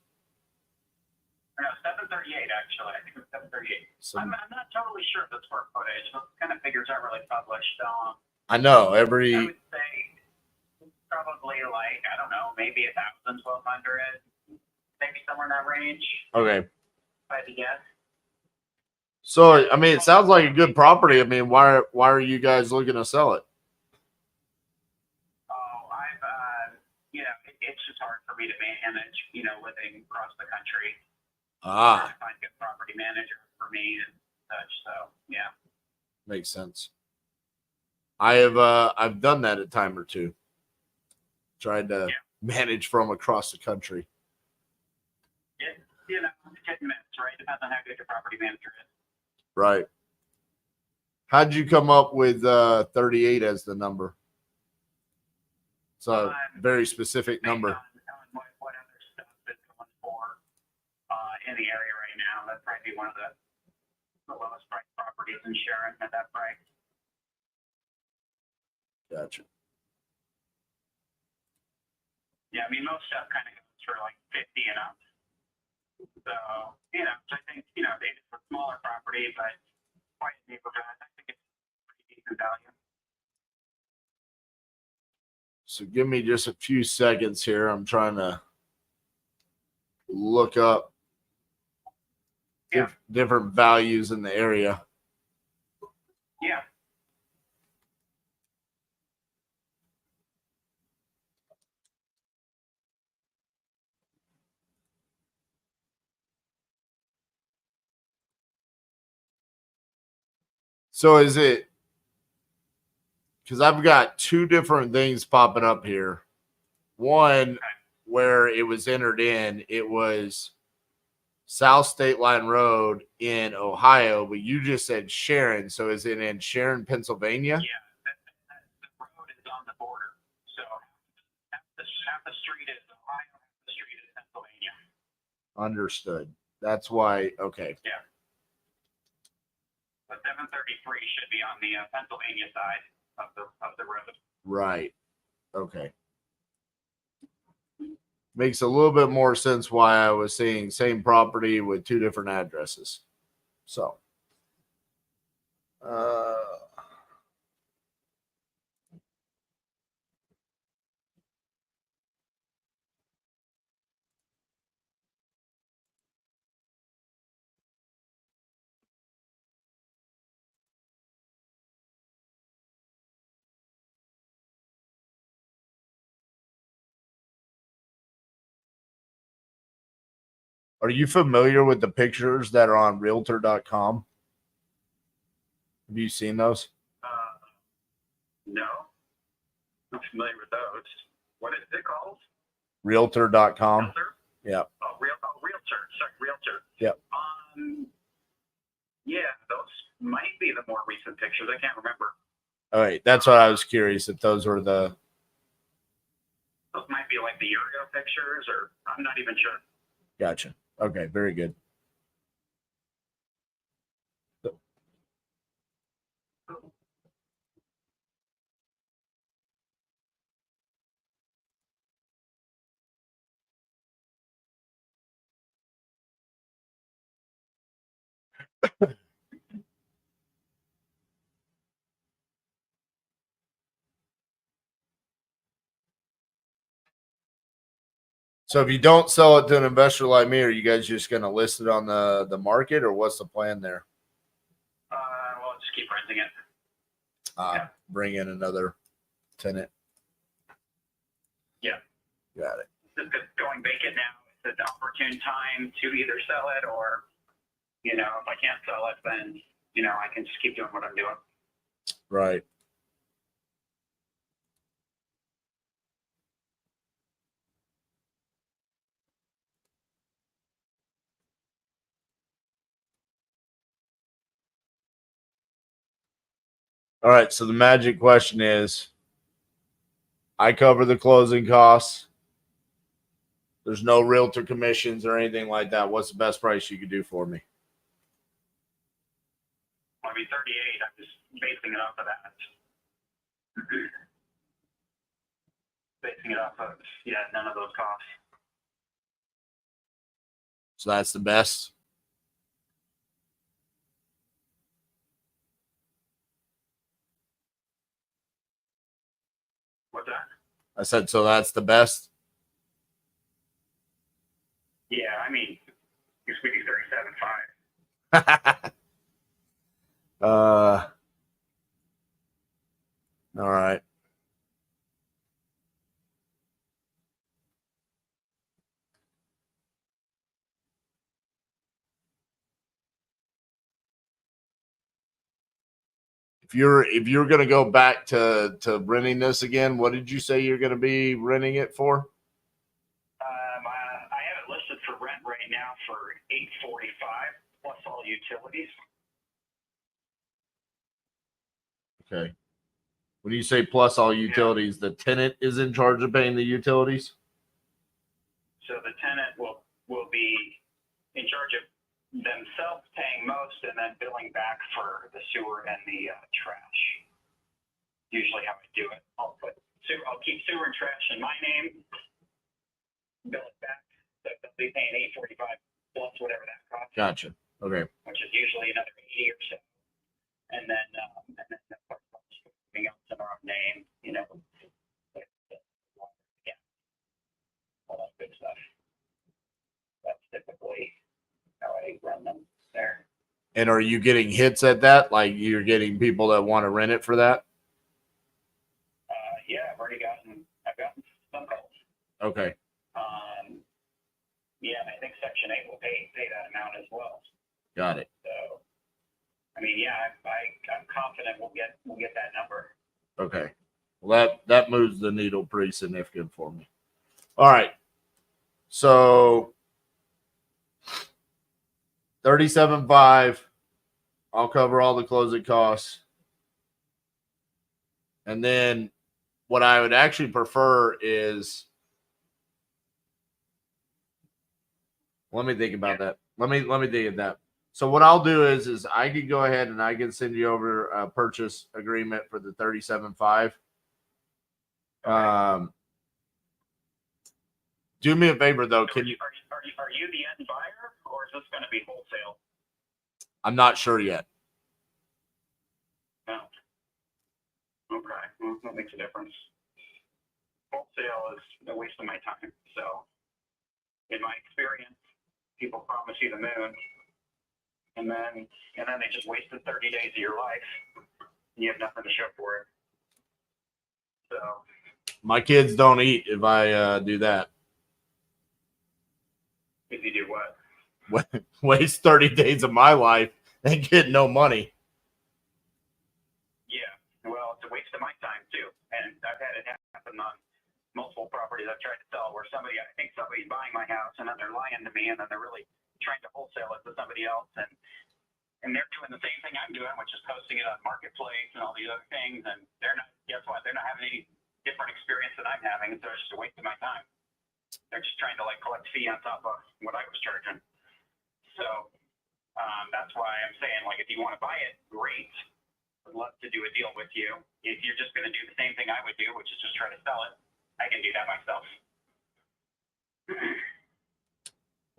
No, 738 actually. I think it was 738. I'm not totally sure of the square footage. Those kind of figures aren't really published. I know I would say probably like, I don't know, maybe 1,000, 1,200, maybe somewhere in that range. Okay. If I had to guess. So I mean, it sounds like a good property. I mean, why are you guys looking to sell it? It's just hard for me to manage, living across the country. Ah, Find a good property manager for me and such. So yeah, makes sense. I've done that a time or two. Tried to manage from across the country. it's hit and miss, right? Depends on how good your property manager is. Right. How'd you come up with 38 as the number? It's a very specific number. On what other stuff is going for in the area right now. That'd probably be one of the lowest price properties in Sharon at that price. Gotcha. Yeah, I mean, most stuff kind of goes for like 50 and up. So, so I think, it's a smaller property, but quite a neighborhood. I think it's pretty decent value. So give me just a few seconds here. I'm trying to look up different values in the area. Yeah. So is it, because I've got two different things popping up here. One where it was entered in, it was South State Line Road in Ohio, but you just said Sharon. So is it in Sharon, Pennsylvania? Yeah, the road is on the border. So half the street is Ohio, half the street is Pennsylvania. Understood. That's why. Okay. Yeah. The 733 should be on the Pennsylvania side of the road. Right. Okay. Makes a little bit more sense why I was seeing same property with two different addresses. So, are you familiar with the pictures that are on realtor.com? Have you seen those? No. I'm familiar with those. What is it called? Realtor.com. Realtor? Yeah. Realtor. Sorry, Realtor. Yep. Yeah, those might be the more recent pictures. I can't remember. All right. That's what I was curious if those were the. Those might be like the year ago pictures, or I'm not even sure. Gotcha. Okay. Very good. So if you don't sell it to an investor like me, are you guys just going to list it on the market, or what's the plan there? Well, just keep renting it. Yeah. Bring in another tenant. Yeah. Got it. Just going vacant now is an opportune time to either sell it or, you know, if I can't sell it, then, you know, I can just keep doing what I'm doing. Right. All right. So the magic question is, I cover the closing costs. There's no realtor commissions or anything like that. What's the best price you could do for me? I mean, 38, I'm just basing it off of that. Basing it off of, none of those costs. So that's the best. What's that? I said, so that's the best. Yeah, I mean, we do 37.5. All right. If you're going to go back to renting this again, what did you say you're going to be renting it for? I have it listed for rent right now for $845 plus all utilities. Okay. When you say plus all utilities, the tenant is in charge of paying the utilities? So the tenant will be in charge of themselves paying most and then billing back for the sewer and the trash. Usually how I do it. I'll keep sewer and trash in my name, bill it back. So they'll be paying $845 plus whatever that costs. Gotcha. Okay. Which is usually another 80 or so. And then the part everything else in our own name, you know. Yeah. All that good stuff. That's typically how I run them there. And are you getting hits at that? Like you're getting people that want to rent it for that? Yeah, I've gotten some calls. Okay. Yeah, I think Section 8 will pay that amount as well. Got it. So, I mean, yeah, I'm confident we'll get that number. Okay. Well, that moves the needle pretty significant for me. All right. So 37.5. I'll cover all the closing costs. And then what I would actually prefer is, let me think about that. Let me think of that. So what I'll do is I can go ahead and I can send you over a purchase agreement for the 37.5. Do me a favor though. So Can you? Are you the end buyer, or is this going to be wholesale? I'm not sure yet. No. Okay, well, that makes a difference. Wholesale is a waste of my time. So, in my experience, people promise you the moon, and then they just wasted 30 days of your life, and you have nothing to show for it. So, My kids don't eat if I do that. if you do what? Waste 30 days of my life and get no money. Yeah, well, it's a waste of my time too, and I've had it happen on multiple properties I've tried to sell where I think somebody's buying my house, and then they're lying to me, and then they're really trying to wholesale it to somebody else, and they're doing the same thing I'm doing, which is posting it on Marketplace and all these other things, and they're not. Guess what? They're not having any different experience than I'm having, so it's just a waste of my time. They're just trying to collect fee on top of what I was charging. So that's why I'm saying, if you want to buy it, great. I'd love to do a deal with you. If you're just going to do the same thing I would do, which is just try to sell it, I can do that myself.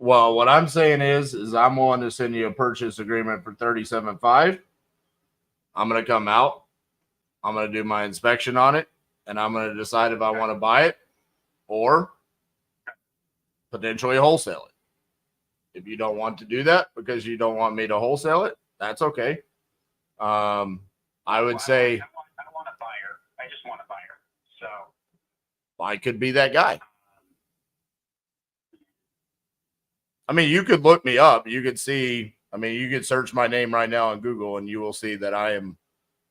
Well, what I'm saying is I'm willing to send you a purchase agreement for $37,500. I'm going to come out. I'm going to do my inspection on it, and I'm going to decide if I want to buy it or potentially wholesale it. If you don't want to do that because you don't want me to wholesale it, that's okay. I would say I don't want a buyer. I just want a buyer. So I could be that guy. I mean, you could look me up. You could see, I mean, you could search my name right now on Google and you will see that I am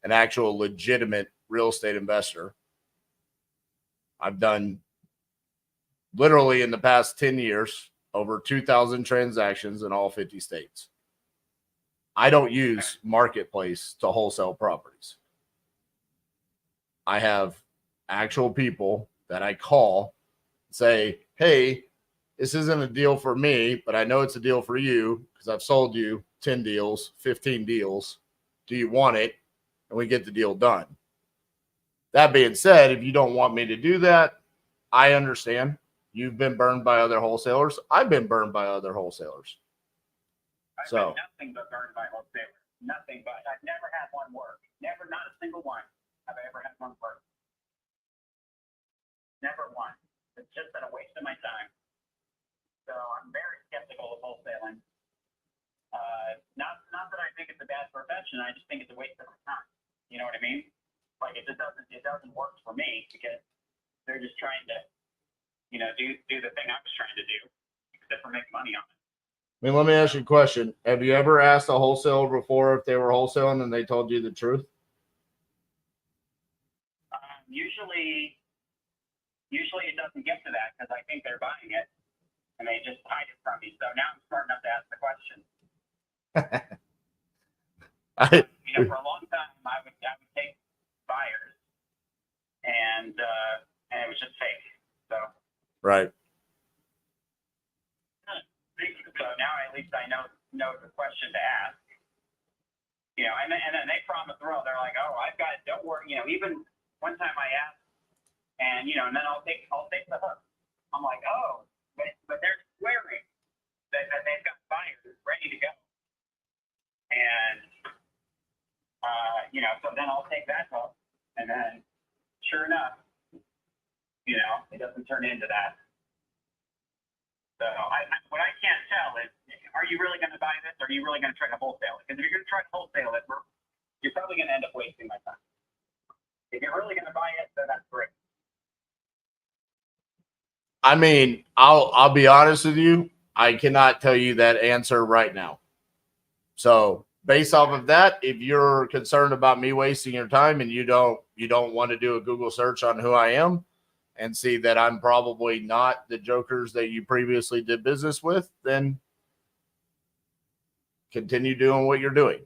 an actual legitimate real estate investor. I've done literally in the past 10 years over 2,000 transactions in all 50 states. I don't use marketplace to wholesale properties. I have actual people that I call, say, hey, this isn't a deal for me, but I know it's a deal for you because I've sold you 10 deals, 15 deals. Do you want it? And we get the deal done. That being said, if you don't want me to do that, I understand. You've been burned by other wholesalers. I've been burned by other wholesalers. I've So been nothing but burned by wholesalers. Nothing but. I've never had one work. Never, not a single one have I ever had one work. Never one. It's just been a waste of my time. So I'm very skeptical of wholesaling. Not that I think it's a bad profession. I just think it's a waste of my time. You know what I mean? Like it doesn't work for me because they're just trying to, you know, do the thing I was trying to do, except for make money on it. I mean, let me ask you a question. Have you ever asked a wholesaler before if they were wholesaling and they told you the truth? Usually it doesn't get to that because I think they're buying it and they just hide it from me. So now I'm smart enough to ask the question. You know, for a long time I would take buyers and it was just fake. So Right. So now at least I know the question to ask. You know, and then they promise the world. They're like, oh, I've got it. Don't worry. You know, even one time I asked, and you know, and then I'll take the hook. I'm like, oh, but they're swearing that they've got buyers ready to go. And you know, so then I'll take that hook, and then sure enough, you know, it doesn't turn into that. So what I can't tell is, are you really going to buy this? Or are you really going to try to wholesale it? Because if you're going to try to wholesale it, you're probably going to end up wasting my time. If you're really going to buy it, then that's great. I mean, I'll be honest with you. I cannot tell you that answer right now. So based off of that, if you're concerned about me wasting your time and you don't want to do a Google search on who I am and see that I'm probably not the jokers that you previously did business with, then continue doing what you're doing.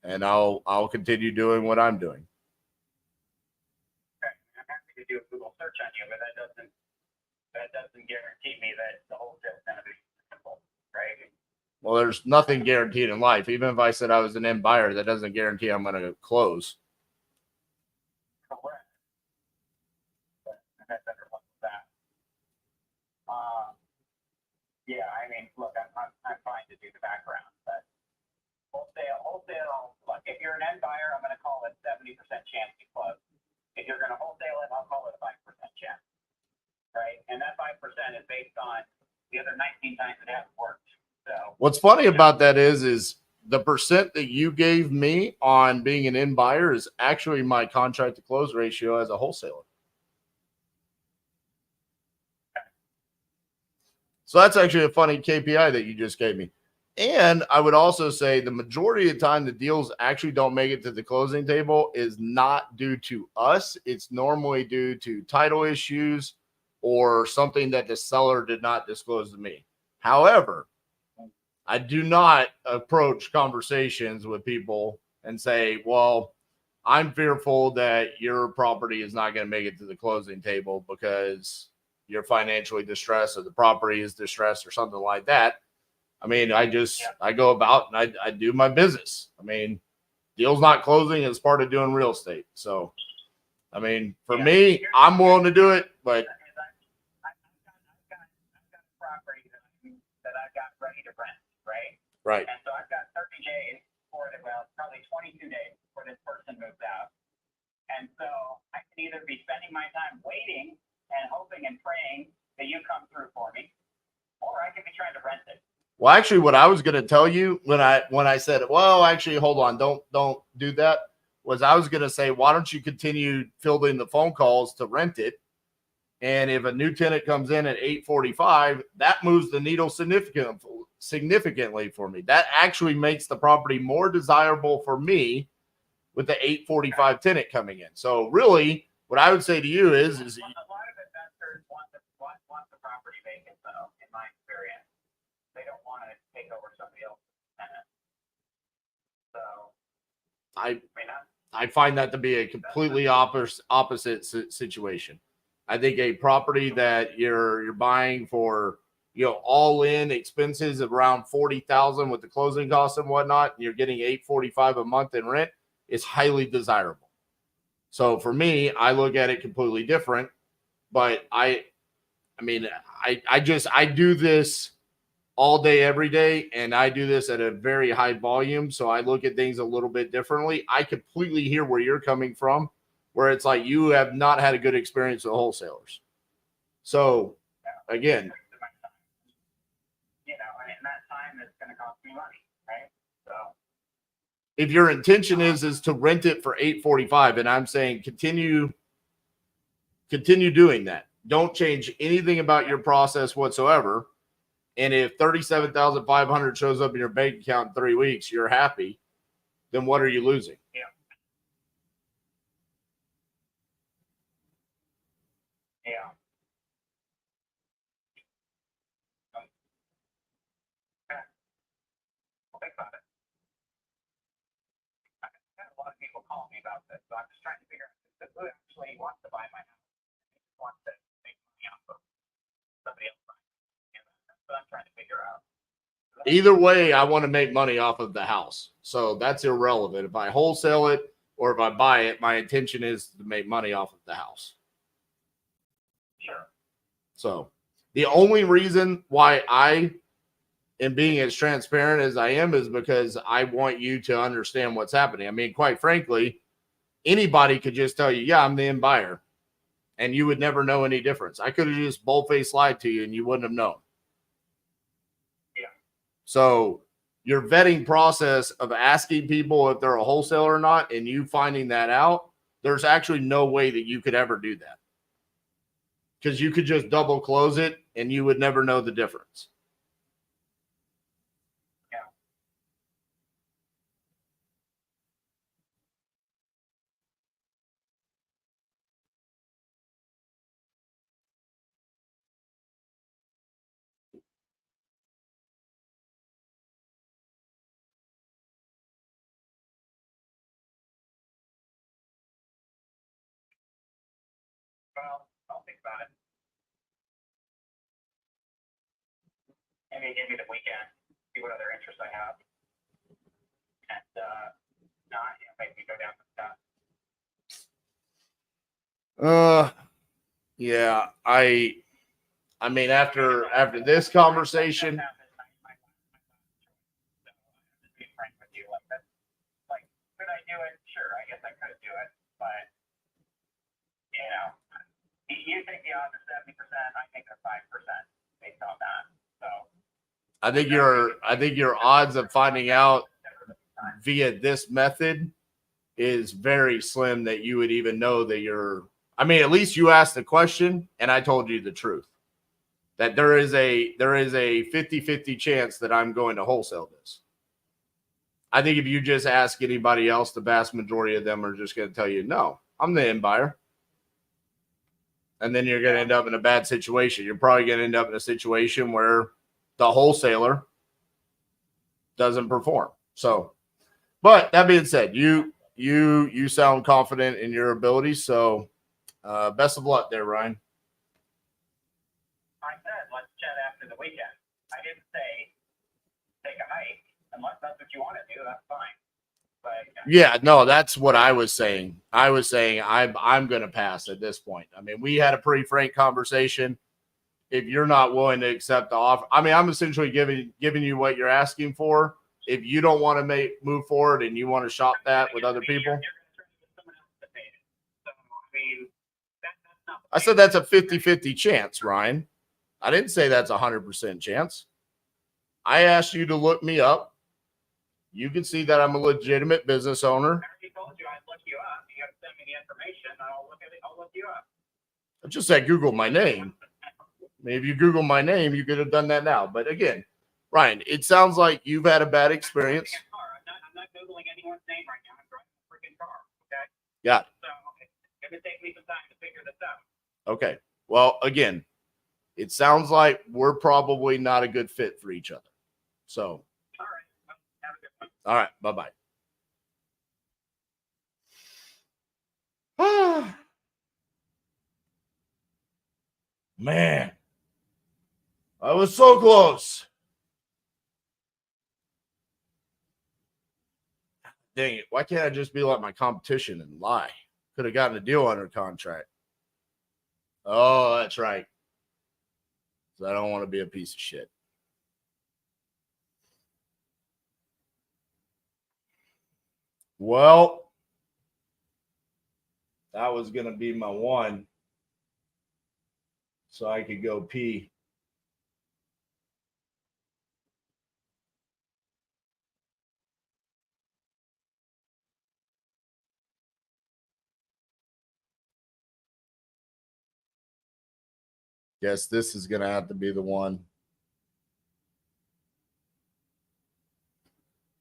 And I'll continue doing what I'm doing. Okay. I'm happy to do a Google search on you, but that doesn't guarantee me that the wholesale is going to be simple, right? Well, there's nothing guaranteed in life. Even if I said I was an end buyer, that doesn't guarantee I'm going to close. Correct. But that's better luck with that. Yeah, I mean, look, I'm fine to do the background, but wholesale. Look, if you're an end buyer, I'm going to call it 70% chance to close. If you're going to wholesale it, I'll call it a 5% chance, right? And that 5% is based on the other 19 times it hasn't worked. So what's funny about that is the percent that you gave me on being an end buyer is actually my contract to close ratio as a wholesaler. So that's actually a funny KPI that you just gave me. And I would also say the majority of the time the deals actually don't make it to the closing table is not due to us. It's normally due to title issues or something that the seller did not disclose to me. However, I do not approach conversations with people and say, well, I'm fearful that your property is not going to make it to the closing table because you're financially distressed or the property is distressed or something like that. I mean, I go about and I do my business. I mean, deal's not closing is part of doing real estate. So, I mean, for me, I'm willing to do it, but I've got a property that I I've got ready to rent, right? Right. And so I've got 30 days for it, well, probably 22 days before this person moves out. And so I can either be spending my time waiting and hoping and praying that you come through for me, or I could be trying to rent it. Well, actually, what I was going to tell you when I said, well, actually, hold on, don't do that, was I was going to say, why don't you continue fielding the phone calls to rent it? And if a new tenant comes in at 8:45, that moves the needle significantly for me. That actually makes the property more desirable for me with the 8:45 tenant coming in. So really, what I would say to you is a lot of investors want the property vacant, though, in my experience. They don't want to take over somebody else's tenant. So I find that to be a completely opposite situation. I think a property that you're buying for, all in expenses of around $40,000 with the closing costs and whatnot, and you're getting $845 a month in rent is highly desirable. So for me, I look at it completely different. But I do this all day, every day, and I do this at a very high volume. So I look at things a little bit differently. I completely hear where you're coming from, where it's like you have not had a good experience with wholesalers. So again, and that time is going to cost me money, right? So if your intention is to rent it for $845, and I'm saying continue doing that. Don't change anything about your process whatsoever. And if $37,500 shows up in your bank account in 3 weeks, you're happy, then what are you losing? Yeah. Yeah. Okay. I'll think about it. I've had a lot of people calling me about this, so I'm just trying to figure out who actually wants to buy my house. Wants to make money off of somebody else. That's what I'm trying to figure out. Either way, I want to make money off of the house. So that's irrelevant. If I wholesale it or if I buy it, my intention is to make money off of the house. Sure. So the only reason why I am being as transparent as I am is because I want you to understand what's happening. I mean, quite frankly, anybody could just tell you, yeah, I'm the end buyer. And you would never know any difference. I could have just bold-faced lied to you and you wouldn't have known. Yeah. So your vetting process of asking people if they're a wholesaler or not and you finding that out, there's actually no way that you could ever do that. Because you could just double close it and you would never know the difference. Yeah. Well, I'll think about it. Maybe give me the weekend, see what other interests I have. And make me go down the stuff. Yeah, I mean, after this conversation, Could I do it? Sure, I guess I could do it, but you think the odds are 70%, I think they're 5% based on that. So I think your odds of finding out via this method is very slim that you would even know that at least you asked the question and I told you the truth. That there is a 50-50 chance that I'm going to wholesale this. I think if you just ask anybody else, the vast majority of them are just going to tell you, no, I'm the end buyer. And then you're going to end up in a bad situation. You're probably going to end up in a situation where the wholesaler doesn't perform. So, but that being said, you sound confident in your abilities. So best of luck there, Ryan. I said, let's chat after the weekend. I didn't say take a hike. Unless that's what you want to do, that's fine. But yeah, no, that's what I was saying. I'm going to pass at this point. I mean, we had a pretty frank conversation. if you're not willing to accept the offer. I mean, I'm essentially giving you what you're asking for. If you don't want to move forward and you want to shop that with other people, I said that's a 50-50 chance, Ryan. I didn't say that's a 100% chance. I asked you to look me up. You can see that I'm a legitimate business owner. I already told you I'd look you up. You have to send me the information. I'll look at it. I'll look you up. I just said Google my name. Maybe you Google my name, you could have done that now. But again, Ryan, it sounds like you've had a bad experience. I'm not Googling anyone's name right now. I'm driving a freaking car. Okay. Got it. So it's going to take me some time to figure this out. Okay. Well, again, it sounds like we're probably not a good fit for each other. So, All right. Well, have a good one. all right. Bye-bye. Man, I was so close. Dang it. Why can't I just be like my competition and lie? Could have gotten a deal under contract. Oh, that's right. So I don't want to be a piece of shit. Well, that was going to be my one. So I could go pee. Guess this is going to have to be the one.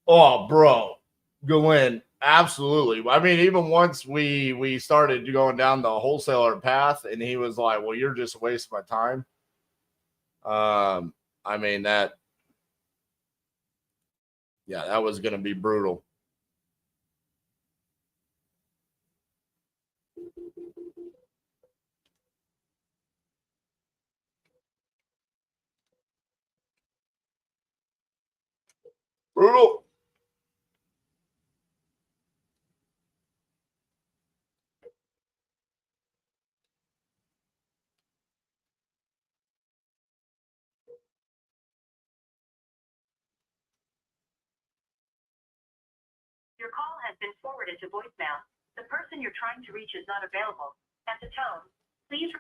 Oh, bro. Go in. Absolutely. I mean, even once we started going down the wholesaler path and he was like, well, you're just wasting my time. I mean, that was going to be brutal. Brutal. Your call has been forwarded to voicemail. The person you're trying to reach is not available. At the tone, please.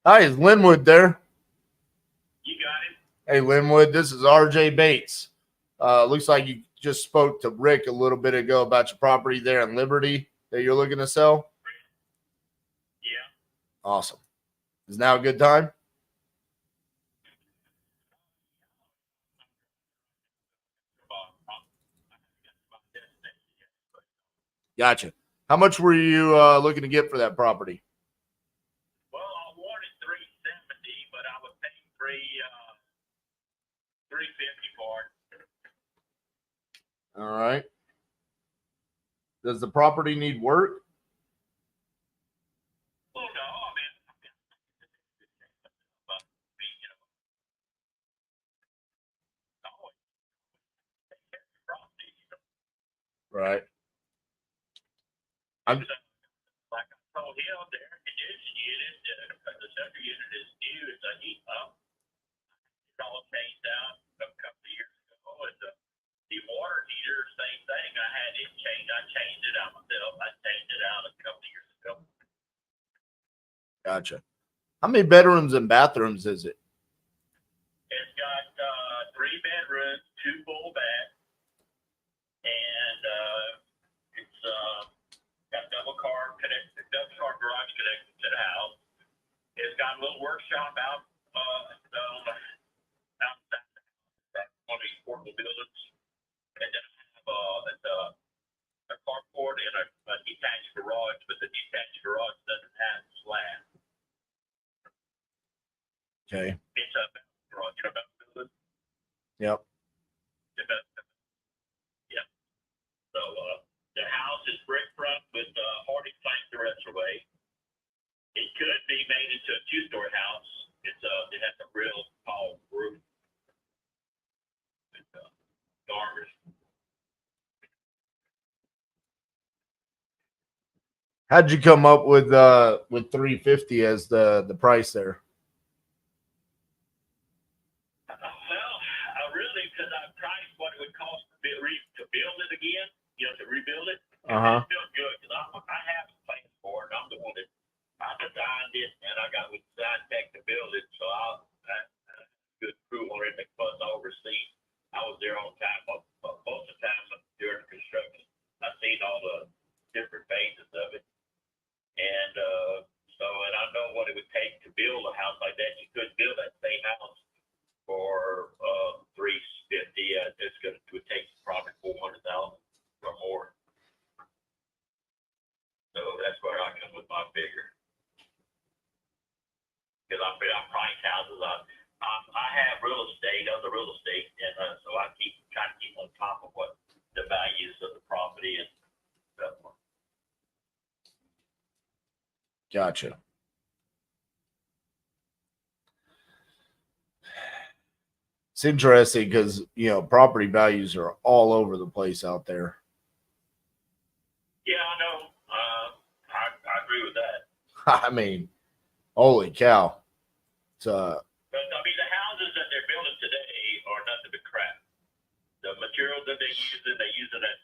Hi, is Linwood there? You got it. Hey, Linwood, this is RJ Bates. Looks like you just spoke to Rick a little bit ago about your property there in Liberty that you're looking to sell. Yeah. Awesome. Is now a good time? Gotcha. How much were you looking to get for that property? Well, I wanted $370, but I was paying $350 for it. All right. Does the property need work? Well, no, I mean, but Right. I'm like I told him, the air conditioning unit, the second unit is new. It's a heat pump. It all changed out a couple of years ago. And the The water heater, same thing. I had it changed. I changed it out myself. I changed it out a couple of years ago. Gotcha. How many bedrooms and bathrooms is it? It's got 3 bedrooms, 2 full baths, and it's got double car garage connected to the house. It's got a little workshop out outside one of these portable buildings, and then I have a carport and a detached garage, but the detached garage doesn't have a slab. Okay. It's a garage, building. Yep. Yeah. So the house is brick front with hardy plank the rest of the way. It could be made into a 2-story house. It has a real tall roof. It's dormers. How'd you come up with 350 as the price there? Well, because I priced what it would cost to build it again, to rebuild it. Uh-huh. It's still good because I have the plans for it. I'm the one that I designed it, and I got with design tech to build it. So I good crew on it. Plus, I oversee. I was there on time, most of the time during the construction. I've seen all the different phases of it, and and I know what it would take to build a house like that. You couldn't build that same house for $350. It would take probably $400,000 or more. So that's where I come with my figure. Because I price houses. I have real estate, other real estate, and so I try to keep on top of what the values of the property and stuff. Gotcha. It's interesting because property values are all over the place out there. Yeah, I know. I agree with that. I mean, holy cow! It's But I mean, the houses that they're building today are nothing but crap. The materials that they're using at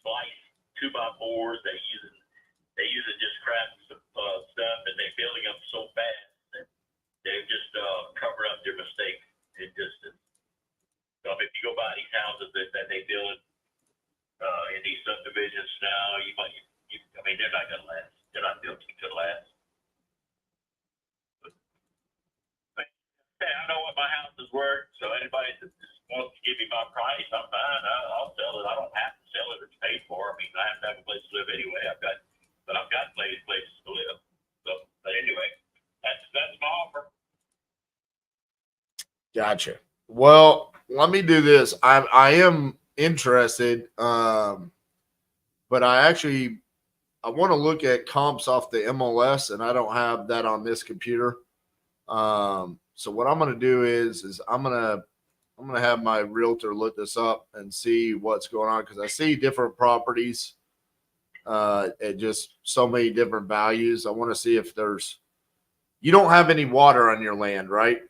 splice 2x4s. They're using just crap stuff, and they're building them so fast that they just cover up their mistakes. It just is. So if you go by these houses that they build in these subdivisions now, I mean, they're not going to last. They're not built to last. But, hey, I know what my house is worth, so anybody that just wants to give me my price, I'm fine. I'll sell it. I don't have to sell it. It's paid for. I mean, I have to have a place to live anyway. I've got places to live. So, but anyway, that's my offer. Gotcha. Well, let me do this. I am interested, but I want to look at comps off the MLS, and I don't have that on this computer. So what I'm going to do is I'm going to have my realtor look this up and see what's going on, because I see different properties at just so many different values. I want to see if you don't have any water on your land, right?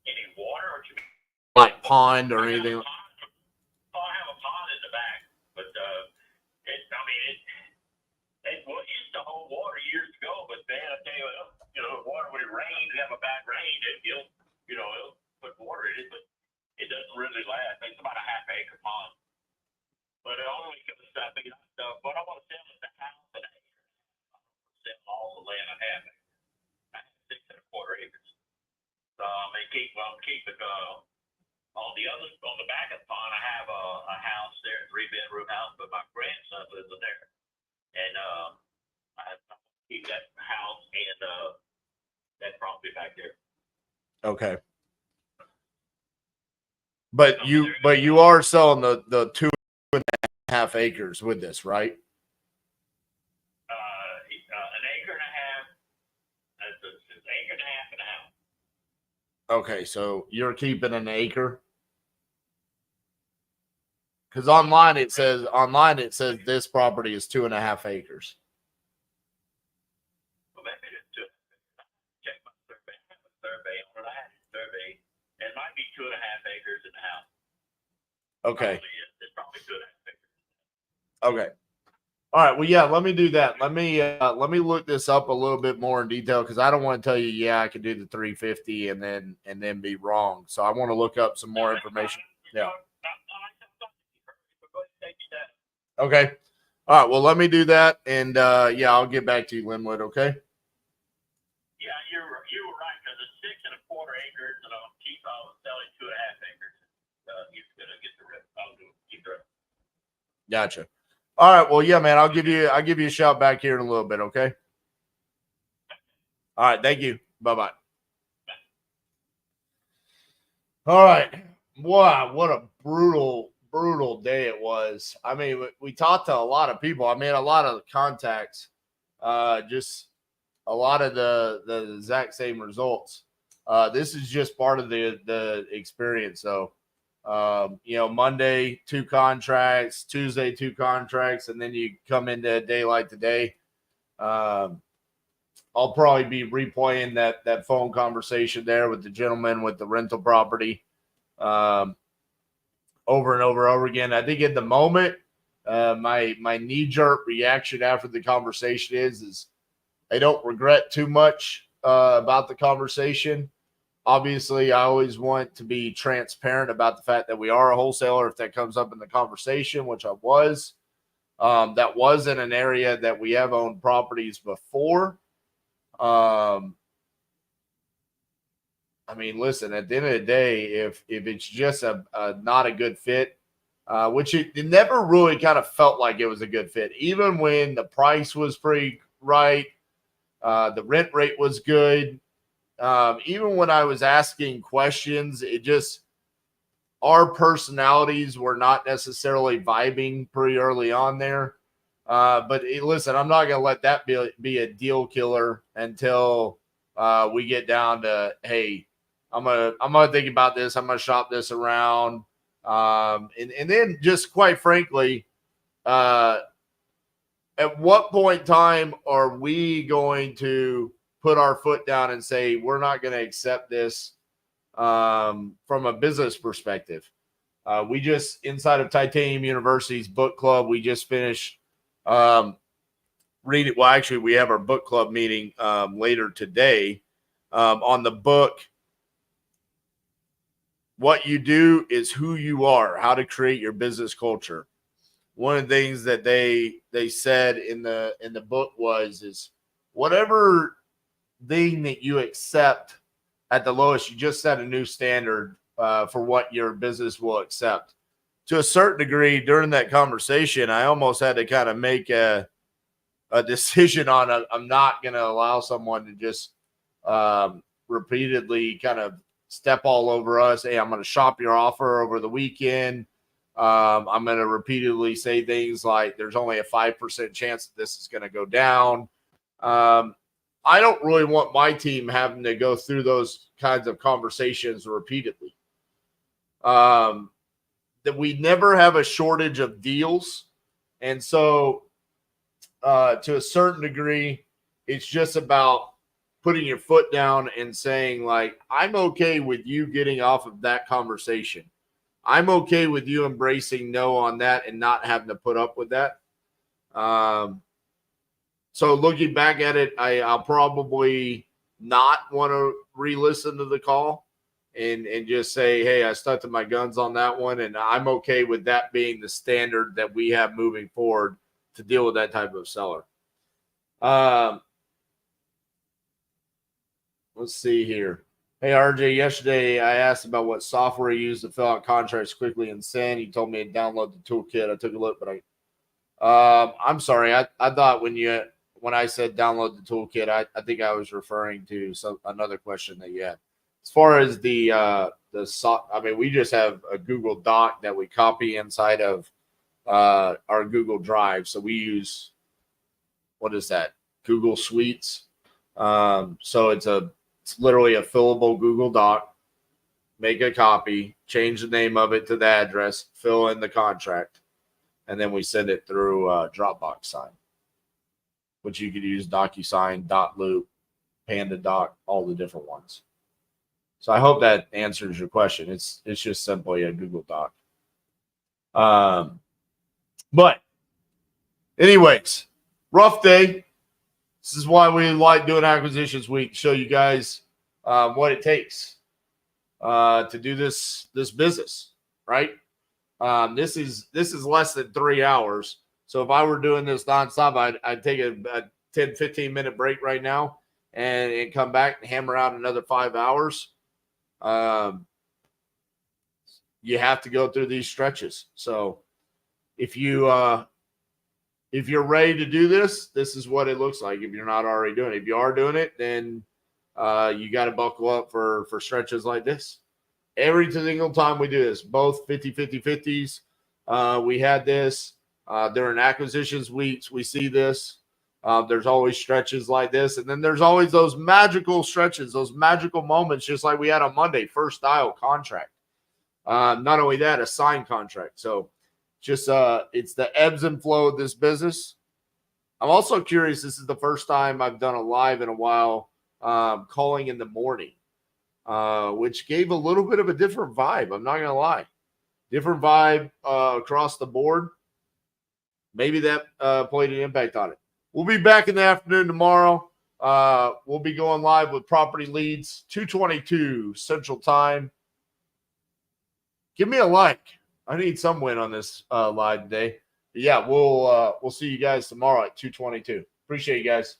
Any water, or you mean Like pond or anything? I have a pond in the back, but it used to hold water years ago. But man, I tell you, water when it rains, we have a bad rain, it'll put water in it, but it doesn't really last. It's about a half-acre pond. But it only comes that big stuff. What I want to sell is the house and an acre. I want to sell all the land I have. I have 6.25 acres. So I'm gonna keep it. On the back of the pond, I have a house there, a 3-bedroom house, but my grandson lives in there, and I keep that house and that property back there. Okay. But you are selling the 2.5 acres with this, right? An acre and a half. It's an acre and a half and a half. Okay, so you're keeping an acre? Because online it says this property is 2.5 acres. Well, maybe it's just check my survey. I have a survey on it. I had a survey. It might be 2.5 acres in the house. Okay. It's probably good. Okay. All right. Well, yeah, let me do that. Let me look this up a little bit more in detail because I don't want to tell you, yeah, I can do the 350 and then be wrong. So I want to look up some more information. Yeah. Okay. All right. Well, let me do that, and yeah, I'll get back to you, Linwood. Okay. Yeah, you were right because it's 6 1/4 acres, and I'll keep selling 2.5 acres. He's gonna get the rest. I'll keep the rest. Gotcha. All right. Well, yeah, man. I'll give you a shout back here in a little bit. Okay. All right. Thank you. Bye-bye. All right. Wow. What a brutal day it was. I mean, we talked to a lot of people. I made a lot of contacts, just a lot of the exact same results. This is just part of the experience. So, Monday, 2 contracts, Tuesday, 2 contracts, and then you come into a day like today. I'll probably be replaying that phone conversation there with the gentleman with the rental property over and over again. I think at the moment, my knee-jerk reaction after the conversation is I don't regret too much about the conversation. Obviously, I always want to be transparent about the fact that we are a wholesaler if that comes up in the conversation, which I was. That was in an area that we have owned properties before. I mean, listen, at the end of the day, if it's just a not a good fit, which it never really kind of felt like it was a good fit, even when the price was pretty right, the rent rate was good. Even when I was asking questions, it just, our personalities were not necessarily vibing pretty early on there. But listen, I'm not going to let that be a deal killer until we get down to, hey, I'm gonna think about this. I'm gonna shop this around. And then just quite frankly, at what point in time are we going to put our foot down and say, we're not going to accept this from a business perspective? We just, inside of Titanium University's book club, we just finished reading. Well, actually, we have our book club meeting later today on the book. What you do is who you are, how to create your business culture. One of the things that they said in the book is whatever thing that you accept at the lowest, you just set a new standard for what your business will accept. To a certain degree, during that conversation, I almost had to kind of make a decision on I'm not going to allow someone to just repeatedly kind of step all over us. Hey, I'm going to shop your offer over the weekend. I'm going to repeatedly say things like there's only a 5% chance that this is going to go down. I don't really want my team having to go through those kinds of conversations repeatedly. That we never have a shortage of deals. And so to a certain degree, it's just about putting your foot down and saying, like, I'm okay with you getting off of that conversation. I'm okay with you embracing no on that and not having to put up with that. So looking back at it, I'll probably not want to re-listen to the call and just say, hey, I stuck to my guns on that one, and I'm okay with that being the standard that we have moving forward to deal with that type of seller. Let's see here. Hey, RJ, yesterday I asked about what software you use to fill out contracts quickly and send. You told me to download the toolkit. I took a look, but I'm sorry. I thought when I said download the toolkit, I think I was referring to another question that you had. As far as I mean, we just have a Google Doc that we copy inside of our Google Drive. So we use, what is that? Google Suites. So it's literally a fillable Google Doc. Make a copy, change the name of it to the address, fill in the contract, and then we send it through Dropbox Sign, which you could use DocuSign, Dotloop, PandaDoc, all the different ones. So I hope that answers your question. It's just simply a Google Doc. But anyways, rough day. This is why we like doing acquisitions week. Show you guys what it takes to do this business, right? This is less than 3 hours. So if I were doing this nonstop, I'd take a 10, 15-minute break right now and come back and hammer out another 5 hours. You have to go through these stretches. So if you're ready to do this, this is what it looks like if you're not already doing it. If you are doing it, then you got to buckle up for stretches like this. Every single time we do this, both 50-50-50s, we had this. During acquisitions weeks, we see this. There's always stretches like this. And then there's always those magical stretches, those magical moments, just like we had on Monday, first dial contract. Not only that, a signed contract. So just it's the ebbs and flow of this business. I'm also curious. This is the first time I've done a live in a while, calling in the morning, which gave a little bit of a different vibe. I'm not going to lie. Different vibe across the board. Maybe that played an impact on it. We'll be back in the afternoon tomorrow. We'll be going live with property leads, 2:22 Central Time. Give me a like. I need some win on this live today. But yeah, we'll see you guys tomorrow at 2:22. Appreciate you guys.